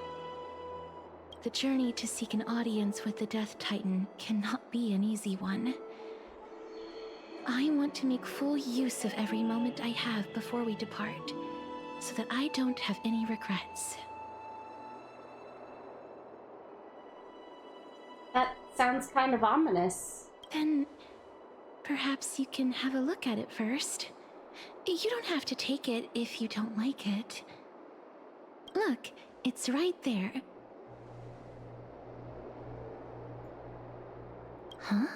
The journey to seek an audience with the Death Titan cannot be an easy one. I want to make full use of every moment I have before we depart, so that I don't have any regrets. Sounds kind of ominous. Then perhaps you can have a look at it first. You don't have to take it if you don't like it. Look, it's right there. Huh?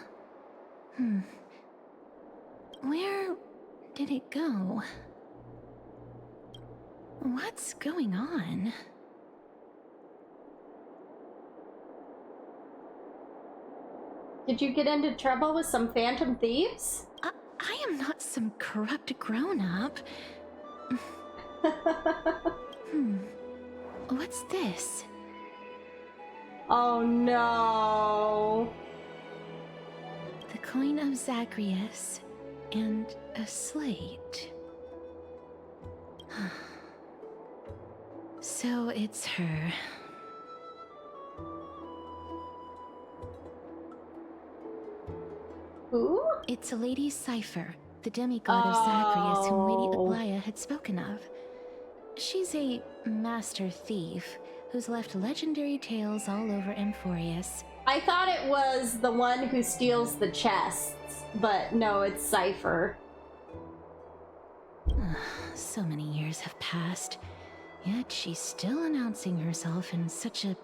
Where did it go? What's going on? Did you get into trouble with some phantom thieves? I am not some corrupt grown-up. What's this? Oh no. The coin of Zagreus and a slate. So it's her. Who? It's Lady Cypher, the demigod of Zagreus whom Lady Aglaia had spoken of. She's a master thief who's left legendary tales all over Amphorius. I thought it was the one who steals the chests, but no, it's Cypher. So many years have passed, yet she's still announcing herself in such a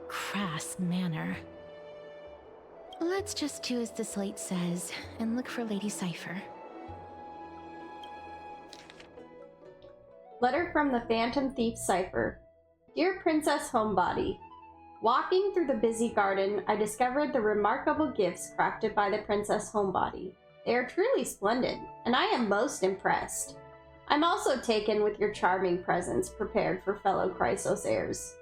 crass manner. Let's just do as the slate says and look for Lady Cypher. Letter from the Phantom Thief Cypher. Dear Princess Homebody, walking through the busy garden, I discovered the remarkable gifts crafted by the Princess Homebody. They are truly splendid, and I am most impressed. I'm also taken with your charming presents prepared for fellow Chrysos heirs.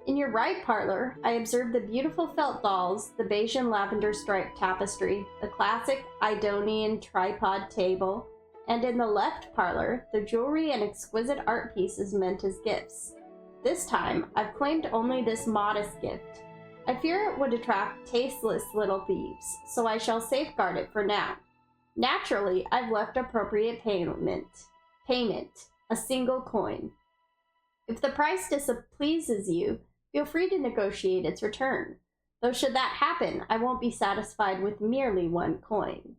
In your right parlor, I observed the beautiful felt dolls, the beige and lavender striped tapestry, the classic Idonian tripod table, and in the left parlor, the jewelry and exquisite art pieces meant as gifts. This time, I've claimed only this modest gift. I fear it would attract tasteless little thieves, so I shall safeguard it for now. Naturally, I've left appropriate payment, a single coin. If the price displeases you, feel free to negotiate its return. Though should that happen, I won't be satisfied with merely one coin.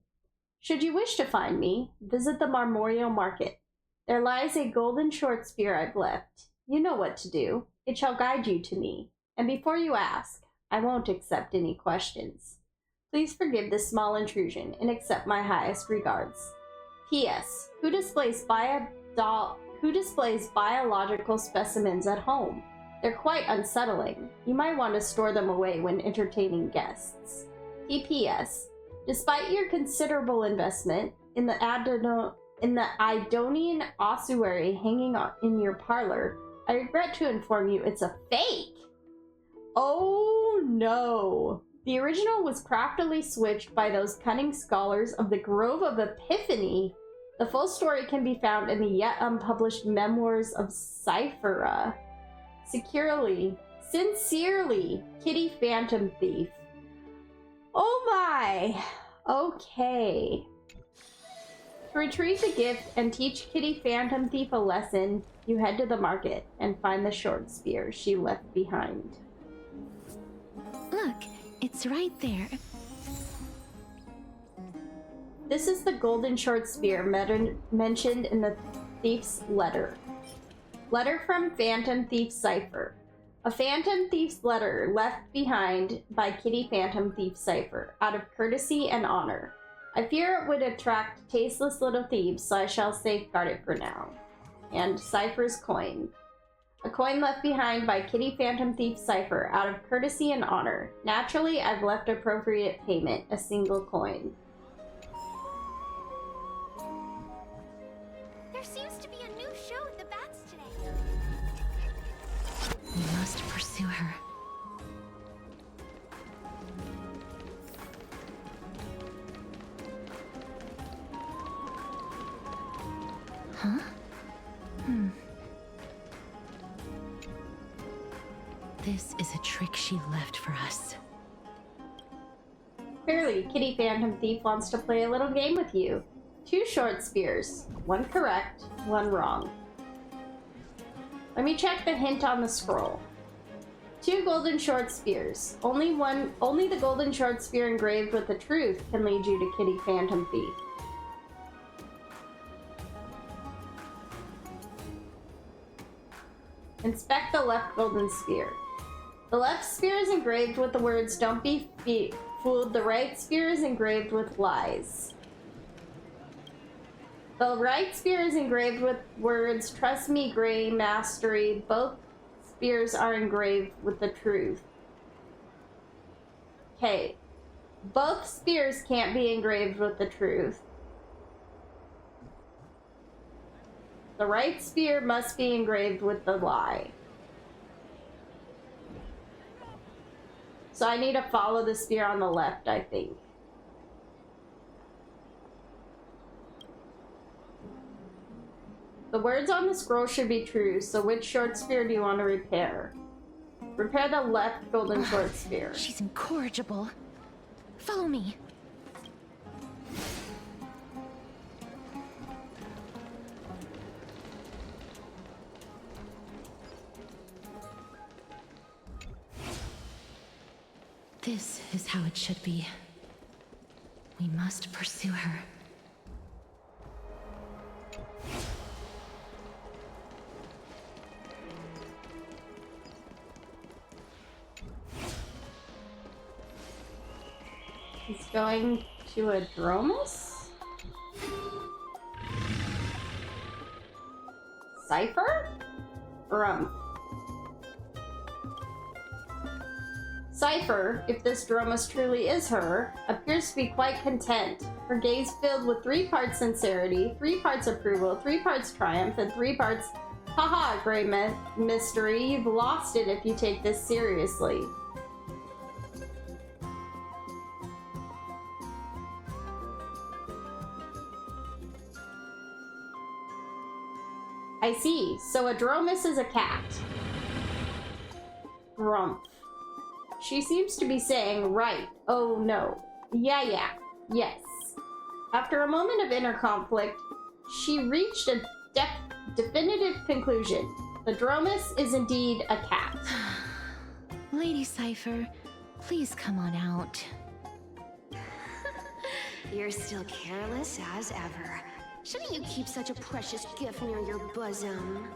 Should you wish to find me, visit the Marmorial Market. There lies a golden short spear I've left. You know what to do. It shall guide you to me. And before you ask, I won't accept any questions. Please forgive this small intrusion and accept my highest regards. P.S. Who displays biological specimens at home? They're quite unsettling. You might want to store them away when entertaining guests. P.P.S. Despite your considerable investment in the Idonian ossuary hanging in your parlor, I regret to inform you it's a fake! Oh no! The original was craftily switched by those cunning scholars of the Grove of Epiphany. The full story can be found in the yet unpublished memoirs of Cyphera. Sincerely, Kitty Phantom Thief. Oh my! Okay. To retrieve the gift and teach Kitty Phantom Thief a lesson, you head to the market and find the short spear she left behind. Look, it's right there. This is the golden short spear mentioned in the thief's letter. Letter from Phantom Thief Cypher. A Phantom Thief's letter left behind by Kitty Phantom Thief Cypher, out of courtesy and honor. I fear it would attract tasteless little thieves, so I shall safeguard it for now. And Cypher's coin. A coin left behind by Kitty Phantom Thief Cypher, out of courtesy and honor. Naturally, I've left appropriate payment, a single coin. There seems to be a new show at the bats today. We must pursue her. Huh? This is a trick she left for us. Clearly, Kitty Phantom Thief wants to play a little game with you. 2 short spears. 1 correct, 1 wrong. Let me check the hint on the scroll. 2 golden short spears. Only the golden short spear engraved with the truth can lead you to Kitty Phantom Thief. Inspect the left golden spear. The left spear is engraved with the words, "Don't be fooled." The right spear is engraved with lies. The right spear is engraved with words, "Trust me, Grey Mastery." Both spears are engraved with the truth. Okay. Both spears can't be engraved with the truth. The right spear must be engraved with the lie. So I need to follow the spear on the left, I think. The words on the scroll should be true, so which short spear do you want to repair? Repair the left golden short spear. She's incorrigible. Follow me. This is how it should be. We must pursue her. He's going to a Dromus? Cypher? Cypher, if this Dromus truly is her, appears to be quite content. Her gaze filled with 3 parts sincerity, 3 parts approval, 3 parts triumph, and 3 parts, haha, Grey Mystery, you've lost it if you take this seriously. I see. So a Dromus is a cat. Grumph. She seems to be saying, right. Oh no. Yeah. Yes. After a moment of inner conflict, she reached a definitive conclusion. The Dromus is indeed a cat. Lady Cypher, please come on out. You're still careless as ever. Shouldn't you keep such a precious gift near your bosom?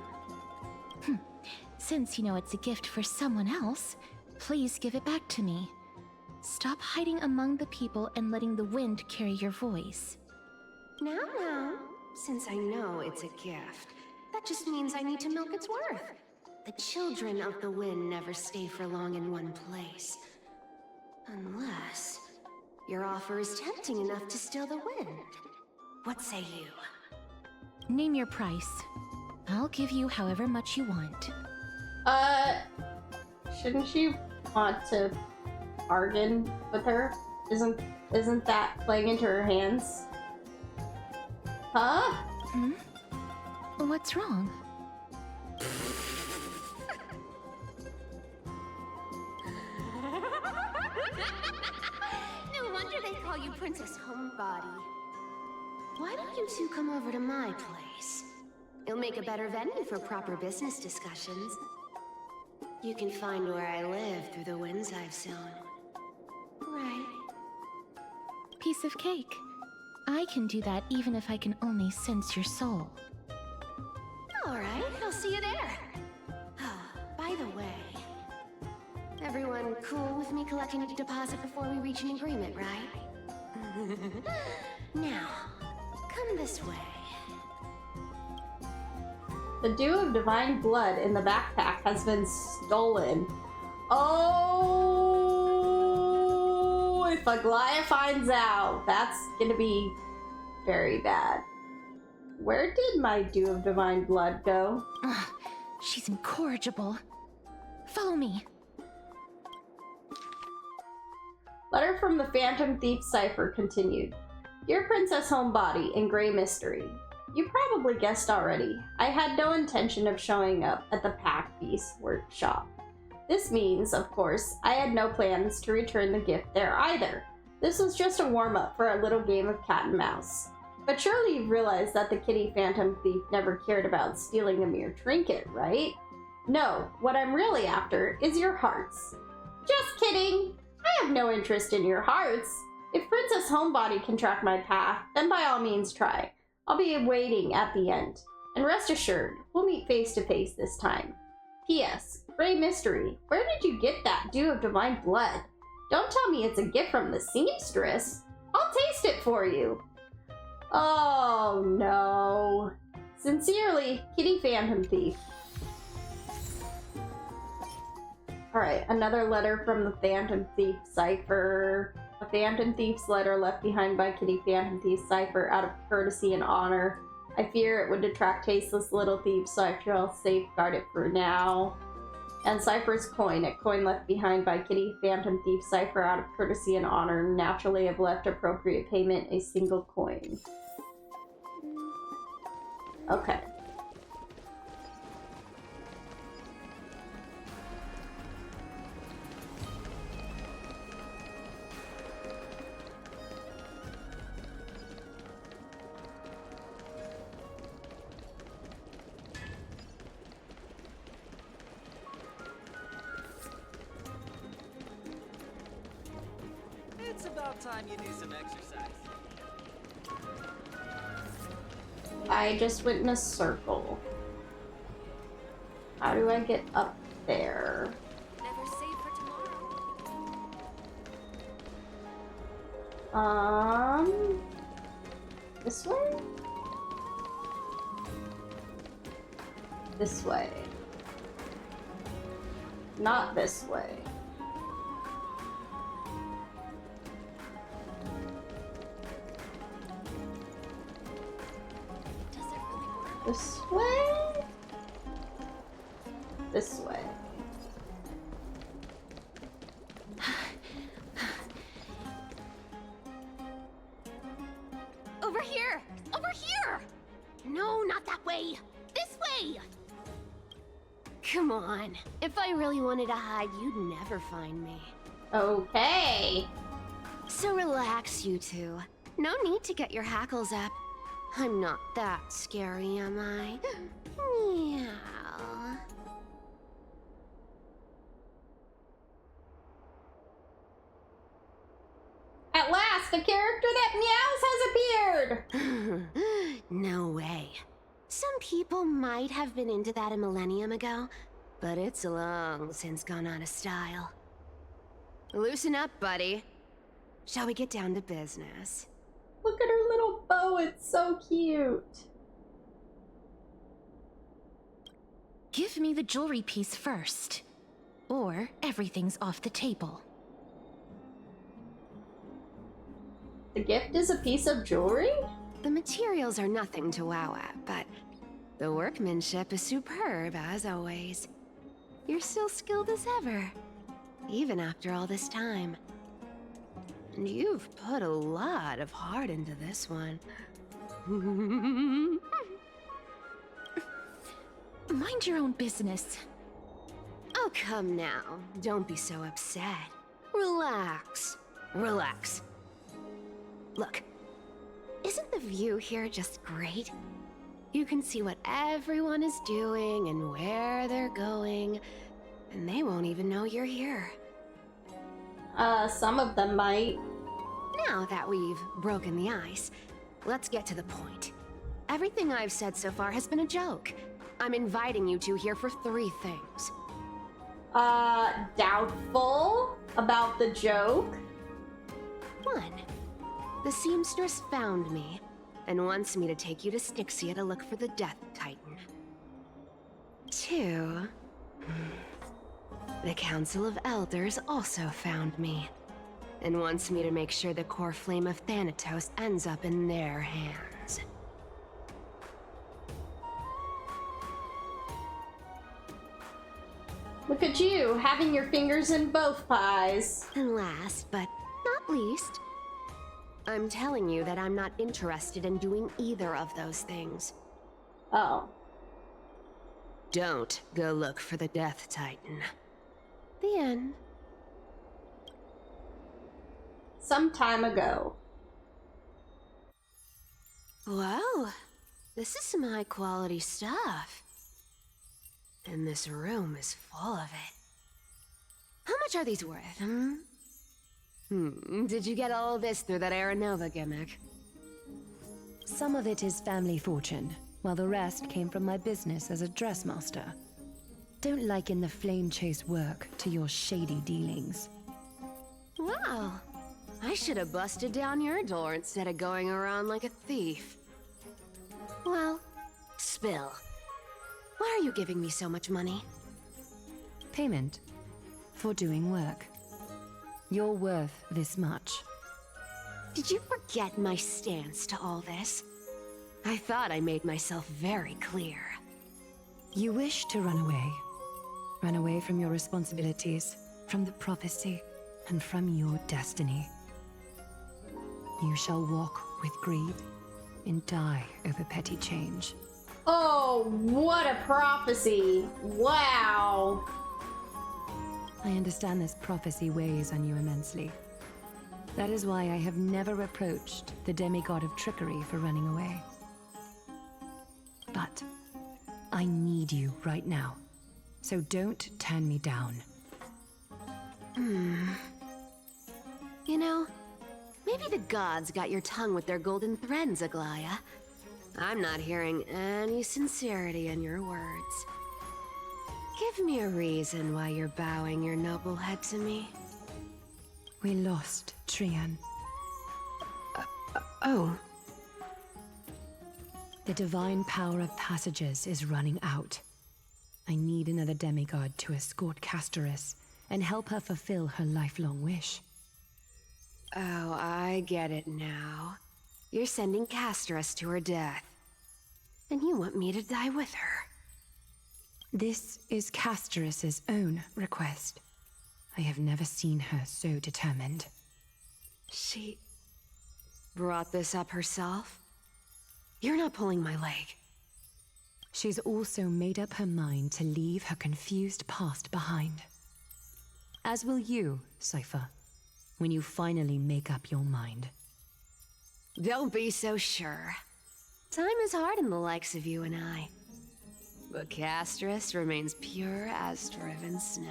Since you know it's a gift for someone else, please give it back to me. Stop hiding among the people and letting the wind carry your voice. Now, since I know it's a gift, that just means I need to milk its worth. The children of the wind never stay for long in one place. Unless your offer is tempting enough to steal the wind. What say you? Name your price. I'll give you however much you want. Shouldn't she want to bargain with her? Isn't that playing into her hands? Huh? What's wrong? No wonder they call you Princess Homebody. Why don't you two come over to my place? It'll make a better venue for proper business discussions. You can find where I live through the winds I've sown. Right. Piece of cake. I can do that even if I can only sense your soul. Alright, I'll see you there. By the way, everyone cool with me collecting a deposit before we reach an agreement, right? Now, come this way. The dew of divine blood in the backpack has been stolen. Oh, if Aglaya finds out, that's gonna be very bad. Where did my dew of divine blood go? She's incorrigible. Follow me. Letter from the Phantom Thief Cipher continued. Dear Princess Homebody and Grey Mystery, you probably guessed already. I had no intention of showing up at the Pack Beast workshop. This means, of course, I had no plans to return the gift there either. This was just a warm-up for a little game of cat and mouse. But surely you've realized that the Kitty Phantom Thief never cared about stealing a mere trinket, right? No, what I'm really after is your hearts. Just kidding! I have no interest in your hearts. If Princess Homebody can track my path, then by all means try. I'll be waiting at the end. And rest assured, we'll meet face to face this time. P.S. Grey Mystery, where did you get that dew of divine blood? Don't tell me it's a gift from the seamstress. I'll taste it for you. Oh no. Sincerely, Kitty Phantom Thief. Alright, another letter from the Phantom Thief cipher. A Phantom Thief's letter left behind by Kitty Phantom Thief's cipher out of courtesy and honor. I fear it would attract tasteless little thieves, so I shall safeguard it for now. And Cypher's coin, a coin left behind by Kitty Phantom Thief cipher out of courtesy and honor. Naturally have left appropriate payment, a single coin. Okay. It's about time you do some exercise. I just went in a circle. How do I get up there? Never save for tomorrow. This way? This way. Not this way. This way? This way. Over here! Over here! No, not that way! This way! Come on. If I really wanted to hide, you'd never find me. Okay. So relax, you two. No need to get your hackles up. I'm not that scary, am I? Meow. At last, the character that meows has appeared! No way. Some people might have been into that a millennium ago, but it's long since gone out of style. Loosen up, buddy. Shall we get down to business? Look at her little bow, it's so cute. Give me the jewelry piece first, or everything's off the table. The gift is a piece of jewelry? The materials are nothing to wow at, but the workmanship is superb as always. You're still skilled as ever, even after all this time. And you've put a lot of heart into this one. Mind your own business. Oh, come now. Don't be so upset. Relax. Relax. Look, isn't the view here just great? You can see what everyone is doing and where they're going, and they won't even know you're here. Some of them might. Now that we've broken the ice, let's get to the point. Everything I've said so far has been a joke. I'm inviting you two here for 3 things. Doubtful about the joke? 1. The seamstress found me and wants me to take you to Styxia to look for the Death Titan. 2. The Council of Elders also found me and wants me to make sure the core flame of Thanatos ends up in their hands. Look at you, having your fingers in both pies. And last, but not least, I'm telling you that I'm not interested in doing either of those things. Oh. Don't go look for the Death Titan. The end. Some time ago. Wow, this is some high-quality stuff. And this room is full of it. How much are these worth, Did you get all this through that Aranova gimmick? Some of it is family fortune, while the rest came from my business as a dressmaster. Don't liken the flame chase work to your shady dealings. Wow. I should have busted down your door instead of going around like a thief. Well, spill. Why are you giving me so much money? Payment for doing work. You're worth this much. Did you forget my stance to all this? I thought I made myself very clear. You wish to run away. Run away from your responsibilities, from the prophecy, and from your destiny. You shall walk with greed and die over petty change. Oh, what a prophecy! Wow! I understand this prophecy weighs on you immensely. That is why I have never approached the demigod of trickery for running away. But I need you right now, so don't turn me down. You know, maybe the gods got your tongue with their golden threads, Aglaya. I'm not hearing any sincerity in your words. Give me a reason why you're bowing your noble head to me. We lost Trian. Oh. The divine power of passages is running out. I need another demigod to escort Castoris and help her fulfill her lifelong wish. Oh, I get it now. You're sending Castoris to her death. And you want me to die with her. This is Castoris' own request. I have never seen her so determined. She brought this up herself? You're not pulling my leg. She's also made up her mind to leave her confused past behind. As will you, Cypher, when you finally make up your mind. Don't be so sure. Time is hard in the likes of you and I. But Castoris remains pure as driven snow.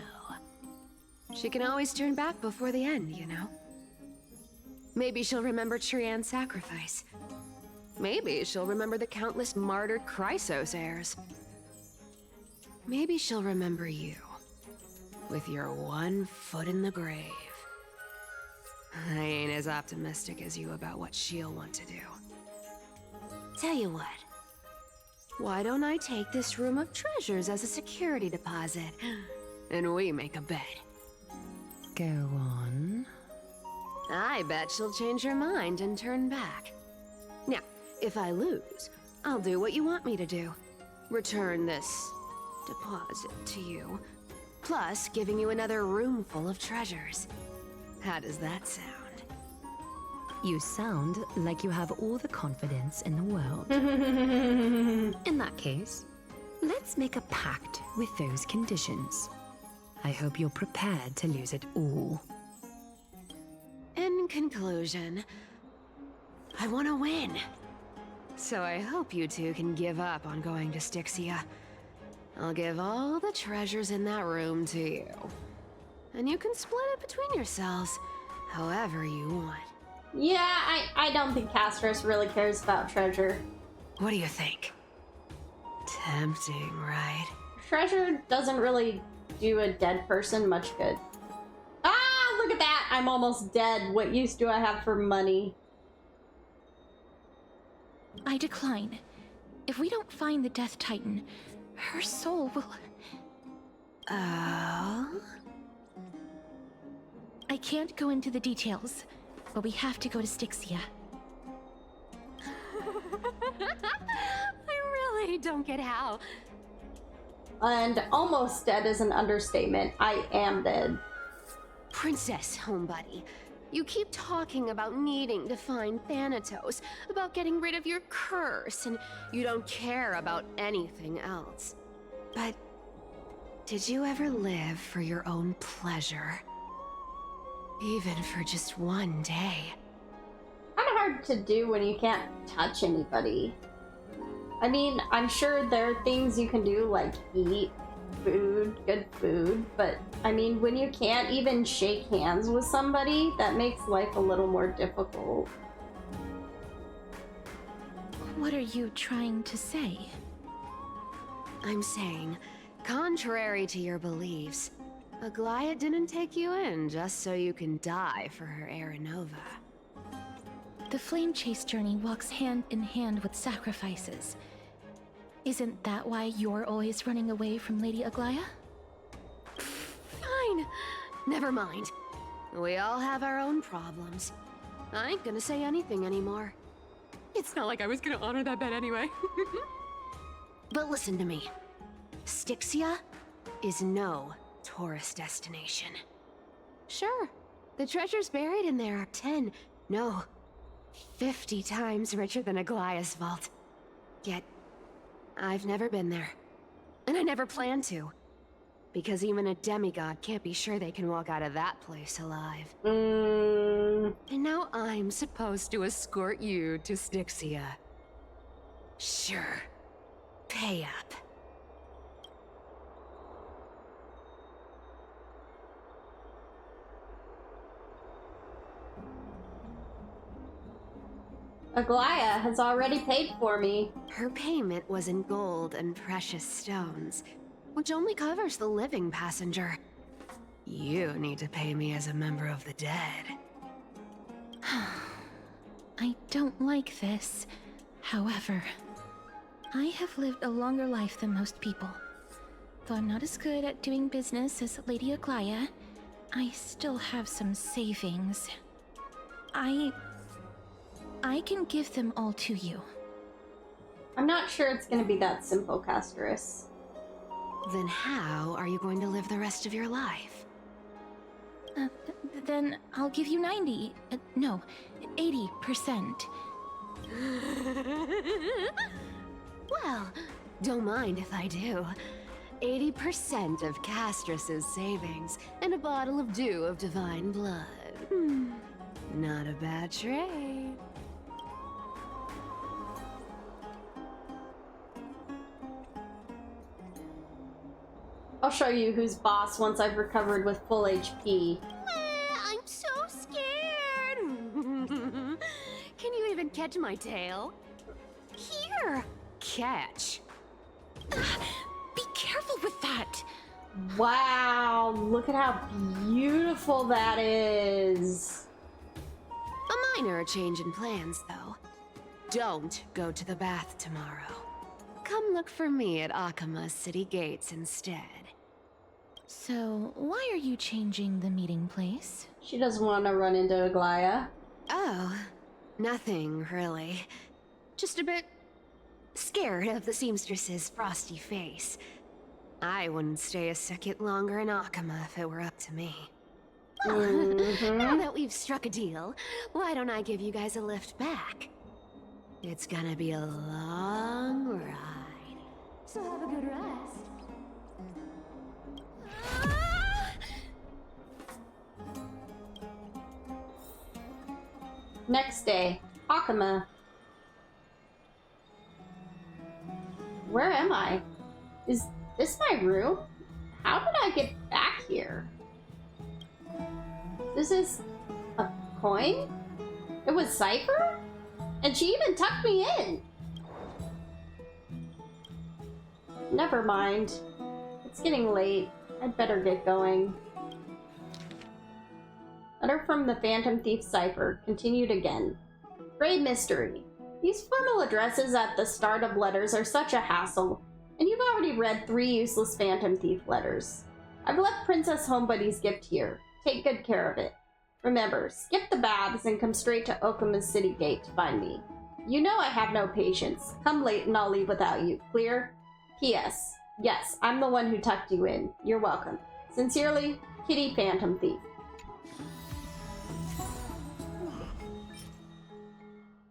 She can always turn back before the end, you know? Maybe she'll remember Trian's sacrifice. Maybe she'll remember the countless martyred Chrysos heirs. Maybe she'll remember you, with your one foot in the grave. I ain't as optimistic as you about what she'll want to do. Tell you what. Why don't I take this room of treasures as a security deposit, and we make a bet? Go on. I bet she'll change her mind and turn back. Now, if I lose, I'll do what you want me to do. Return this deposit to you, plus giving you another room full of treasures. How does that sound? You sound like you have all the confidence in the world. In that case, let's make a pact with those conditions. I hope you're prepared to lose it all. In conclusion, I want to win. So I hope you two can give up on going to Styxia. I'll give all the treasures in that room to you. And you can split it between yourselves, however you want. Yeah, I don't think Castoris really cares about treasure. What do you think? Tempting, right? Treasure doesn't really do a dead person much good. Ah, look at that! I'm almost dead. What use do I have for money? I decline. If we don't find the Death Titan, her soul will... Oh? I can't go into the details, but we have to go to Styxia. I really don't get how. And almost dead is an understatement. I am dead. Princess, homebuddy, you keep talking about needing to find Thanatos, about getting rid of your curse, and you don't care about anything else. But did you ever live for your own pleasure? Even for just one day? Kind of hard to do when you can't touch anybody. I mean, I'm sure there are things you can do like eat, food, good food, but I mean, when you can't even shake hands with somebody, that makes life a little more difficult. What are you trying to say? I'm saying, contrary to your beliefs, Aglaia didn't take you in just so you can die for her Aranova. The flame chase journey walks hand in hand with sacrifices. Isn't that why you're always running away from Lady Aglaia? Fine. Never mind. We all have our own problems. I ain't gonna say anything anymore. It's not like I was gonna honor that bet anyway. But listen to me. Styxia is no tourist destination. Sure, the treasures buried in there are 10, no, 50 times richer than Aglaia's vault. Yet, I've never been there. And I never plan to. Because even a demigod can't be sure they can walk out of that place alive. And now I'm supposed to escort you to Styxia. Sure. Pay up. Aglaia has already paid for me. Her payment was in gold and precious stones, which only covers the living passenger. You need to pay me as a member of the dead. I don't like this. However, I have lived a longer life than most people. Though I'm not as good at doing business as Lady Aglaia, I still have some savings. I can give them all to you. I'm not sure it's gonna be that simple, Casterus. Then how are you going to live the rest of your life? Then I'll give you 90, no, 80%. Well, don't mind if I do. 80% of Castrus's savings and a bottle of dew of divine blood. Not a bad trade. I'll show you who's boss once I've recovered with full HP. I'm so scared. Can you even catch my tail? Here. Catch. Be careful with that. Wow, look at how beautiful that is. A minor change in plans, though. Don't go to the bath tomorrow. Come look for me at Akama's city gates instead. So, why are you changing the meeting place? She doesn't want to run into Aglaia. Oh, nothing really. Just a bit scared of the seamstress's frosty face. I wouldn't stay a second longer in Akama if it were up to me. Now that we've struck a deal, why don't I give you guys a lift back? It's gonna be a long ride, so have a good rest. Next day, Akama. Where am I? Is this my room? How did I get back here? This is a coin? It was Cypher? And she even tucked me in! Never mind. It's getting late. I'd better get going. Letter from the Phantom Thief Cypher, continued again. Great mystery. These formal addresses at the start of letters are such a hassle, and you've already read 3 useless Phantom Thief letters. I've left Princess Homebuddy's gift here. Take good care of it. Remember, skip the baths and come straight to Okama's city gate to find me. You know I have no patience. Come late and I'll leave without you. Clear? P.S. Yes, I'm the one who tucked you in. You're welcome. Sincerely, Kitty Phantom Thief.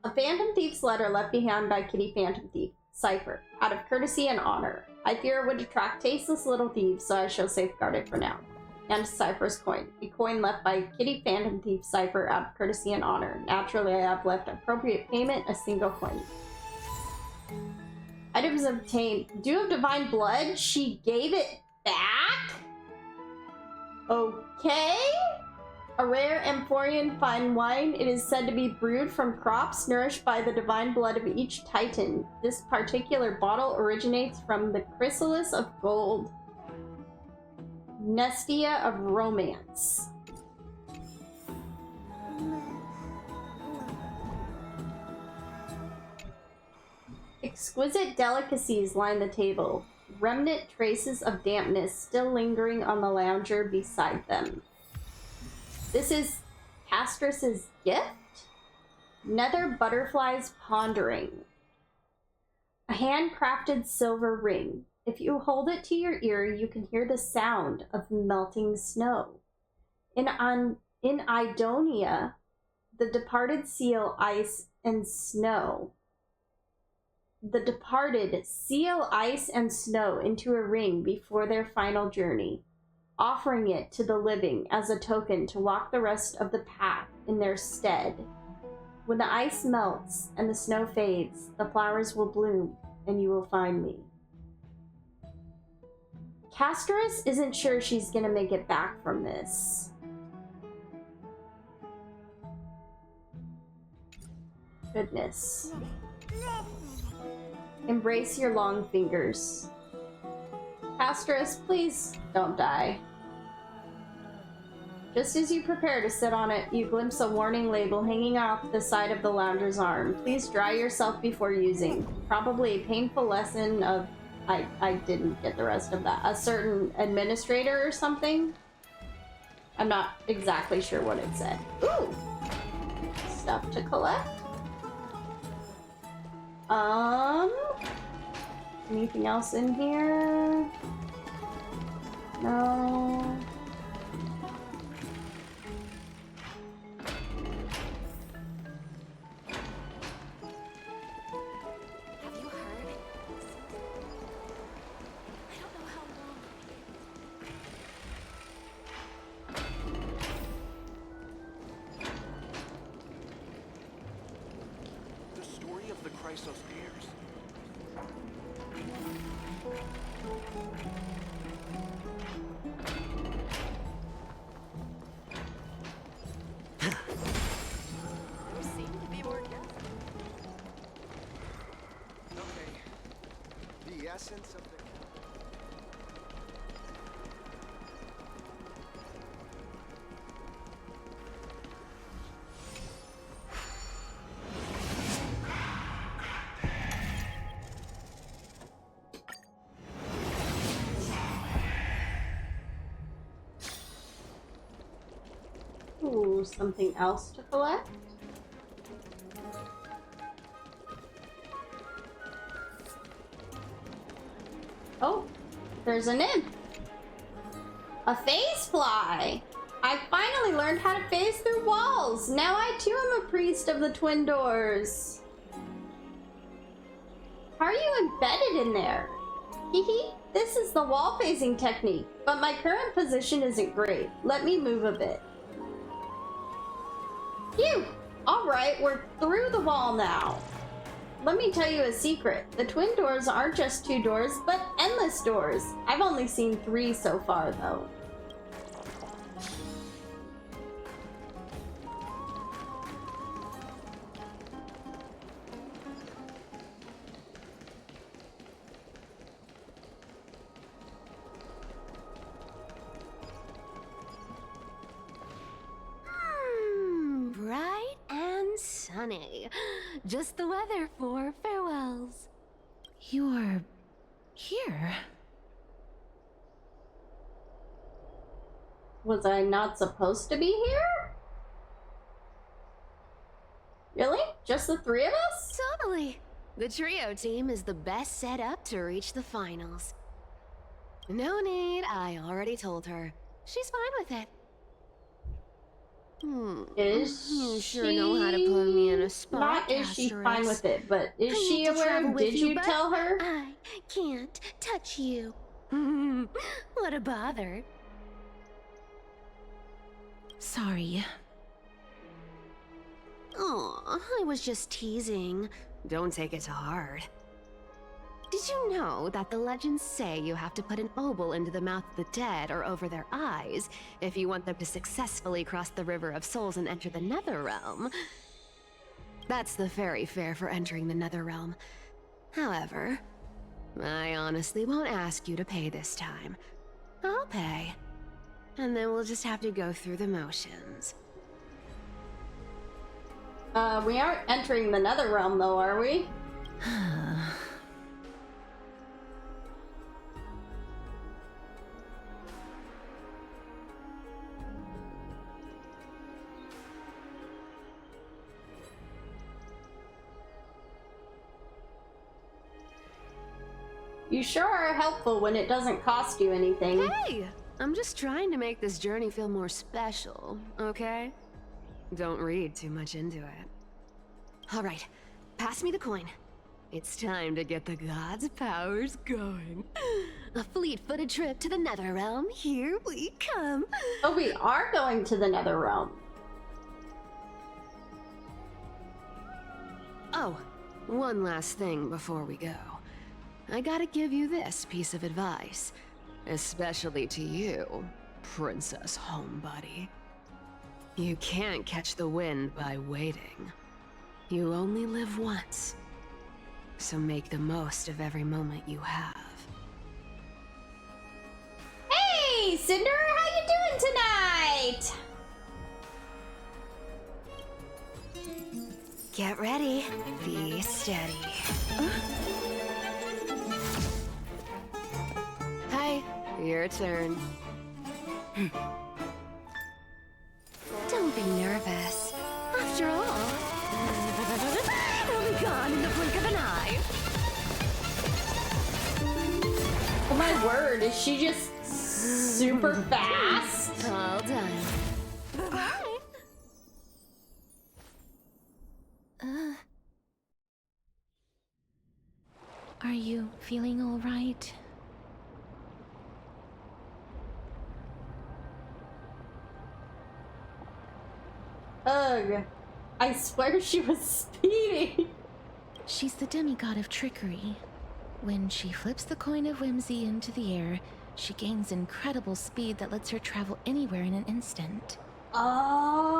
A Phantom Thief's letter left behind by Kitty Phantom Thief. Cypher. Out of courtesy and honor. I fear it would attract tasteless little thieves, so I shall safeguard it for now. And Cypher's coin. A coin left by Kitty Phantom Thief Cypher out of courtesy and honor. Naturally, I have left appropriate payment, a single coin. Items obtained. Dew of Divine Blood? She gave it back? Okay. A rare Amphorian fine wine, it is said to be brewed from crops nourished by the divine blood of each titan. This particular bottle originates from the chrysalis of gold, Nestia of romance. Exquisite delicacies line the table, remnant traces of dampness still lingering on the lounger beside them. This is Castrus's gift? Nether butterflies pondering. A handcrafted silver ring. If you hold it to your ear, you can hear the sound of melting snow. In Idonia, the departed seal ice and snow. The departed seal ice and snow into a ring before their final journey, offering it to the living as a token to walk the rest of the path in their stead. When the ice melts and the snow fades, the flowers will bloom and you will find me. Castrus isn't sure she's gonna make it back from this. Goodness. Embrace your long fingers. Castrus, please don't die. Just as you prepare to sit on it, you glimpse a warning label hanging off the side of the lounger's arm. Please dry yourself before using. Probably a painful lesson of... I didn't get the rest of that. A certain administrator or something? I'm not exactly sure what it said. Ooh! Stuff to collect. Anything else in here? No. Have you heard? I don't know how long. The story of the Christ of Spears. Essence of the... Ooh, something else to collect? Oh, there's an imp. A phase fly. I finally learned how to phase through walls. Now I too am a priest of the twin doors. How are you embedded in there? Hehe, this is the wall phasing technique, but my current position isn't great. Let me move a bit. Phew! Alright, we're through the wall now. Let me tell you a secret. The twin doors aren't just 2 doors, but endless doors. I've only seen 3 so far, though. Bright and sunny. Just the weather for farewells. You're... here? Was I not supposed to be here? Really? Just the 3 of us? Totally. The trio team is the best set up to reach the finals. No need, I already told her. She's fine with it. Is you sure know how to put me in a spot? Not is she fine with it, but is she aware? Did you tell her? I can't touch you. What a bother. Sorry. Aw, I was just teasing. Don't take it to heart. Did you know that the legends say you have to put an obol into the mouth of the dead or over their eyes if you want them to successfully cross the River of Souls and enter the Netherrealm? That's the fairy fare for entering the Netherrealm. However, I honestly won't ask you to pay this time. I'll pay. And then we'll just have to go through the motions. We aren't entering the Netherrealm though, are we? You sure are helpful when it doesn't cost you anything. Hey! I'm just trying to make this journey feel more special, okay? Don't read too much into it. Alright, pass me the coin. It's time to get the gods' powers going. A fleet-footed trip to the Netherrealm, here we come. Oh, we are going to the Netherrealm. Oh, one last thing before we go. I gotta give you this piece of advice. Especially to you, Princess Homebody. You can't catch the wind by waiting. You only live once. So make the most of every moment you have. Hey, Cinder, how you doing tonight? Get ready. Be steady. Hi, your turn. Don't be nervous. After all, it'll be gone in the blink of an eye. Oh my word, is she just super fast? All done. Are you feeling all right? Ugh, I swear she was speeding. She's the demigod of trickery. When she flips the coin of whimsy into the air, she gains incredible speed that lets her travel anywhere in an instant. Oh,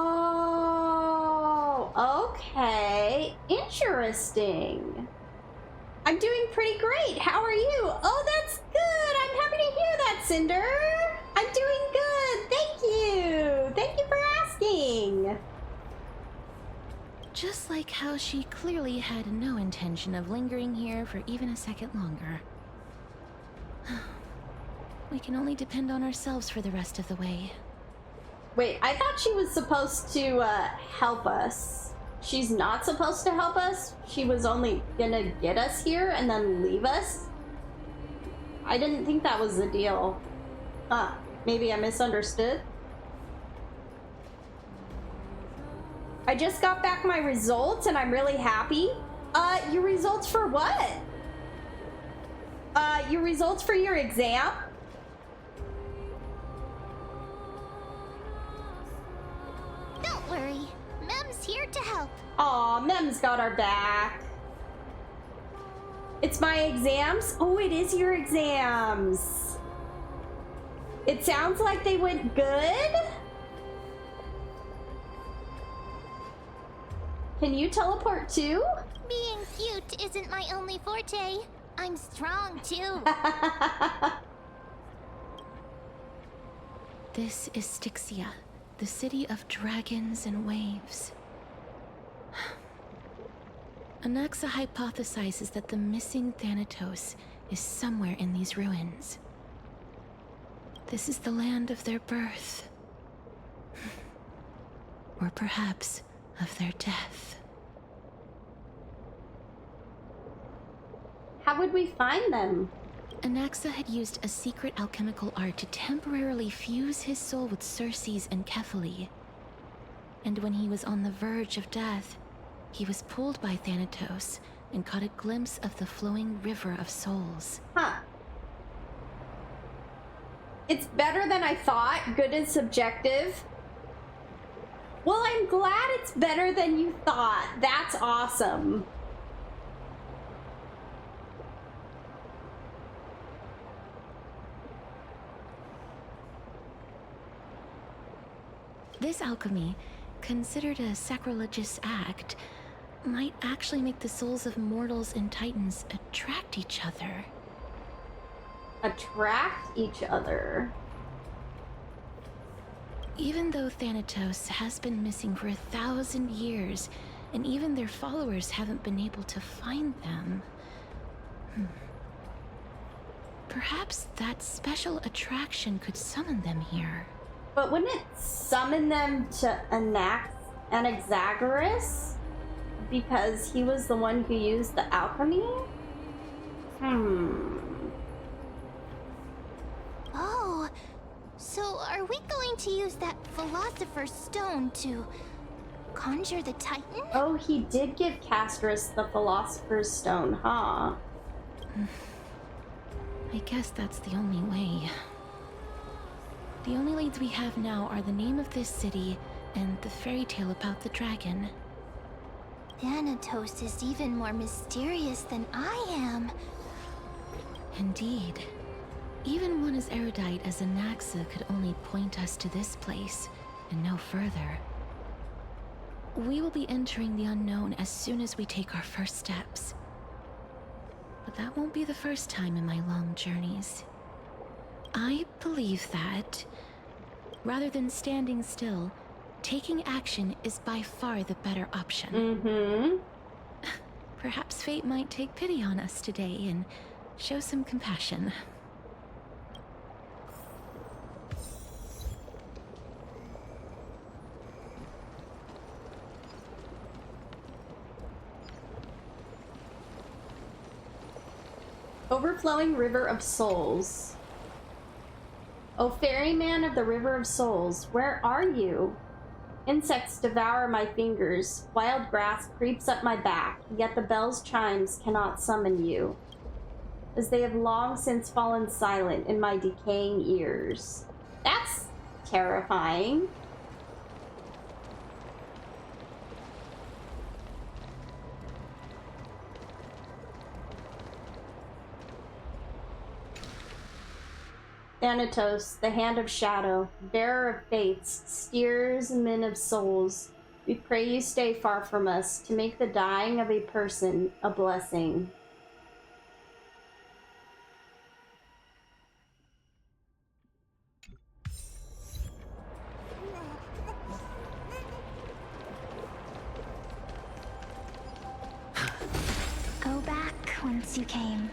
okay. Interesting. I'm doing pretty great. How are you? Oh, that's good. I'm happy to hear that, Cinder. I'm doing good. Thank you. Thank you for asking. Just like how she clearly had no intention of lingering here for even a second longer. We can only depend on ourselves for the rest of the way. Wait, I thought she was supposed to help us. She's not supposed to help us? She was only gonna get us here and then leave us? I didn't think that was the deal. Maybe I misunderstood. I just got back my results and I'm really happy. Your results for what? Your results for your exam? Don't worry. Mem's here to help. Aw, Mem's got our back. It's my exams? Oh, it is your exams. It sounds like they went good. Can you teleport too? Being cute isn't my only forte. I'm strong too. This is Styxia, the city of dragons and waves. Anaxa hypothesizes that the missing Thanatos is somewhere in these ruins. This is the land of their birth. Or perhaps of their death. How would we find them? Anaxa had used a secret alchemical art to temporarily fuse his soul with Circe's and Cephaly. And when he was on the verge of death, he was pulled by Thanatos and caught a glimpse of the flowing river of souls. Huh. It's better than I thought. Good is subjective. Well, I'm glad it's better than you thought. That's awesome. This alchemy, considered a sacrilegious act, might actually make the souls of mortals and titans attract each other. Attract each other? Even though Thanatos has been missing for 1,000 years, and even their followers haven't been able to find them, perhaps that special attraction could summon them here. But wouldn't it summon them to Anaxagoras? Because he was the one who used the alchemy? Oh, so are we going to use that Philosopher's Stone to conjure the Titan? Oh, he did give Castris the Philosopher's Stone, huh? I guess that's the only way. The only leads we have now are the name of this city and the fairy tale about the dragon. Thanatos is even more mysterious than I am. Indeed. Even one as erudite as Anaxa could only point us to this place, and no further. We will be entering the unknown as soon as we take our first steps. But that won't be the first time in my long journeys. I believe that, rather than standing still, taking action is by far the better option. Perhaps fate might take pity on us today and show some compassion. Overflowing River of Souls. O ferryman of the River of Souls, where are you? Insects devour my fingers, wild grass creeps up my back, yet the bell's chimes cannot summon you, as they have long since fallen silent in my decaying ears. That's terrifying. Thanatos, the hand of shadow, bearer of fates, steersman of souls, we pray you stay far from us to make the dying of a person a blessing. Go back whence you came.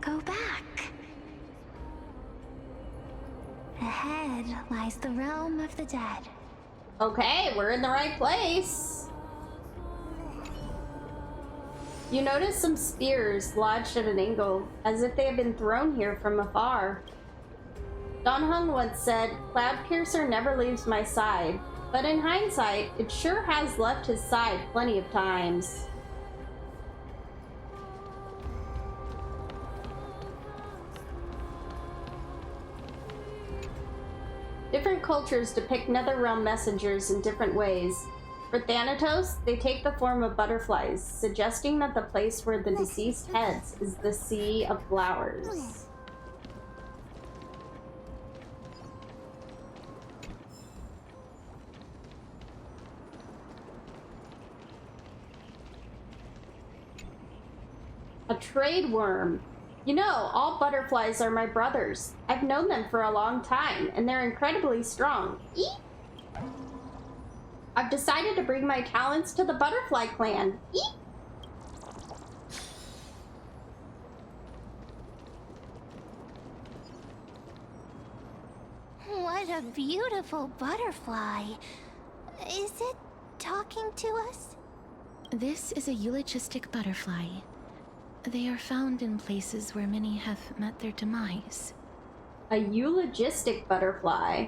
Go back. Ahead lies the realm of the dead. Okay, we're in the right place. You notice some spears lodged at an angle, as if they have been thrown here from afar. Don Hung once said, Cloudpiercer never leaves my side, but in hindsight, it sure has left his side plenty of times. Different cultures depict Netherrealm messengers in different ways. For Thanatos, they take the form of butterflies, suggesting that the place where the deceased heads is the Sea of Flowers. A trade worm. You know, all butterflies are my brothers. I've known them for a long time, and they're incredibly strong. Eek! I've decided to bring my talents to the butterfly clan. Eek! What a beautiful butterfly. Is it talking to us? This is a eulogistic butterfly. They are found in places where many have met their demise. A eulogistic butterfly?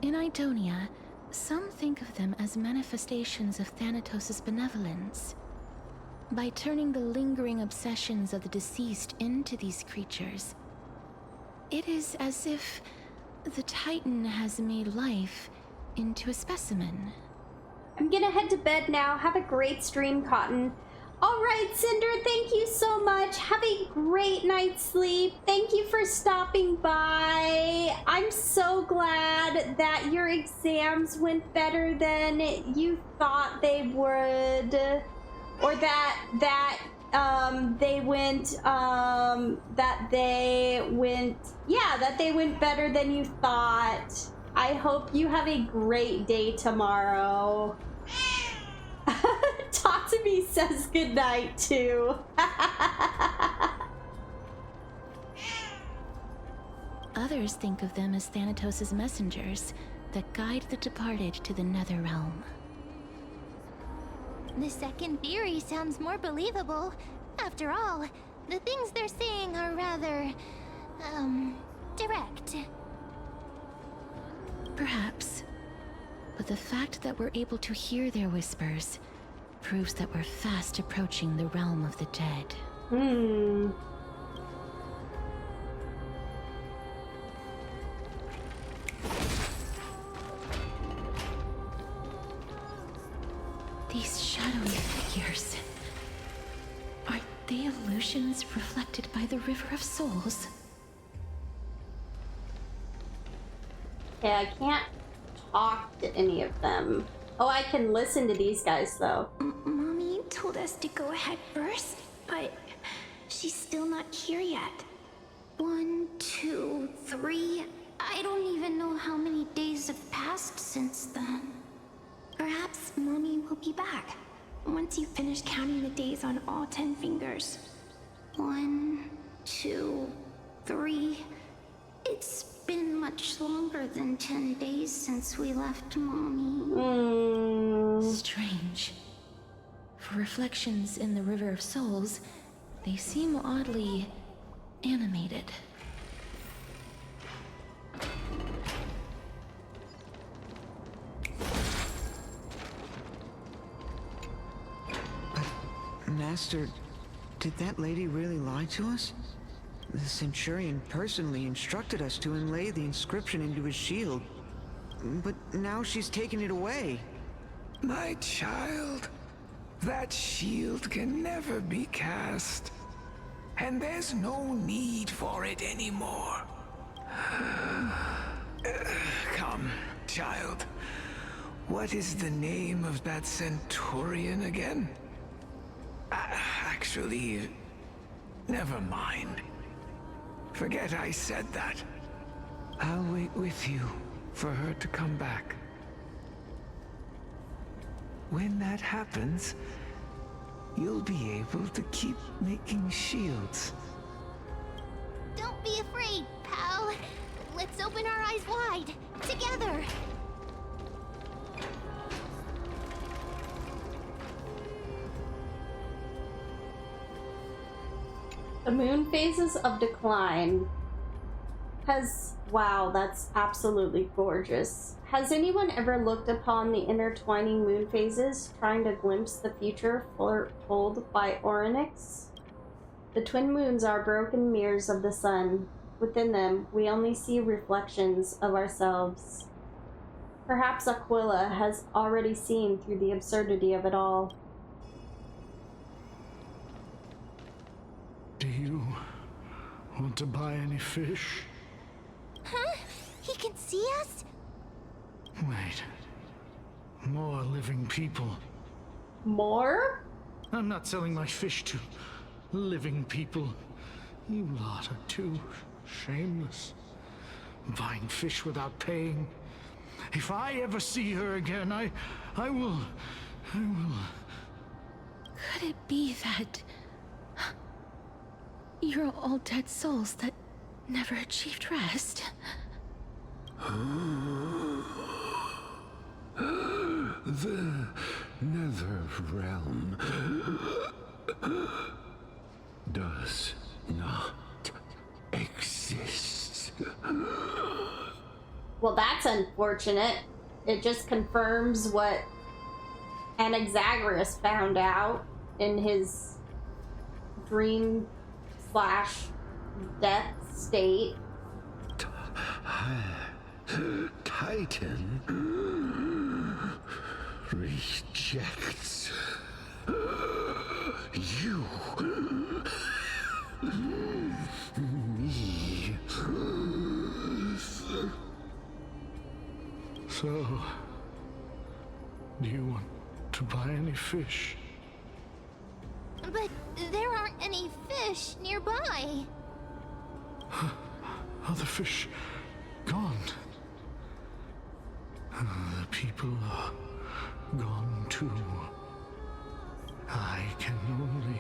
In Idonia, some think of them as manifestations of Thanatos' benevolence. By turning the lingering obsessions of the deceased into these creatures, it is as if the Titan has made life into a specimen. I'm gonna head to bed now. Have a great stream, Cotton. All right, Cinder, thank you so much. Have a great night's sleep. Thank you for stopping by. I'm so glad that your exams went better than you thought they would, or that they went better than you thought. I hope you have a great day tomorrow. Talk to me says goodnight too. Others think of them as Thanatos' messengers that guide the departed to the nether realm. The second theory sounds more believable. After all, the things they're saying are rather, direct. Perhaps. But the fact that we're able to hear their whispers proves that we're fast approaching the realm of the dead. These shadowy figures. Are they illusions reflected by the River of Souls? Okay, I can't talk to any of them. Oh, I can listen to these guys though. Mommy told us to go ahead first, but she's still not here yet. 1, 2, 3. I don't even know how many days have passed since then. Perhaps Mommy will be back once you finish counting the days on all 10 fingers. 1, 2, 3. It's been much longer than 10 days since we left Mommy. Strange. For reflections in the River of Souls, they seem oddly animated. Master, did that lady really lie to us? The Centurion personally instructed us to inlay the inscription into his shield. But now she's taken it away. My child, that shield can never be cast. And there's no need for it anymore. Come, child. What is the name of that Centurion again? Actually, never mind. Forget I said that. I'll wait with you for her to come back. When that happens, you'll be able to keep making shields. Don't be afraid, pal. Let's open our eyes wide, together. The moon phases of decline. Wow, that's absolutely gorgeous. Has anyone ever looked upon the intertwining moon phases, trying to glimpse the future foretold by Orynyx? The twin moons are broken mirrors of the sun. Within them, we only see reflections of ourselves. Perhaps Aquila has already seen through the absurdity of it all. Do you want to buy any fish? Huh? He can see us? Wait. More living people. More? I'm not selling my fish to living people. You lot are too shameless. Buying fish without paying. If I ever see her again, I will... Could it be that you're all dead souls that never achieved rest? The Nether Realm does not exist. Well, that's unfortunate. It just confirms what Anaxagoras found out in his dream / death state. Titan rejects You. Me. So, do you want to buy any fish? But there aren't any fish nearby. Other fish gone. The people are gone too. I can only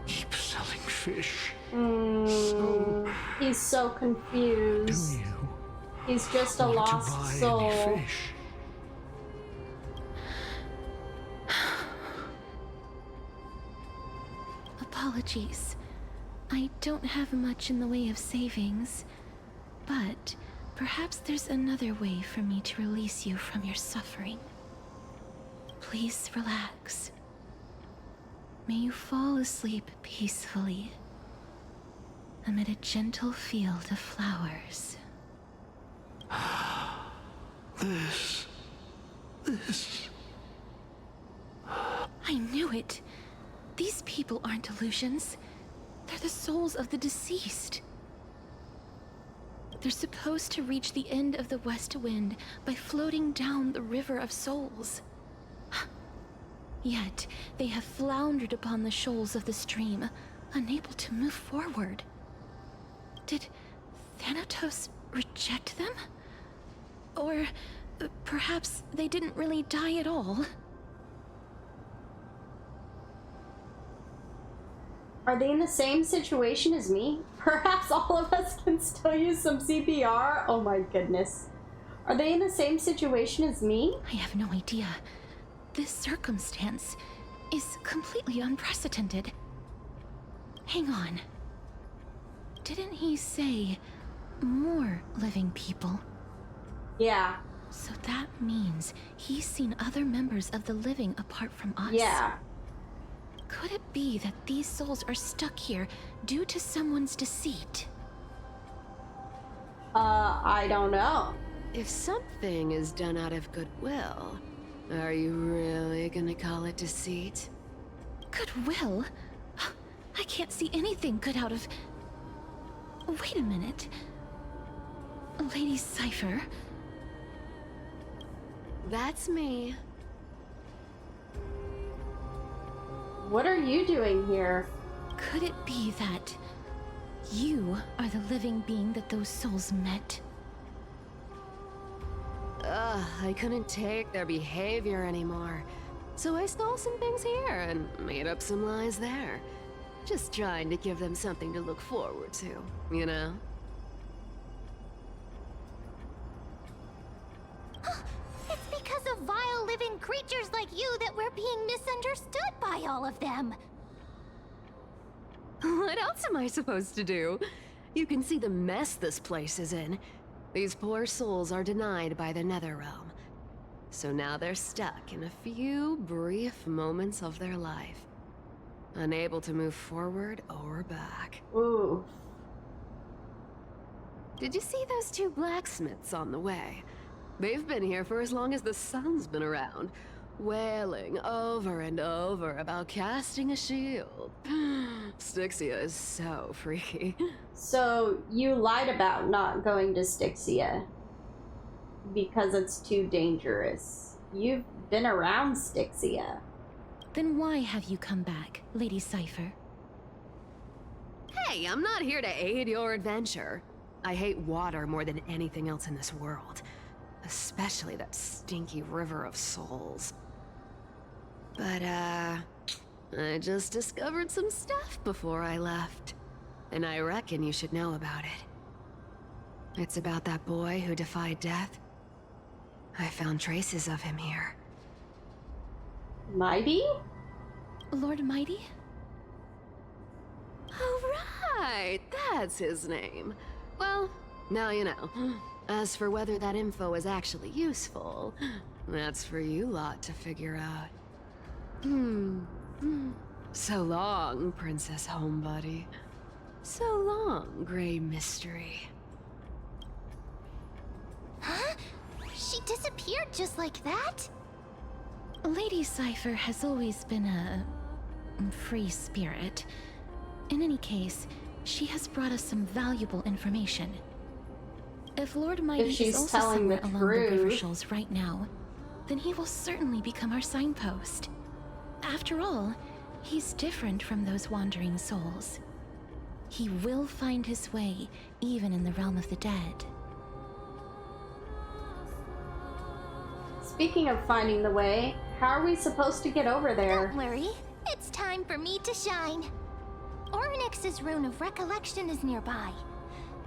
keep selling fish. So, he's so confused. do you He's just a want to lost buy soul. any fish? Apologies. I don't have much in the way of savings, but perhaps there's another way for me to release you from your suffering. Please relax. May you fall asleep peacefully amid a gentle field of flowers. This. I knew it. These people aren't illusions. They're the souls of the deceased. They're supposed to reach the end of the West Wind by floating down the River of Souls. Yet, they have floundered upon the shoals of the stream, unable to move forward. Did Thanatos reject them? Or perhaps they didn't really die at all? Are they in the same situation as me? Perhaps all of us can still use some CPR? Oh my goodness. Are they in the same situation as me? I have no idea. This circumstance is completely unprecedented. Hang on. Didn't he say more living people? Yeah. So that means he's seen other members of the living apart from us. Yeah. Could it be that these souls are stuck here due to someone's deceit? I don't know. If something is done out of goodwill, are you really gonna call it deceit? Goodwill? I can't see anything good out of... Wait a minute. Lady Cypher? That's me. What are you doing here? Could it be that you are the living being that those souls met? I couldn't take their behavior anymore. So I stole some things here and made up some lies there. Just trying to give them something to look forward to, you know? It's because of vile living creatures like you that we're being misunderstood by all of them. What else am I supposed to do? You can see the mess this place is in. These poor souls are denied by the Netherrealm. So now they're stuck in a few brief moments of their life. Unable to move forward or back. Ooh. Did you see those two blacksmiths on the way? They've been here for as long as the sun's been around, wailing over and over about casting a shield. Styxia is so freaky. So you lied about not going to Styxia because it's too dangerous. You've been around Styxia. Then why have you come back, Lady Cypher? Hey, I'm not here to aid your adventure. I hate water more than anything else in this world. Especially that stinky river of souls. But, I just discovered some stuff before I left. And I reckon you should know about it. It's about that boy who defied death. I found traces of him here. Mighty? Lord Mighty? Oh, right! That's his name. Well, now you know. As for whether that info is actually useful, that's for you lot to figure out. So long, Princess Homebody. So long, Grey Mystery. Huh? She disappeared just like that? Lady Cypher has always been a free spirit. In any case, she has brought us some valuable information. If Lord Mighty is also somewhere along the river shoals right now, then he will certainly become our signpost. After all, he's different from those wandering souls. He will find his way, even in the realm of the dead. Speaking of finding the way, how are we supposed to get over there? Don't worry, it's time for me to shine. Ornyx's rune of recollection is nearby.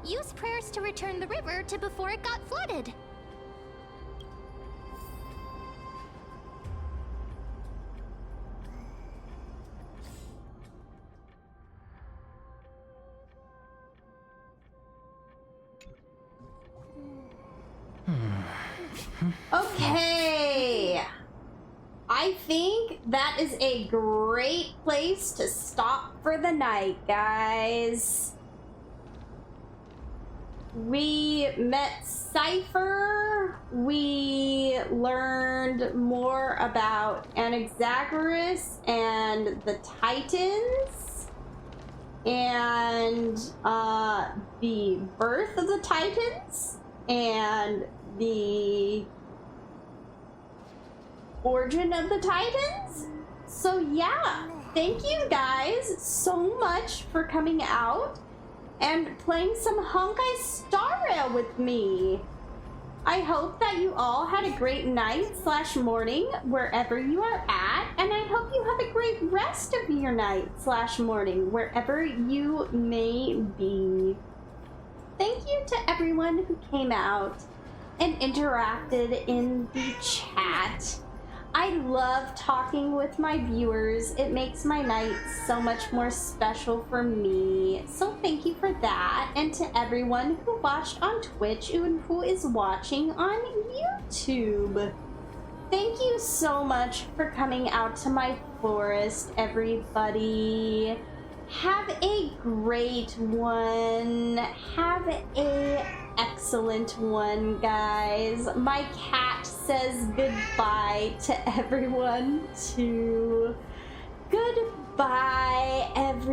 Use prayers to return the river to before it got flooded. Okay. I think that is a great place to stop for the night, guys. We met Cypher. We learned more about Anaxagoras and the Titans. And the birth of the Titans. And the origin of the Titans. So yeah, thank you guys so much for coming out and playing some Honkai Star Rail with me. I hope that you all had a great night / morning wherever you are at, and I hope you have a great rest of your night / morning wherever you may be. Thank you to everyone who came out and interacted in the chat. I love talking with my viewers. It makes my night so much more special for me. So thank you for that. And to everyone who watched on Twitch and who is watching on YouTube. Thank you so much for coming out to my forest, everybody. Have a great one. Have a excellent one, guys. My cat says goodbye to everyone too. Goodbye, everyone.